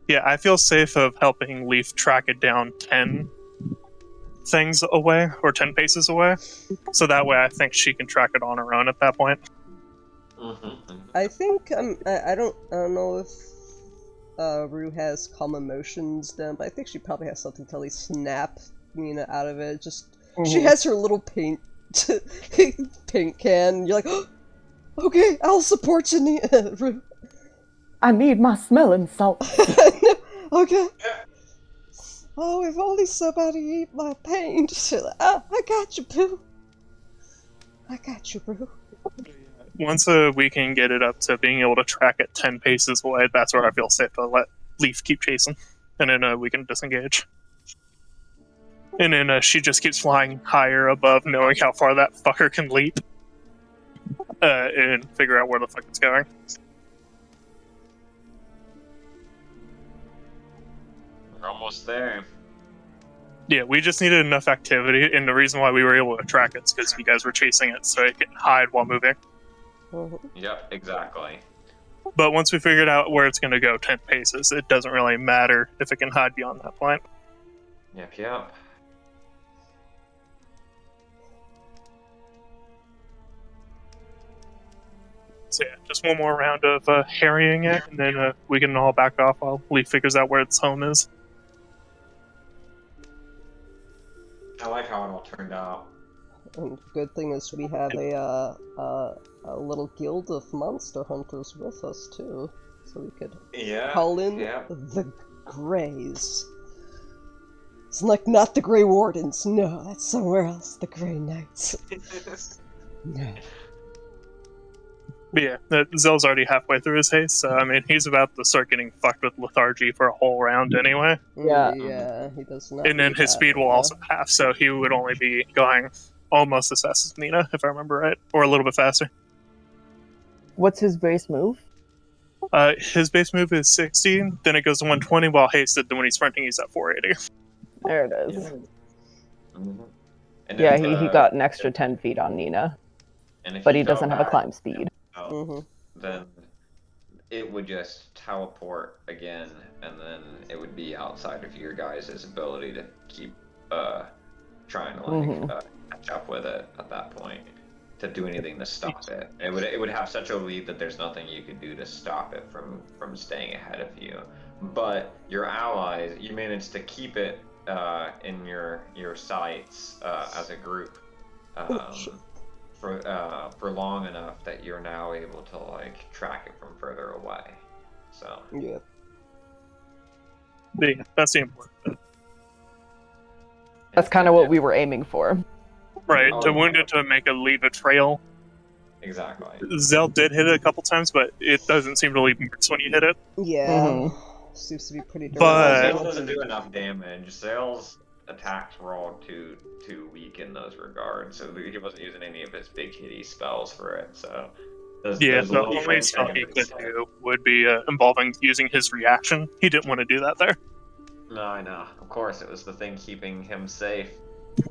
Yeah, I feel safe of helping Leaf track it down 10 things away, or 10 paces away. So that way I think she can track it on her own at that point. I think I don't know if Roue has calm emotions then, but I think she probably has something to at least snap Nina out of it. Just she has her little paint can. You're like, oh, okay, I'll support you, Nina. Roue. I need my smelling salt. Okay. Oh, if only somebody eat my paint. I got you, Pooh. I got you, Roue. Once we can get it up to being able to track it 10 paces away, that's where I feel safe to let Leaf keep chasing. And then we can disengage. And then she just keeps flying higher above, knowing how far that fucker can leap. And figure out where the fuck it's going. we're almost there. Yeah, we just needed enough activity, and the reason why we were able to track it is because you guys were chasing it, so it can hide while moving. Yep, exactly. But once we figured out where it's going to go 10 paces, it doesn't really matter if it can hide beyond that point. Yep. So yeah, just one more round of harrying it, and then we can all back off while Leaf figures out where its home is. I like how it all turned out. And the good thing is we have a little guild of monster hunters with us too, so we could call in the Greys. It's like not the Grey Wardens, no, that's somewhere else. The Grey Knights. Yeah. But yeah, Zell's already halfway through his haste, so I mean, he's about to start getting fucked with lethargy for a whole round anyway. Yeah, he does not. And then his speed will also half, so he would only be going almost as fast as Nina, if I remember right, or a little bit faster. What's his base move? His base move is 60, then it goes to 120 while hasted, then when he's sprinting, he's at 480. There it is. And Yeah, if, he got an extra 10 feet on Nina, and if but he fell doesn't have a back climb speed. out, then it would just teleport again, and then it would be outside of your guys' ability to keep trying to catch up with it at that point, to do anything to stop it. It would have such a lead that there's nothing you could do to stop it from staying ahead of you. But your allies, you managed to keep it in your sights as a group for long enough that you're now able to like track it from further away. So yeah. But yeah, that's the important bit. That's kind of what we were aiming for. Right, Oh, to wound it to leave a trail. Exactly. Zell did hit it a couple times, but it doesn't seem to leave marks when you hit it. Yeah. Seems to be pretty But- Zale durable. doesn't do enough damage. Zale's attacks were all too weak in those regards, so he wasn't using any of his big hitty spells for it. So those Yeah, those the little only things are spell gonna he be could slow. do would be involving using his reaction. He didn't want to do that there. No, I know. Of course, it was the thing keeping him safe.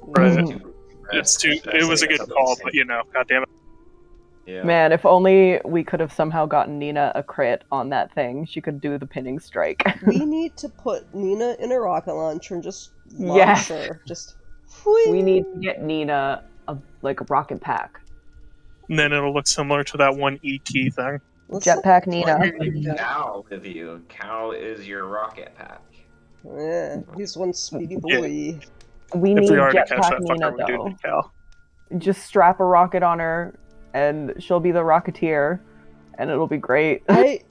Right. Too It was a good call, but goddamn it. Yeah. Man, if only we could have somehow gotten Nina a crit on that thing. She could do the pinning strike. We need to put Nina in a rocket launcher and just launch Yes. her. Just. We need to get Nina a rocket pack. And then it'll look similar to that one ET thing. Jetpack Nina. Cal with you. Cal is your rocket pack. Yeah, he's one speedy boy. We If need we are to catch Jetpack that Nina fucker, we do though. need Cal. Just strap a rocket on her, and she'll be the Rocketeer, and it'll be great. I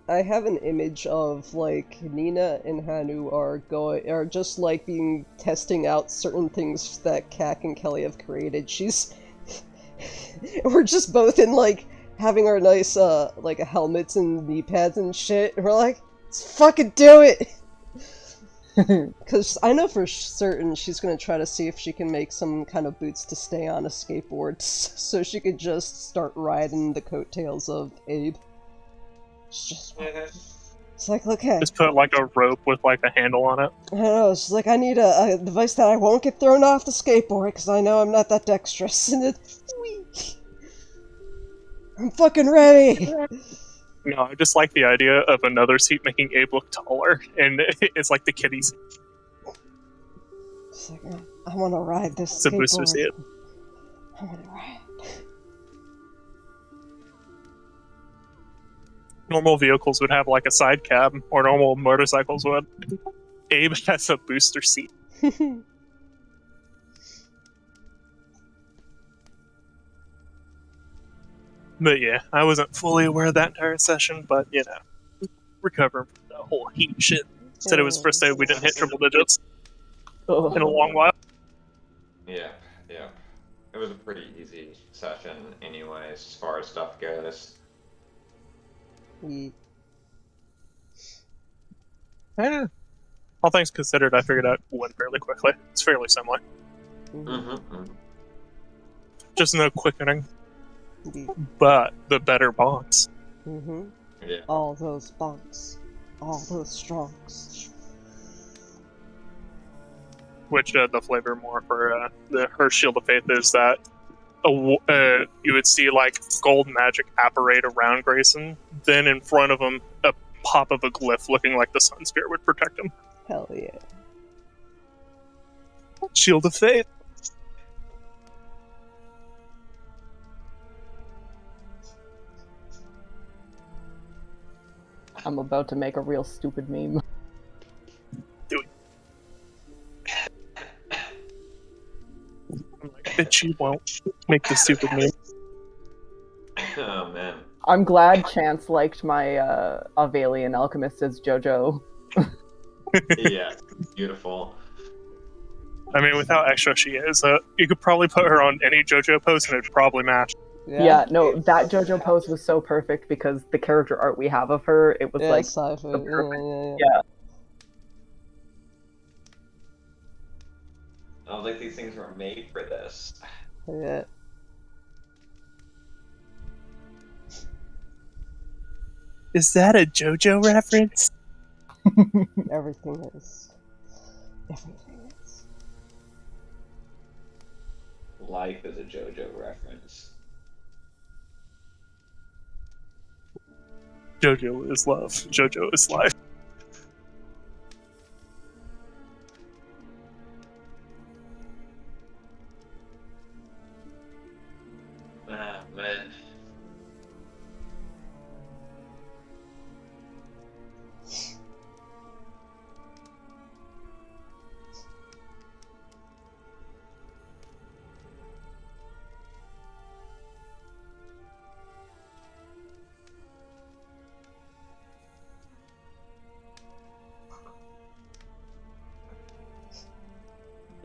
have an image of like Nina and Hanu are just like being testing out certain things that Kak and Kelly have created. We're just both in like having our nice like helmets and knee pads and shit. And we're like, let's fucking do it. Because I know for certain she's gonna try to see if she can make some kind of boots to stay on a skateboard, so she could just start riding the coattails of Abe. It's like, okay, Just put like a rope with like a handle on it. I don't know, it's like I need a device that I won't get thrown off the skateboard, because I know I'm not that dexterous, and I'm fucking ready! No, I just like the idea of another seat making Abe look taller, and it's like the kiddie seat. It's like, I want to ride this It's a booster skateboard. seat. I want to ride. Normal vehicles would have like a side cab, or normal motorcycles would. Abe has a booster seat. But yeah, I wasn't fully aware of that entire session, but recovering from the whole heat shit. Said it was the first day we didn't hit triple digits in a long while. Yeah. It was a pretty easy session, anyways, as far as stuff goes. All things considered, I figured out it went fairly quickly. It's fairly similar. Just no quickening, but the better bonds. Yeah. All those bonks. All those strongs. Which the flavor more for her Shield of Faith is that you would see like gold magic apparate around Grayson, then in front of him a pop of a glyph looking like the Sun Spirit would protect him. Hell yeah. Shield of Faith. I'm about to make a real stupid meme. Do it. I'm like, bitch, you won't make the stupid meme. Oh man. I'm glad Chance liked my Avalian Alchemist as JoJo. Yeah, beautiful. I mean, with how extra she is, you could probably put her on any JoJo pose and it'd probably match. Yeah, no, that JoJo pose was so perfect because the character art we have of her, it was like sci-fi. the perfect. Yeah. I don't think these things were made for this. Yeah. Is that a JoJo reference? Everything is. Everything is. Life is a JoJo reference. JoJo is love. JoJo is life. Ah, man.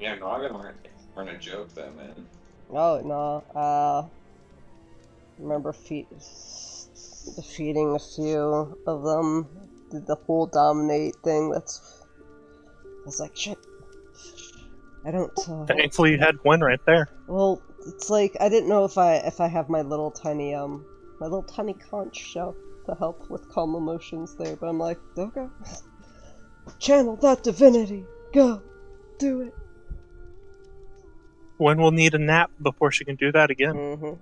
Yeah, Noggin aren't a joke though, man. Oh no. Remember defeating a few of them. Did the whole dominate thing. I was like, shit. I don't. Thankfully, you had Gwen right there. Well, it's like I didn't know if I have my little tiny conch shell to help with calm emotions there, but I'm like, okay. Channel that divinity. Go, do it. Gwen will need a nap before she can do that again. Mm-hmm.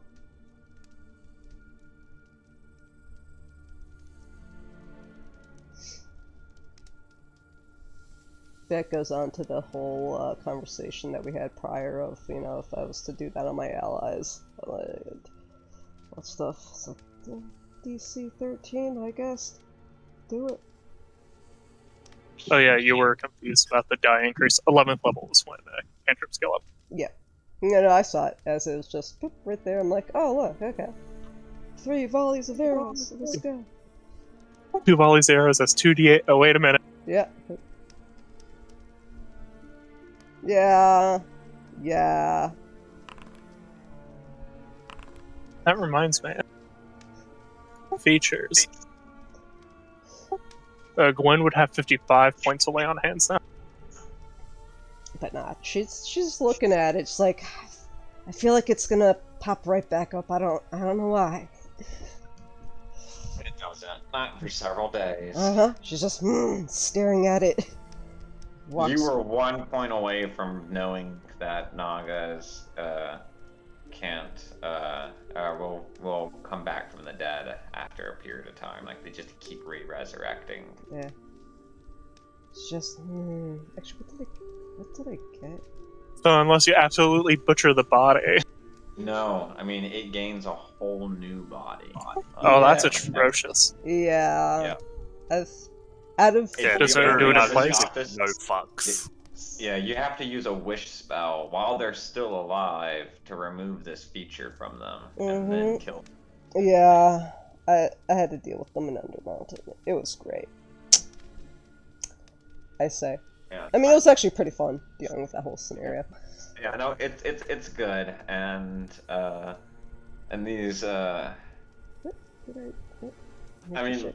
That goes on to the whole conversation that we had prior of, if I was to do that on my allies. What stuff? So, DC 13, I guess. Do it. Oh yeah, you were confused about the die increase. 11th level is when cantrips go up. Yeah. No, I saw it as it was just boop, right there. I'm like, oh, look, okay. 3 volleys of arrows. Let's go. 2 volleys arrows, that's 2d8. Oh, wait a minute. Yeah. Yeah. Yeah. That reminds me. Features. Gwen would have 55 points away on hands now. But nah, she's looking at it. She's like, I feel like it's gonna pop right back up. I don't know why. It doesn't. Not for several days. She's just staring at it. You were 1 point away from knowing that Nagas will come back from the dead after a period of time. Like they just keep resurrecting. Yeah. It's just actually, what did I get? So unless you absolutely butcher the body. No, I mean it gains a whole new body. Oh, that's atrocious. Yeah. Out of Yeah, Does it do it in place? No fucks. Yeah, you have to use a wish spell while they're still alive to remove this feature from them and then kill them. Yeah, I had to deal with them in Undermountain. It was great. I say. Yeah. I mean, it was actually pretty fun dealing with that whole scenario. Yeah, no, it's good, and these I mean,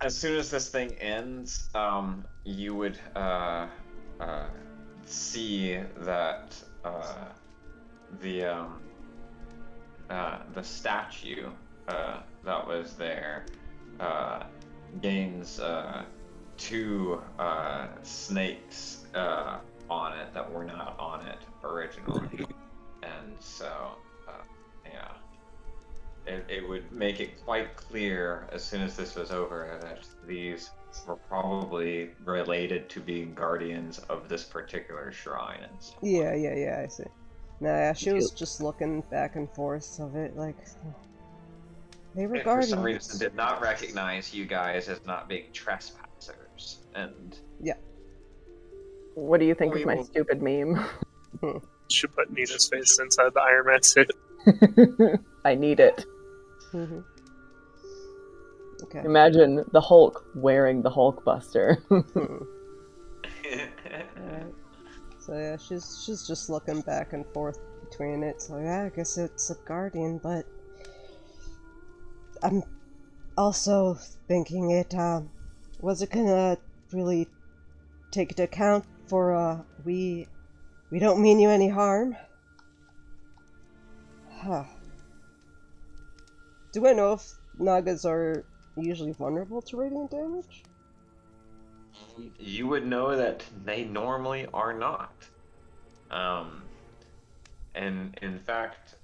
as soon as this thing ends, you would see that the statue that was there gains 2 snakes on it that were not on it originally, and so yeah, it would make it quite clear as soon as this was over that these were probably related to being guardians of this particular shrine. And so Yeah, I see. Nah, yeah, she was just looking back and forth of it, like they were guardians. For some reason, did not recognize you guys as not being trespassers, and yeah. What do you think of my stupid meme? Should put Nina's face inside the Iron Man suit. I need it. Okay. Imagine the Hulk wearing the Hulkbuster. Alright. So yeah, she's just looking back and forth between it. So yeah, I guess it's a guardian, but I'm also thinking was it gonna really take into account for we don't mean you any harm? Huh. Do I know if Nagas are usually vulnerable to radiant damage? you would know that they normally are not. And in fact,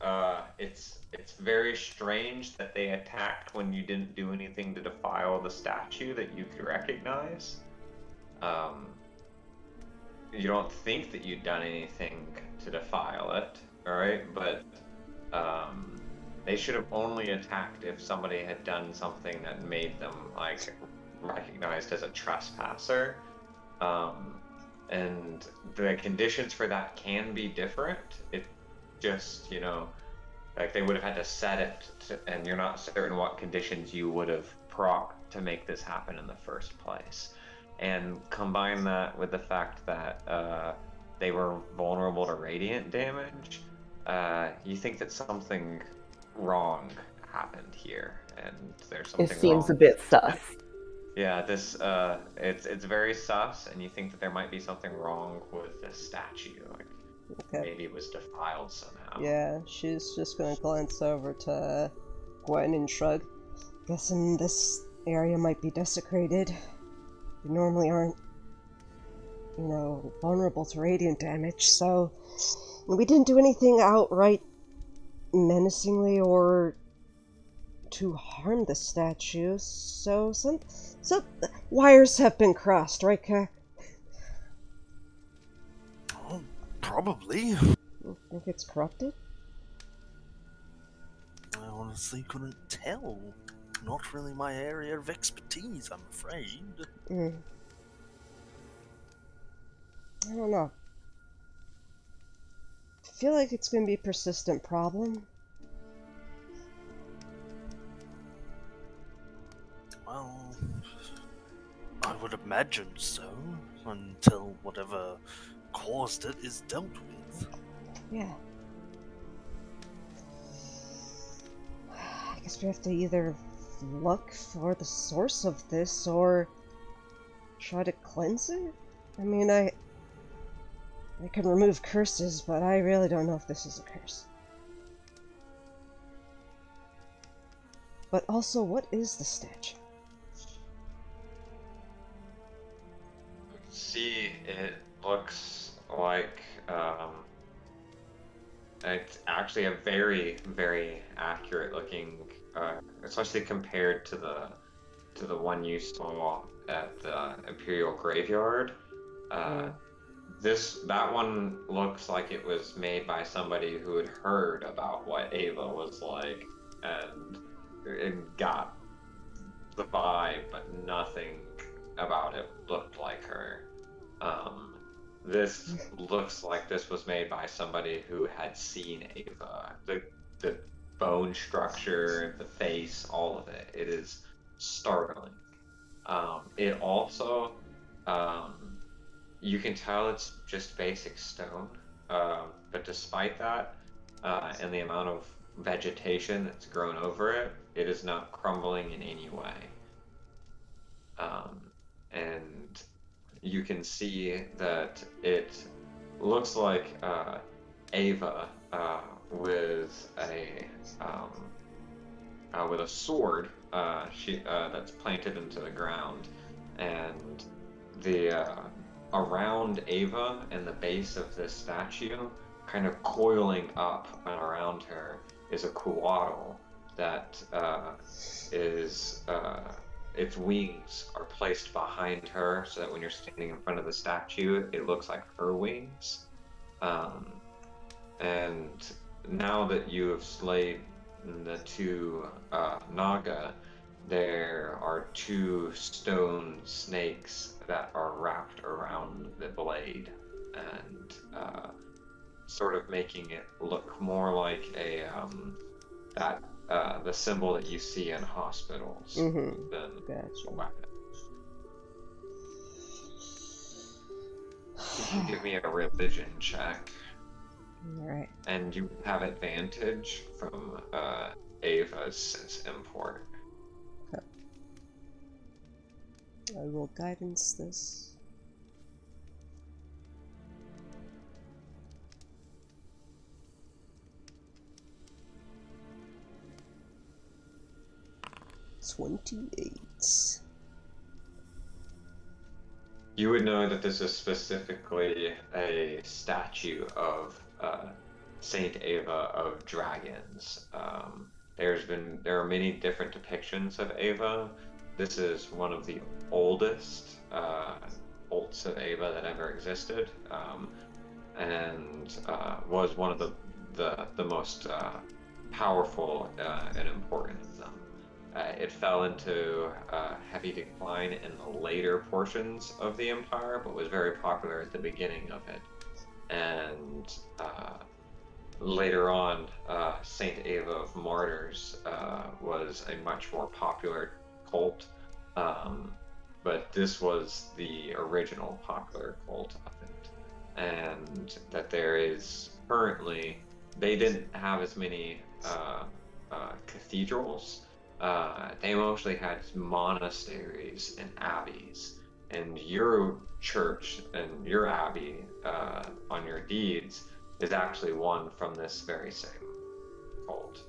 it's very strange that they attacked when you didn't do anything to defile the statue that you could recognize. You don't think that you'd done anything to defile it, alright? But they should have only attacked if somebody had done something that made them like recognized as a trespasser. And the conditions for that can be different. It just, like they would have had to set it and you're not certain what conditions you would have procced to make this happen in the first place. and combine that with the fact that they were vulnerable to radiant damage, you think that something wrong happened here, and there's It something seems a wrong. bit sus. Yeah, this it's very sus, and you think that there might be something wrong with the statue, like Okay. maybe it was defiled somehow. Yeah, she's just gonna glance over to Gwen and shrug. Guessing this area might be desecrated. We normally aren't, vulnerable to radiant damage, so we didn't do anything outright menacingly or to harm the statue, so some wires have been crossed, right, Kak? Oh, probably. You think it's corrupted? I honestly couldn't tell. Not really my area of expertise, I'm afraid. I don't know. I feel like it's gonna be a persistent problem. Well, I would imagine so, until whatever caused it is dealt with. Yeah. I guess we have to either look for the source of this or try to cleanse it? I mean, I can remove curses, but I really don't know if this is a curse. But also, what is the statue? See, it looks like it's actually a very, very accurate looking, especially compared to the one you saw at the Imperial Graveyard. That one looks like it was made by somebody who had heard about what Ava was like and got the vibe, but nothing about it looked like her. This looks like this was made by somebody who had seen Ava. The bone structure, the face, all of it. It is startling. It also, you can tell it's just basic stone. But despite that, and the amount of vegetation that's grown over it, it is not crumbling in any way. And you can see that it looks like Ava with a sword that's planted into the ground, and the around Ava and the base of this statue, kind of coiling up and around her, is a koatl that is its wings are placed behind her, so that when you're standing in front of the statue, it looks like her wings. And now that you have slayed the two Naga, there are two stone snakes that are wrapped around the blade, and sort of making it look more like the symbol that you see in hospitals than a weapon. You can give me a religion check. Alright. And you have advantage from Ava's since import. Okay. I will guidance this. $28. You would know that this is specifically a statue of Saint Ava of Dragons. There are many different depictions of Ava. This is one of the oldest bolts of Ava that ever existed, and was one of the most powerful and important of them. It fell into heavy decline in the later portions of the empire, but was very popular at the beginning of it. And later on, Saint Ava of Martyrs was a much more popular cult, but this was the original popular cult of it. And that there is currently, they didn't have as many cathedrals. They mostly had monasteries and abbeys. And your church and your abbey on your deeds is actually one from this very same cult.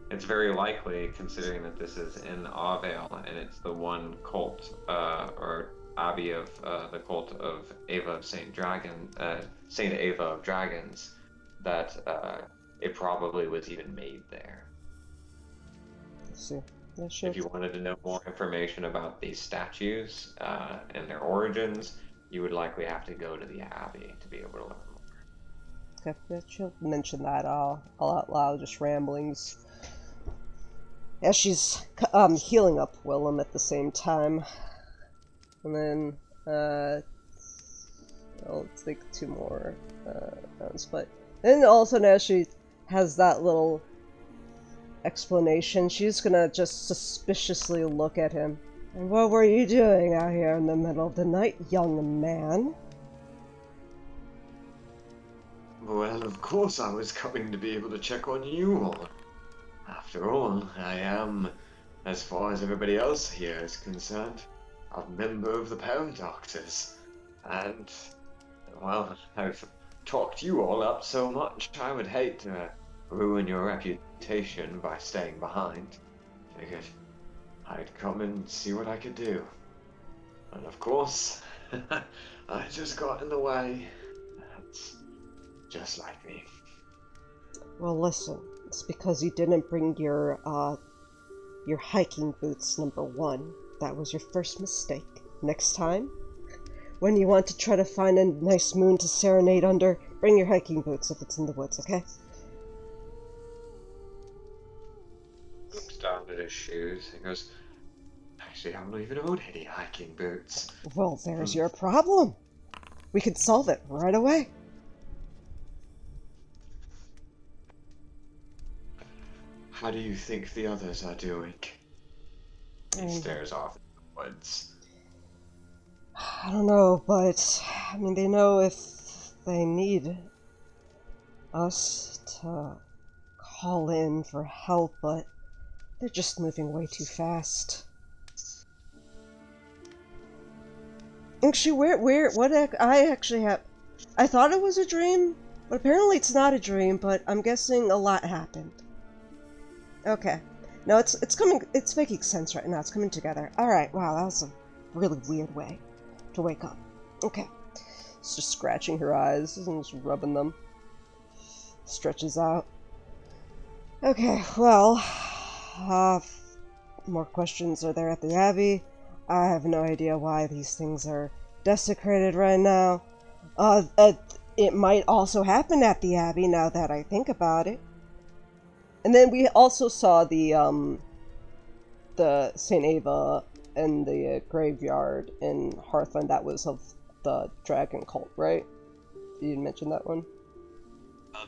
It's very likely, considering that this is in Avale, and it's the one cult, or abbey of the cult of Ava of Saint Ava of Dragons, that it probably was even made there. Let's see. Yeah, sure. If you wanted to know more information about these statues and their origins, you would likely have to go to the abbey to be able to learn more. Okay, yeah, she'll mention that all out loud, just ramblings. As she's healing up Willem at the same time. And then, I'll take 2 more rounds, but then all of a sudden as she has that little explanation, she's gonna just suspiciously look at him. And what were you doing out here in the middle of the night, young man? Well, of course I was coming to be able to check on you all. After all, I am, as far as everybody else here is concerned, a member of the Paradoctors. And, well, I've talked you all up so much, I would hate to ruin your reputation by staying behind. Figured I'd come and see what I could do. And of course, I just got in the way. That's just like me. Well, listen, it's because you didn't bring your hiking boots, number 1. That was your first mistake. Next time, when you want to try to find a nice moon to serenade under, bring your hiking boots if it's in the woods, okay? Looks down at his shoes and goes, actually, I don't even own any hiking boots. Well, there's your problem. We could solve it right away. How do you think the others are doing? He Mm. stares off in the woods. I don't know, but I mean, they know if they need us to call in for help, but they're just moving way too fast. Actually, I thought it was a dream, but apparently it's not a dream, but I'm guessing a lot happened. Okay. No, it's making sense right now. It's coming together. Alright, wow, that was a really weird way to wake up. Okay. It's just scratching her eyes and just rubbing them. Stretches out. Okay, well, more questions are there at the Abbey. I have no idea why these things are desecrated right now. It might also happen at the Abbey now that I think about it. And then we also saw the St. Ava and the graveyard in Hearthland. That was of the dragon cult, right? You mentioned that one?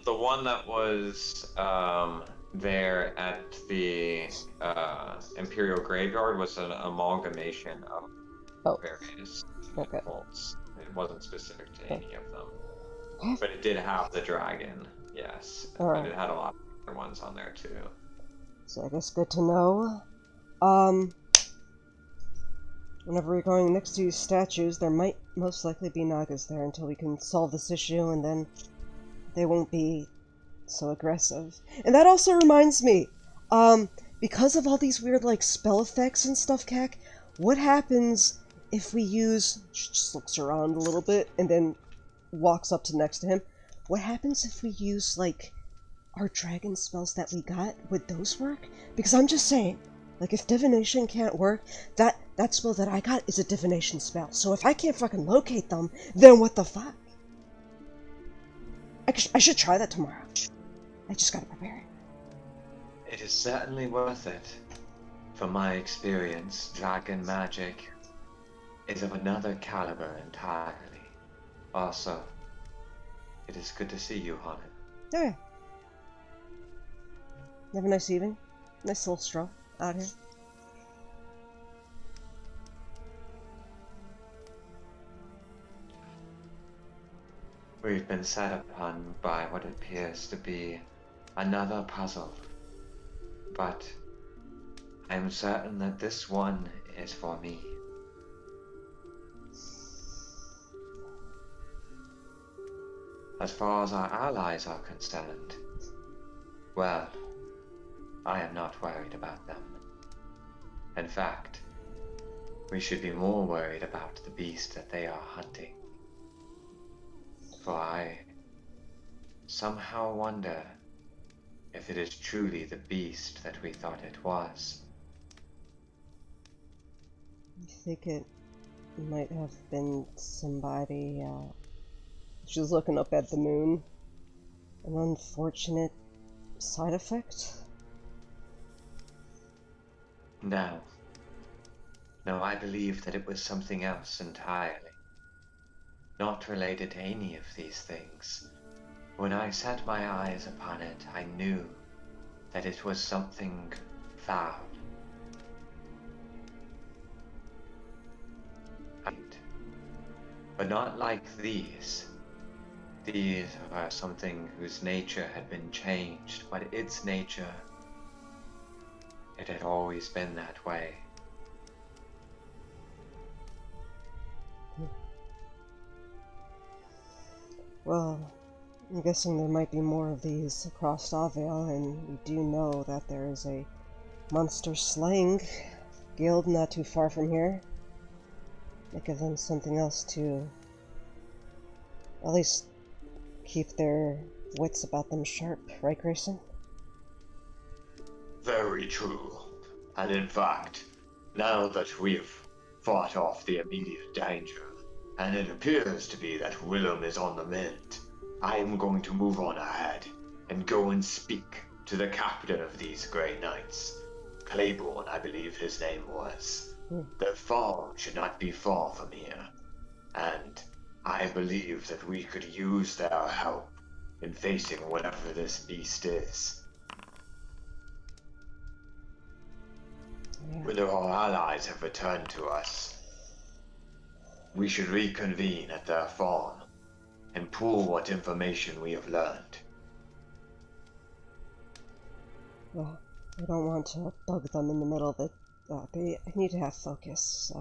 The one that was there at the Imperial Graveyard was an amalgamation of various cults. It wasn't specific to any of them. But it did have the dragon, yes. Alright. But it had a lot of other ones on there too. So I guess good to know. Whenever we're going next to these statues, there might most likely be Nagas there until we can solve this issue, and then they won't be so aggressive. And that also reminds me, because of all these weird, like, spell effects and stuff, Kak, what happens if we use... She just looks around a little bit, and then walks up to next to him. What happens if we use, like, our dragon spells that we got? Would those work? Because I'm just saying, like, if divination can't work, that spell that I got is a divination spell. So if I can't fucking locate them, then what the fuck? I should try that tomorrow. I just gotta prepare it. It is certainly worth it. From my experience, dragon magic is of another caliber entirely. Also, it is good to see you, Haunted. Oh yeah. You have a nice evening? Nice little stroll out here? We've been set upon by what appears to be another puzzle, but I'm certain that this one is for me. As far as our allies are concerned, well, I am not worried about them. In fact, we should be more worried about the beast that they are hunting. For I somehow wonder if it is truly the beast that we thought it was. I think it might have been somebody, she's looking up at the moon. An unfortunate side effect? No. No, I believe that it was something else entirely. Not related to any of these things. When I set my eyes upon it, I knew that it was something foul. But not like these. These are something whose nature had been changed, but its nature, it had always been that way. Well, I'm guessing there might be more of these across Avale, and we do know that there is a monster slaying guild not too far from here. Might give them something else to at least keep their wits about them sharp, right, Grayson? Very true. And in fact, now that we've fought off the immediate danger, and it appears to be that Willem is on the mend, I am going to move on ahead and go and speak to the captain of these Grey Knights. Claiborne, I believe his name was. The fall should not be far from here, and I believe that we could use their help in facing whatever this beast is. Yeah. When our allies have returned to us, we should reconvene at their farm and pool what information we have learned. Well, I don't want to bug them in the middle of it. They need to have focus.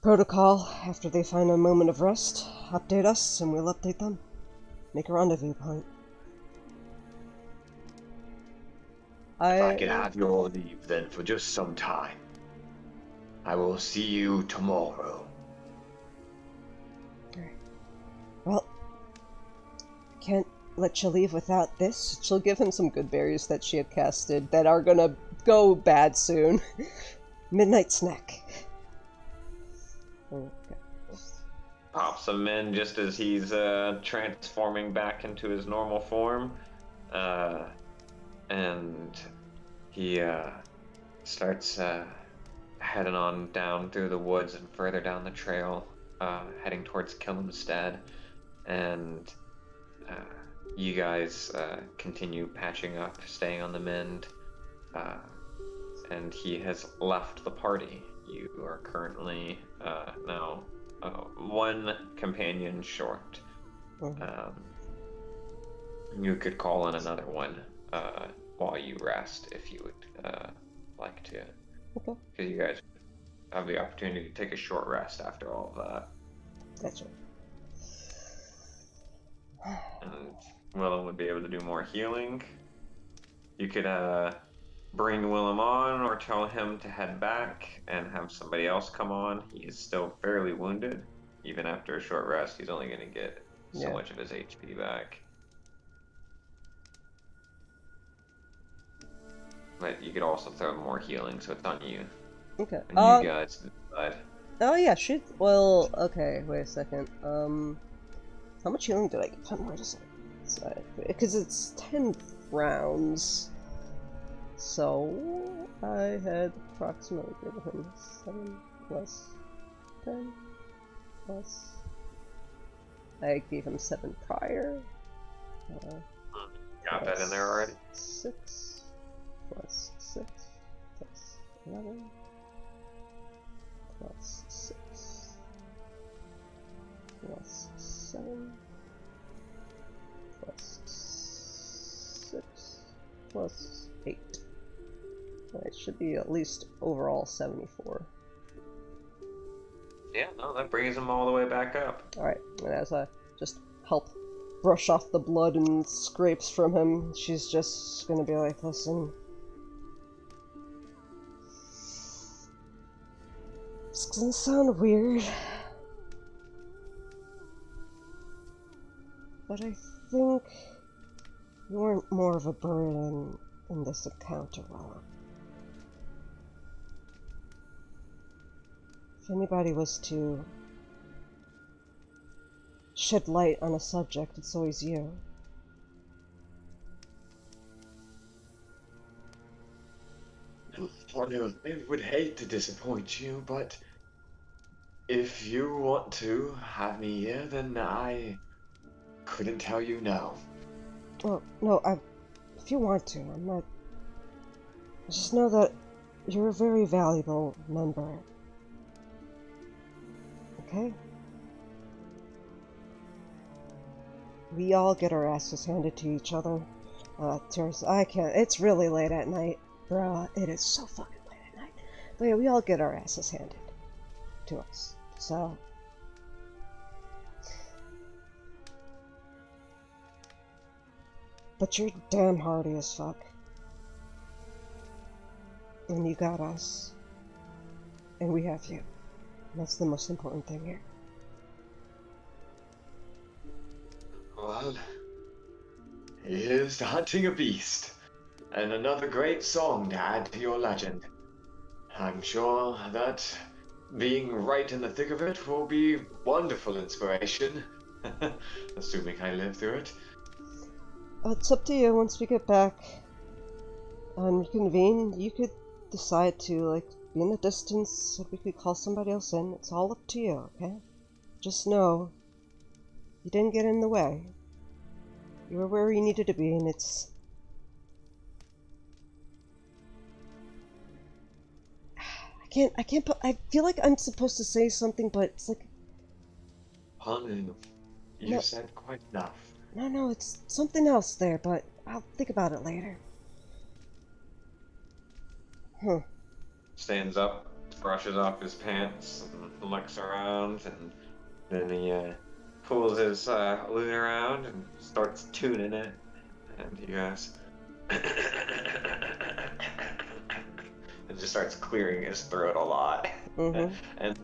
Protocol, after they find a moment of rest, update us and we'll update them. Make a rendezvous point. If I could have your leave then for just some time. I will see you tomorrow. Well, can't let you leave without this. She'll give him some good berries that she had casted that are gonna go bad soon. Midnight snack. Okay. Pops him in just as he's transforming back into his normal form. And he starts heading on down through the woods and further down the trail, heading towards Kilmstead. And you guys continue patching up, staying on the mend. And he has left the party. You are currently now one companion short. You could call in another one while you rest if you would like to. Okay. Because you guys have the opportunity to take a short rest after all of that. Gotcha. And Willem would be able to do more healing. You could bring Willem on or tell him to head back and have somebody else come on. He is still fairly wounded. Even after a short rest, he's only going to get so much of his HP back. But you could also throw more healing, so it's on you. Okay. And you guys decide. Oh yeah, shoot. Well, okay. Wait a second. How much healing did I get? Where does it? Because it's 10 rounds. So I had approximately given him 7 plus 10 plus. I gave him 7 prior. Got that in there already? 6 plus 6 plus 11 plus 6 plus 6 7 plus 6 plus 8. It should be at least overall 74. Yeah, no, that brings him all the way back up. Alright, and as I just help brush off the blood and scrapes from him, she's just gonna be like, listen. It's gonna sound weird, but I think you weren't more of a burden in this encounter, Roue. If anybody was to shed light on a subject, it's always you. I would hate to disappoint you, but if you want to have me here, then I couldn't tell you no. Well, no, if you want to, I'm not... Just know that you're a very valuable member. Okay? We all get our asses handed to each other. Terrence, I can't... It's really late at night, bro. It is so fucking late at night. But yeah, we all get our asses handed to us. So... But you're damn hardy as fuck. And you got us. And we have you. And that's the most important thing here. Well, here's to hunting a beast, and another great song to add to your legend. I'm sure that being right in the thick of it will be wonderful inspiration, assuming I live through it. It's up to you. Once we get back and reconvene, you could decide to, like, be in the distance so we could call somebody else in. It's all up to you, okay? Just know you didn't get in the way. You were where you needed to be, and it's... I can't I feel like I'm supposed to say something, but it's like... Honey, you No. said quite enough. No, it's something else there, but I'll think about it later. Stands up, brushes off his pants, and looks around, and then he pulls his lute around and starts tuning it. And he goes, and just starts clearing his throat a lot. Mm-hmm. And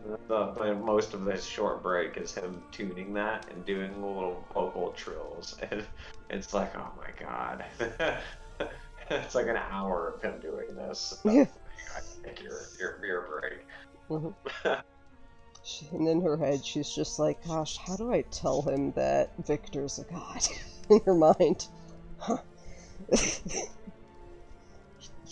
most of this short break is him tuning that and doing little vocal trills. And it's like, oh my god. It's like an hour of him doing this. Yeah. I think your beer break. Mm-hmm. And in her head, she's just like, gosh, how do I tell him that Victor's a god? In her mind. Huh. You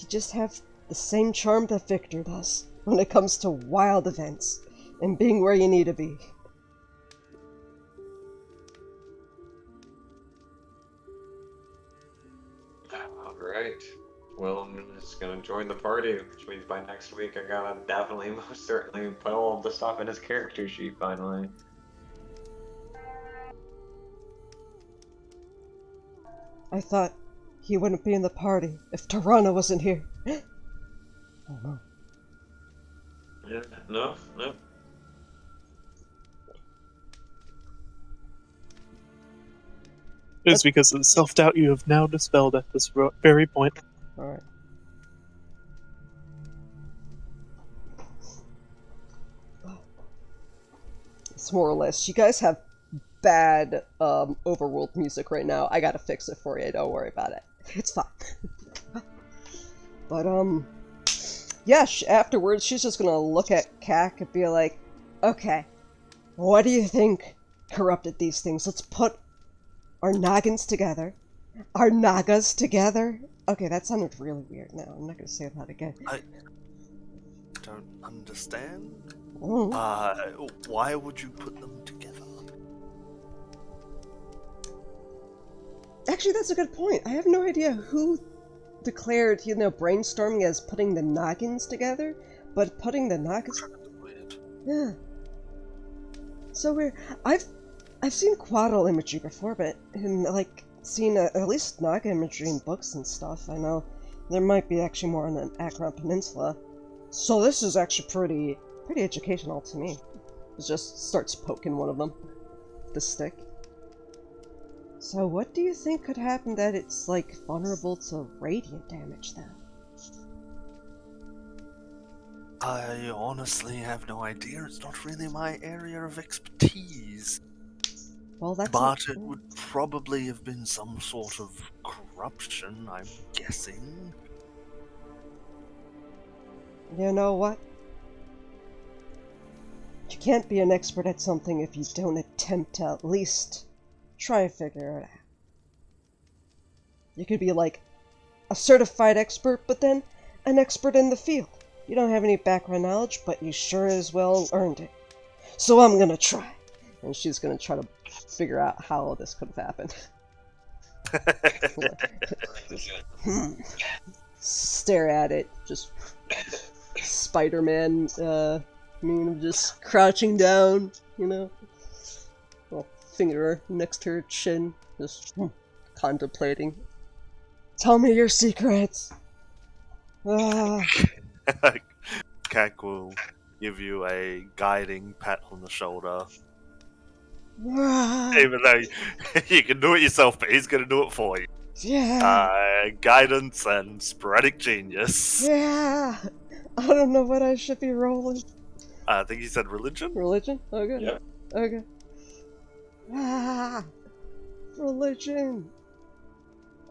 just have the same charm that Victor does when it comes to wild events and being where you need to be. Alright. Well, I'm just gonna join the party, which means by next week I gotta definitely, most certainly put all the stuff in his character sheet finally. I thought he wouldn't be in the party if Tirana wasn't here. Oh no. Yeah, no. It is because of the self-doubt you have now dispelled at this very point. Alright. It's more or less. You guys have bad overworld music right now. I gotta fix it for you. Don't worry about it. It's fine. But yeah. Afterwards, she's just gonna look at Kak and be like, "Okay, what do you think corrupted these things? Let's put our noggins together, our nagas together." Okay, that sounded really weird. Now I'm not gonna say that again. I don't understand. Mm. Why would you put them together? Actually, that's a good point. I have no idea who declared, brainstorming as putting the noggins together, but putting the noggins... Weird. Yeah. So weird. I've seen quaddle imagery before, but in, like, seen at least Naga imagery in books and stuff. I know there might be actually more on the Acheron Peninsula. So this is actually pretty educational to me. It just starts poking one of them with the stick. So what do you think could happen that it's, like, vulnerable to radiant damage then? I honestly have no idea. It's not really my area of expertise. Well, that's But it would probably have been some sort of corruption, I'm guessing. You know what? You can't be an expert at something if you don't attempt to at least try and figure it out. You could be like a certified expert, but then an expert in the field. You don't have any background knowledge, but you sure as well earned it. So I'm gonna try. And she's gonna try to figure out how this could have happened. Stare at it, just Spider-Man meme of just crouching down, you know? Little finger next to her chin, just contemplating. Tell me your secrets! Ah. Kak will give you a guiding pat on the shoulder. Ah. Even though you can do it yourself, but he's going to do it for you. Yeah! Guidance and sporadic genius. Yeah! I don't know what I should be rolling. I think he said religion? Religion? Okay. Yep. Okay. Ah! Religion!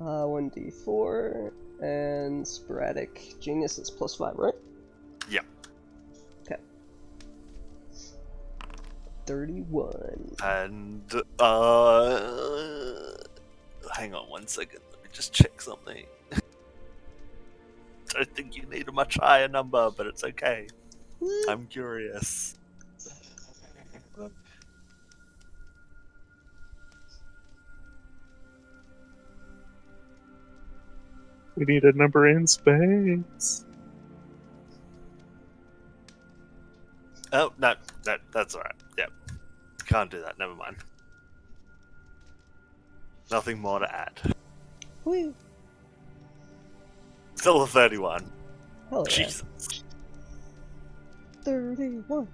1d4, and sporadic genius is +5, right? Yep. Okay. 31. And, hang on 1 second, let me just check something. I think you need a much higher number, but it's okay. I'm curious. We need a number in space. Oh, no, that's alright. Yep. Can't do that, never mind. Nothing more to add. Whee! Still a 31. Hell yeah. Jesus. 31. You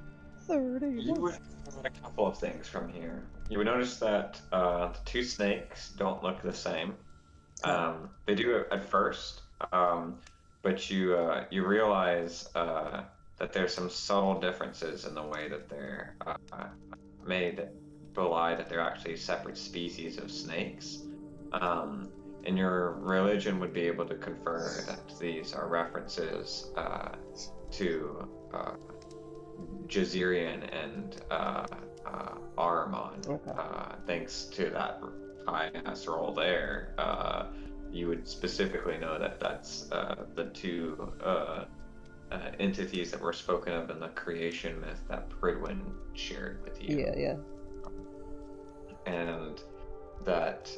31. would note a couple of things from here. You would notice that the two snakes don't look the same. They do at first, but you realize that there's some subtle differences in the way that they're made that belie that they're actually separate species of snakes. And your religion would be able to confer that these are references to Jazirian and Ahriman. Okay. Thanks to that high-ass roll there, you would specifically know that that's the two entities that were spoken of in the creation myth that Pridwin shared with you. Yeah. And that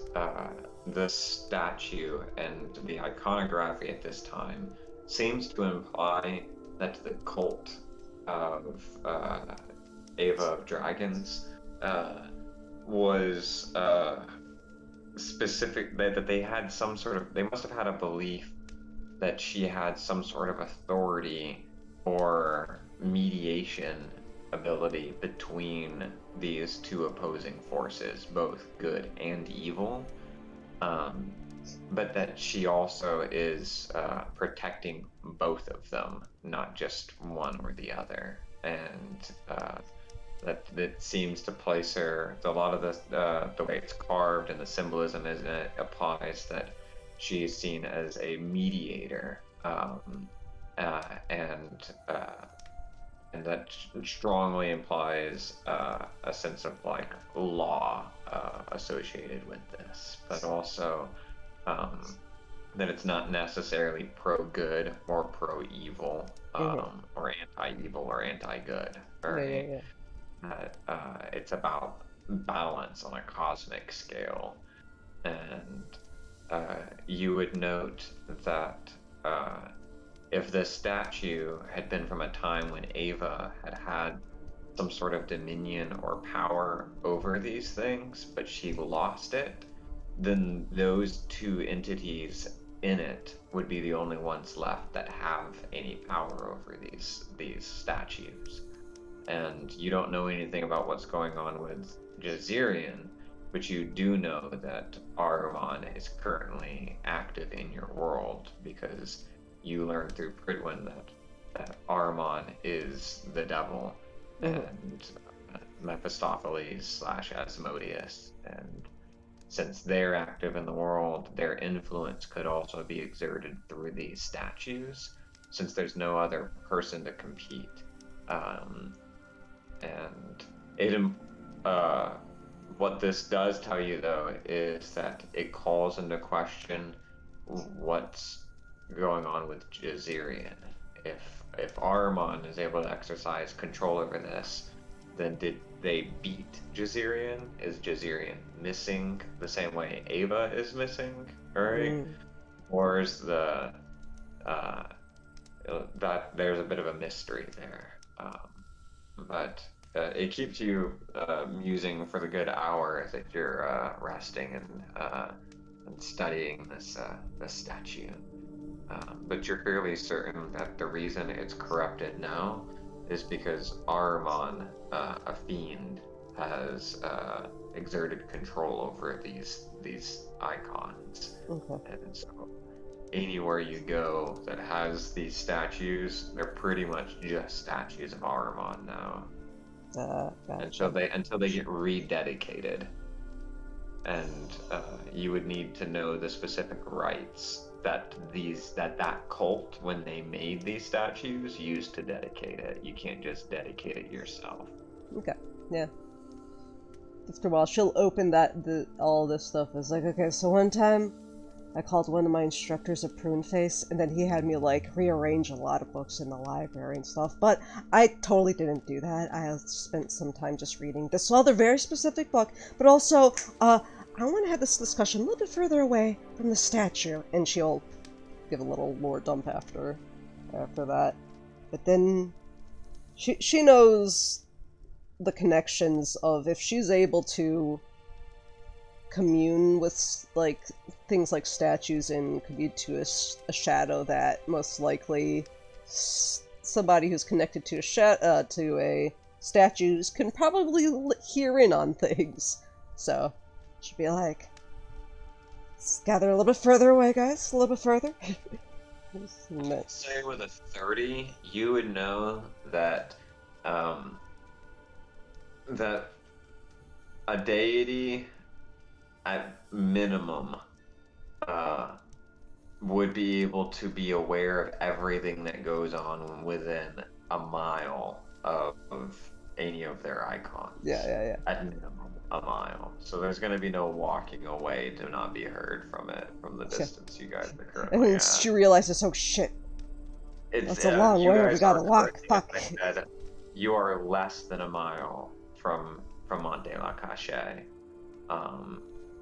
the statue and the iconography at this time seems to imply that the cult of Ava of Dragons was specific, that they had some sort of, they must have had a belief that she had some sort of authority or mediation ability between these two opposing forces, both good and evil, but that she also is protecting both of them, not just one or the other, and that seems to place her, a lot of the way it's carved and the symbolism is it applies that she is seen as a mediator, and that strongly implies a sense of like law associated with this, but also that it's not necessarily pro-good or pro-evil, or anti-evil or anti-good. Right? Yeah. It's about balance on a cosmic scale, and you would note that if this statue had been from a time when Ava had some sort of dominion or power over these things, but she lost it, then those two entities in it would be the only ones left that have any power over these statues. And you don't know anything about what's going on with Jazirian, but you do know that Ahriman is currently active in your world because you learned through Pridwin that Ahriman is the devil and Mephistopheles / Asmodeus, and since they're active in the world, their influence could also be exerted through these statues, since there's no other person to compete. And it, what this does tell you, though, is that it calls into question what's going on with Jazirian. If Ahriman is able to exercise control over this, then did they beat Jazirian? Is Jazirian missing the same way Ava is missing, right? Or is the that there's a bit of a mystery there, but it keeps you musing for the good hour that you're resting and studying this statue. But you're fairly certain that the reason it's corrupted now is because Ahriman, a fiend, has exerted control over these icons. Okay. And so anywhere you go that has these statues, they're pretty much just statues of Ahriman now. Until they get rededicated. And you would need to know the specific rites that that cult, when they made these statues, used to dedicate it. You can't just dedicate it yourself. Okay. Yeah. After a while, she'll open all this stuff. It's like, okay, so one time I called one of my instructors a prune face, and then he had me like rearrange a lot of books in the library and stuff. But I totally didn't do that. I spent some time just reading this other very specific book, but also I want to have this discussion a little bit further away from the statue. And she'll give a little lore dump after that. But then she knows the connections of if she's able to commune with like things like statues and commune to a shadow, that most likely somebody who's connected to a statues can probably hear in on things. So she'd be like, let's gather a little bit further away, guys, a little bit further. I'd say with a 30, you would know that that a deity at minimum would be able to be aware of everything that goes on within a mile of any of their icons. Yeah. At minimum, a mile. So there's going to be no walking away to not be heard from it from the distance you guys are currently at. She realizes, oh shit, that's a long way. We gotta walk. Fuck. You are less than a mile from Monte La Cache,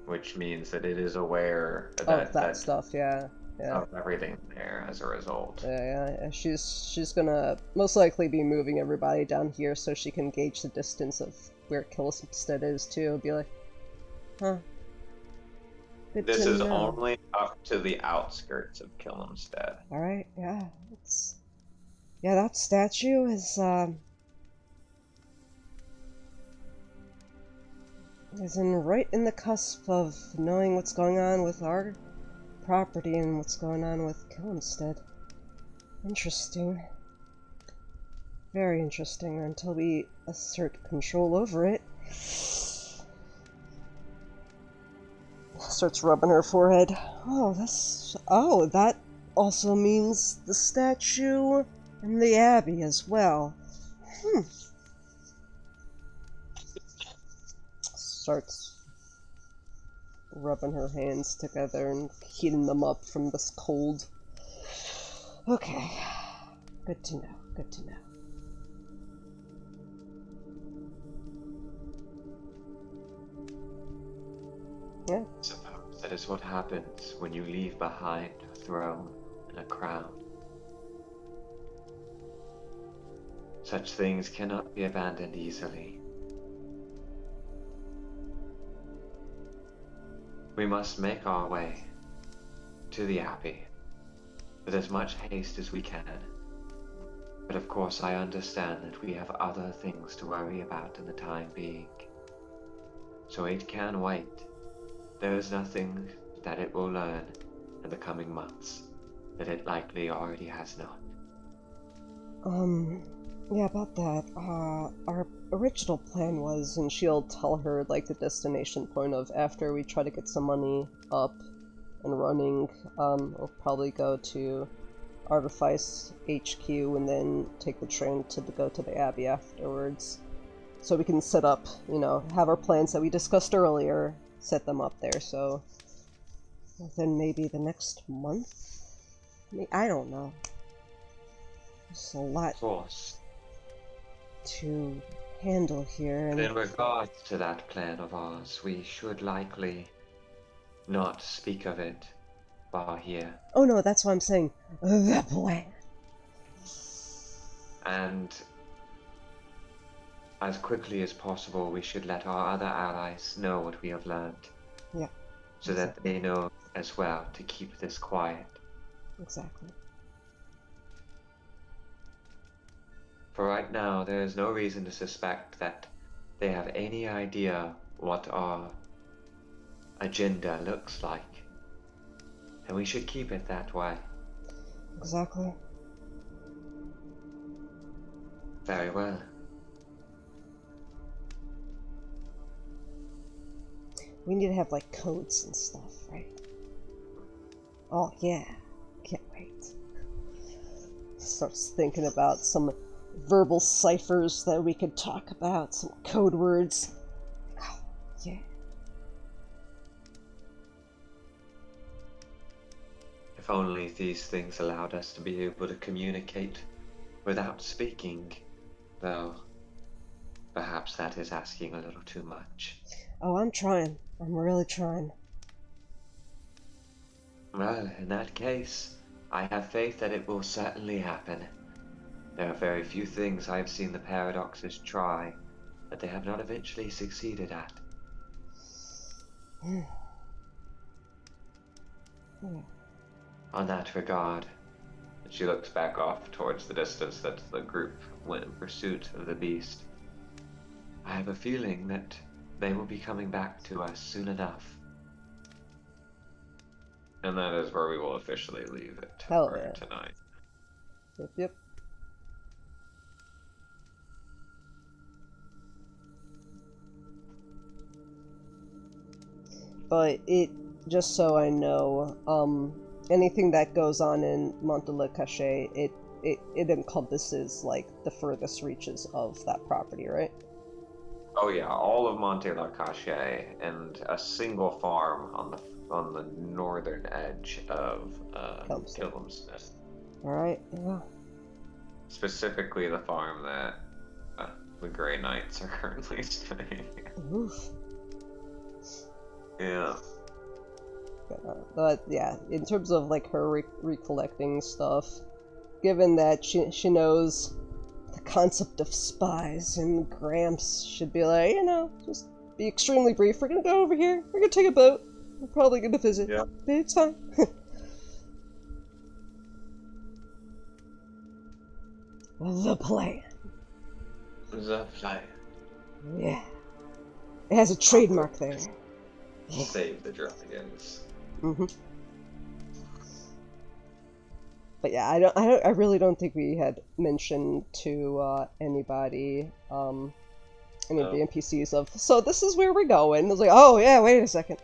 which means that it is aware that stuff. Yeah. Of everything there as a result. Yeah. She's gonna most likely be moving everybody down here so she can gauge the distance of where Killisstead is too. Be like, huh. This is only up to the outskirts of Killisstead. All right. Yeah. That statue is right in the cusp of knowing what's going on with our property and what's going on with Killisstead. Interesting. Very interesting, until we assert control over it. Starts rubbing her forehead. That also means the statue and the abbey as well. Starts rubbing her hands together and heating them up from this cold. Okay. Good to know. Yeah. Suppose that is what happens when you leave behind a throne and a crown. Such things cannot be abandoned easily. We must make our way to the Abbey with as much haste as we can. But of course I understand that we have other things to worry about in the time being. So it can wait. There is nothing that it will learn in the coming months that it likely already has not. Yeah, about that, our original plan was, and she'll tell her, like, the destination point of after we try to get some money up and running, we'll probably go to Artifice HQ and then take the train to go to the Abbey afterwards. So we can set up, you know, have our plans that we discussed earlier, set them up there, so then maybe the next month? I don't know. There's a lot Of course. to handle here, And and in regards to that plan of ours, we should likely not speak of it while here. oh no, that's what I'm saying. The plan. And as quickly as possible, we should let our other allies know what we have learned. Yeah, So that they know as well to keep this quiet. exactly. For right now, there is no reason to suspect that they have any idea what our agenda looks like. And we should keep it that way. Exactly. Very well. We need to have, like, codes and stuff, right? Oh, yeah. Can't wait. Starts thinking about some verbal ciphers that we could talk about, some code words. Oh, yeah. If only these things allowed us to be able to communicate without speaking, though perhaps that is asking a little too much. Oh, I'm trying. I'm really trying. Well, in that case, I have faith that it will certainly happen. There are very few things I've seen the Paradoxes try that they have not eventually succeeded at. On that regard, she looks back off towards the distance that the group went in pursuit of the beast. I have a feeling that they will be coming back to us soon enough. And that is where we will officially leave it Hell for yeah. tonight. Yep, yep. But just so I know, anything that goes on in Monte Le Cachet, it encompasses, like, the furthest reaches of that property, right? Oh yeah, all of Monte La Cachet and a single farm on the northern edge of Killamsmith. Alright, yeah. Specifically the farm that the Grey Knights are currently staying. Oof. Yeah. But yeah, in terms of, like, her recollecting stuff, given that she knows the concept of spies, and Gramps should be like, you know, just be extremely brief. We're gonna go over here. We're gonna take a boat. We're probably gonna visit. Yeah. But it's fine. The plan. The plan. Yeah. It has a trademark there. Save the dragons. But yeah, I really don't think we had mentioned to anybody, any of the NPCs of, so this is where we're going. I was like, oh yeah, wait a second.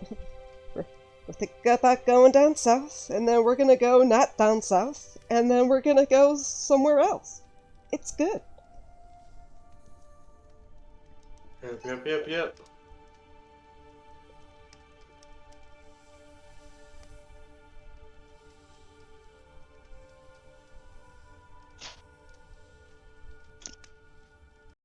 we're thinking about going down south, and then we're gonna go not down south, and then we're gonna go somewhere else. It's good. Yep.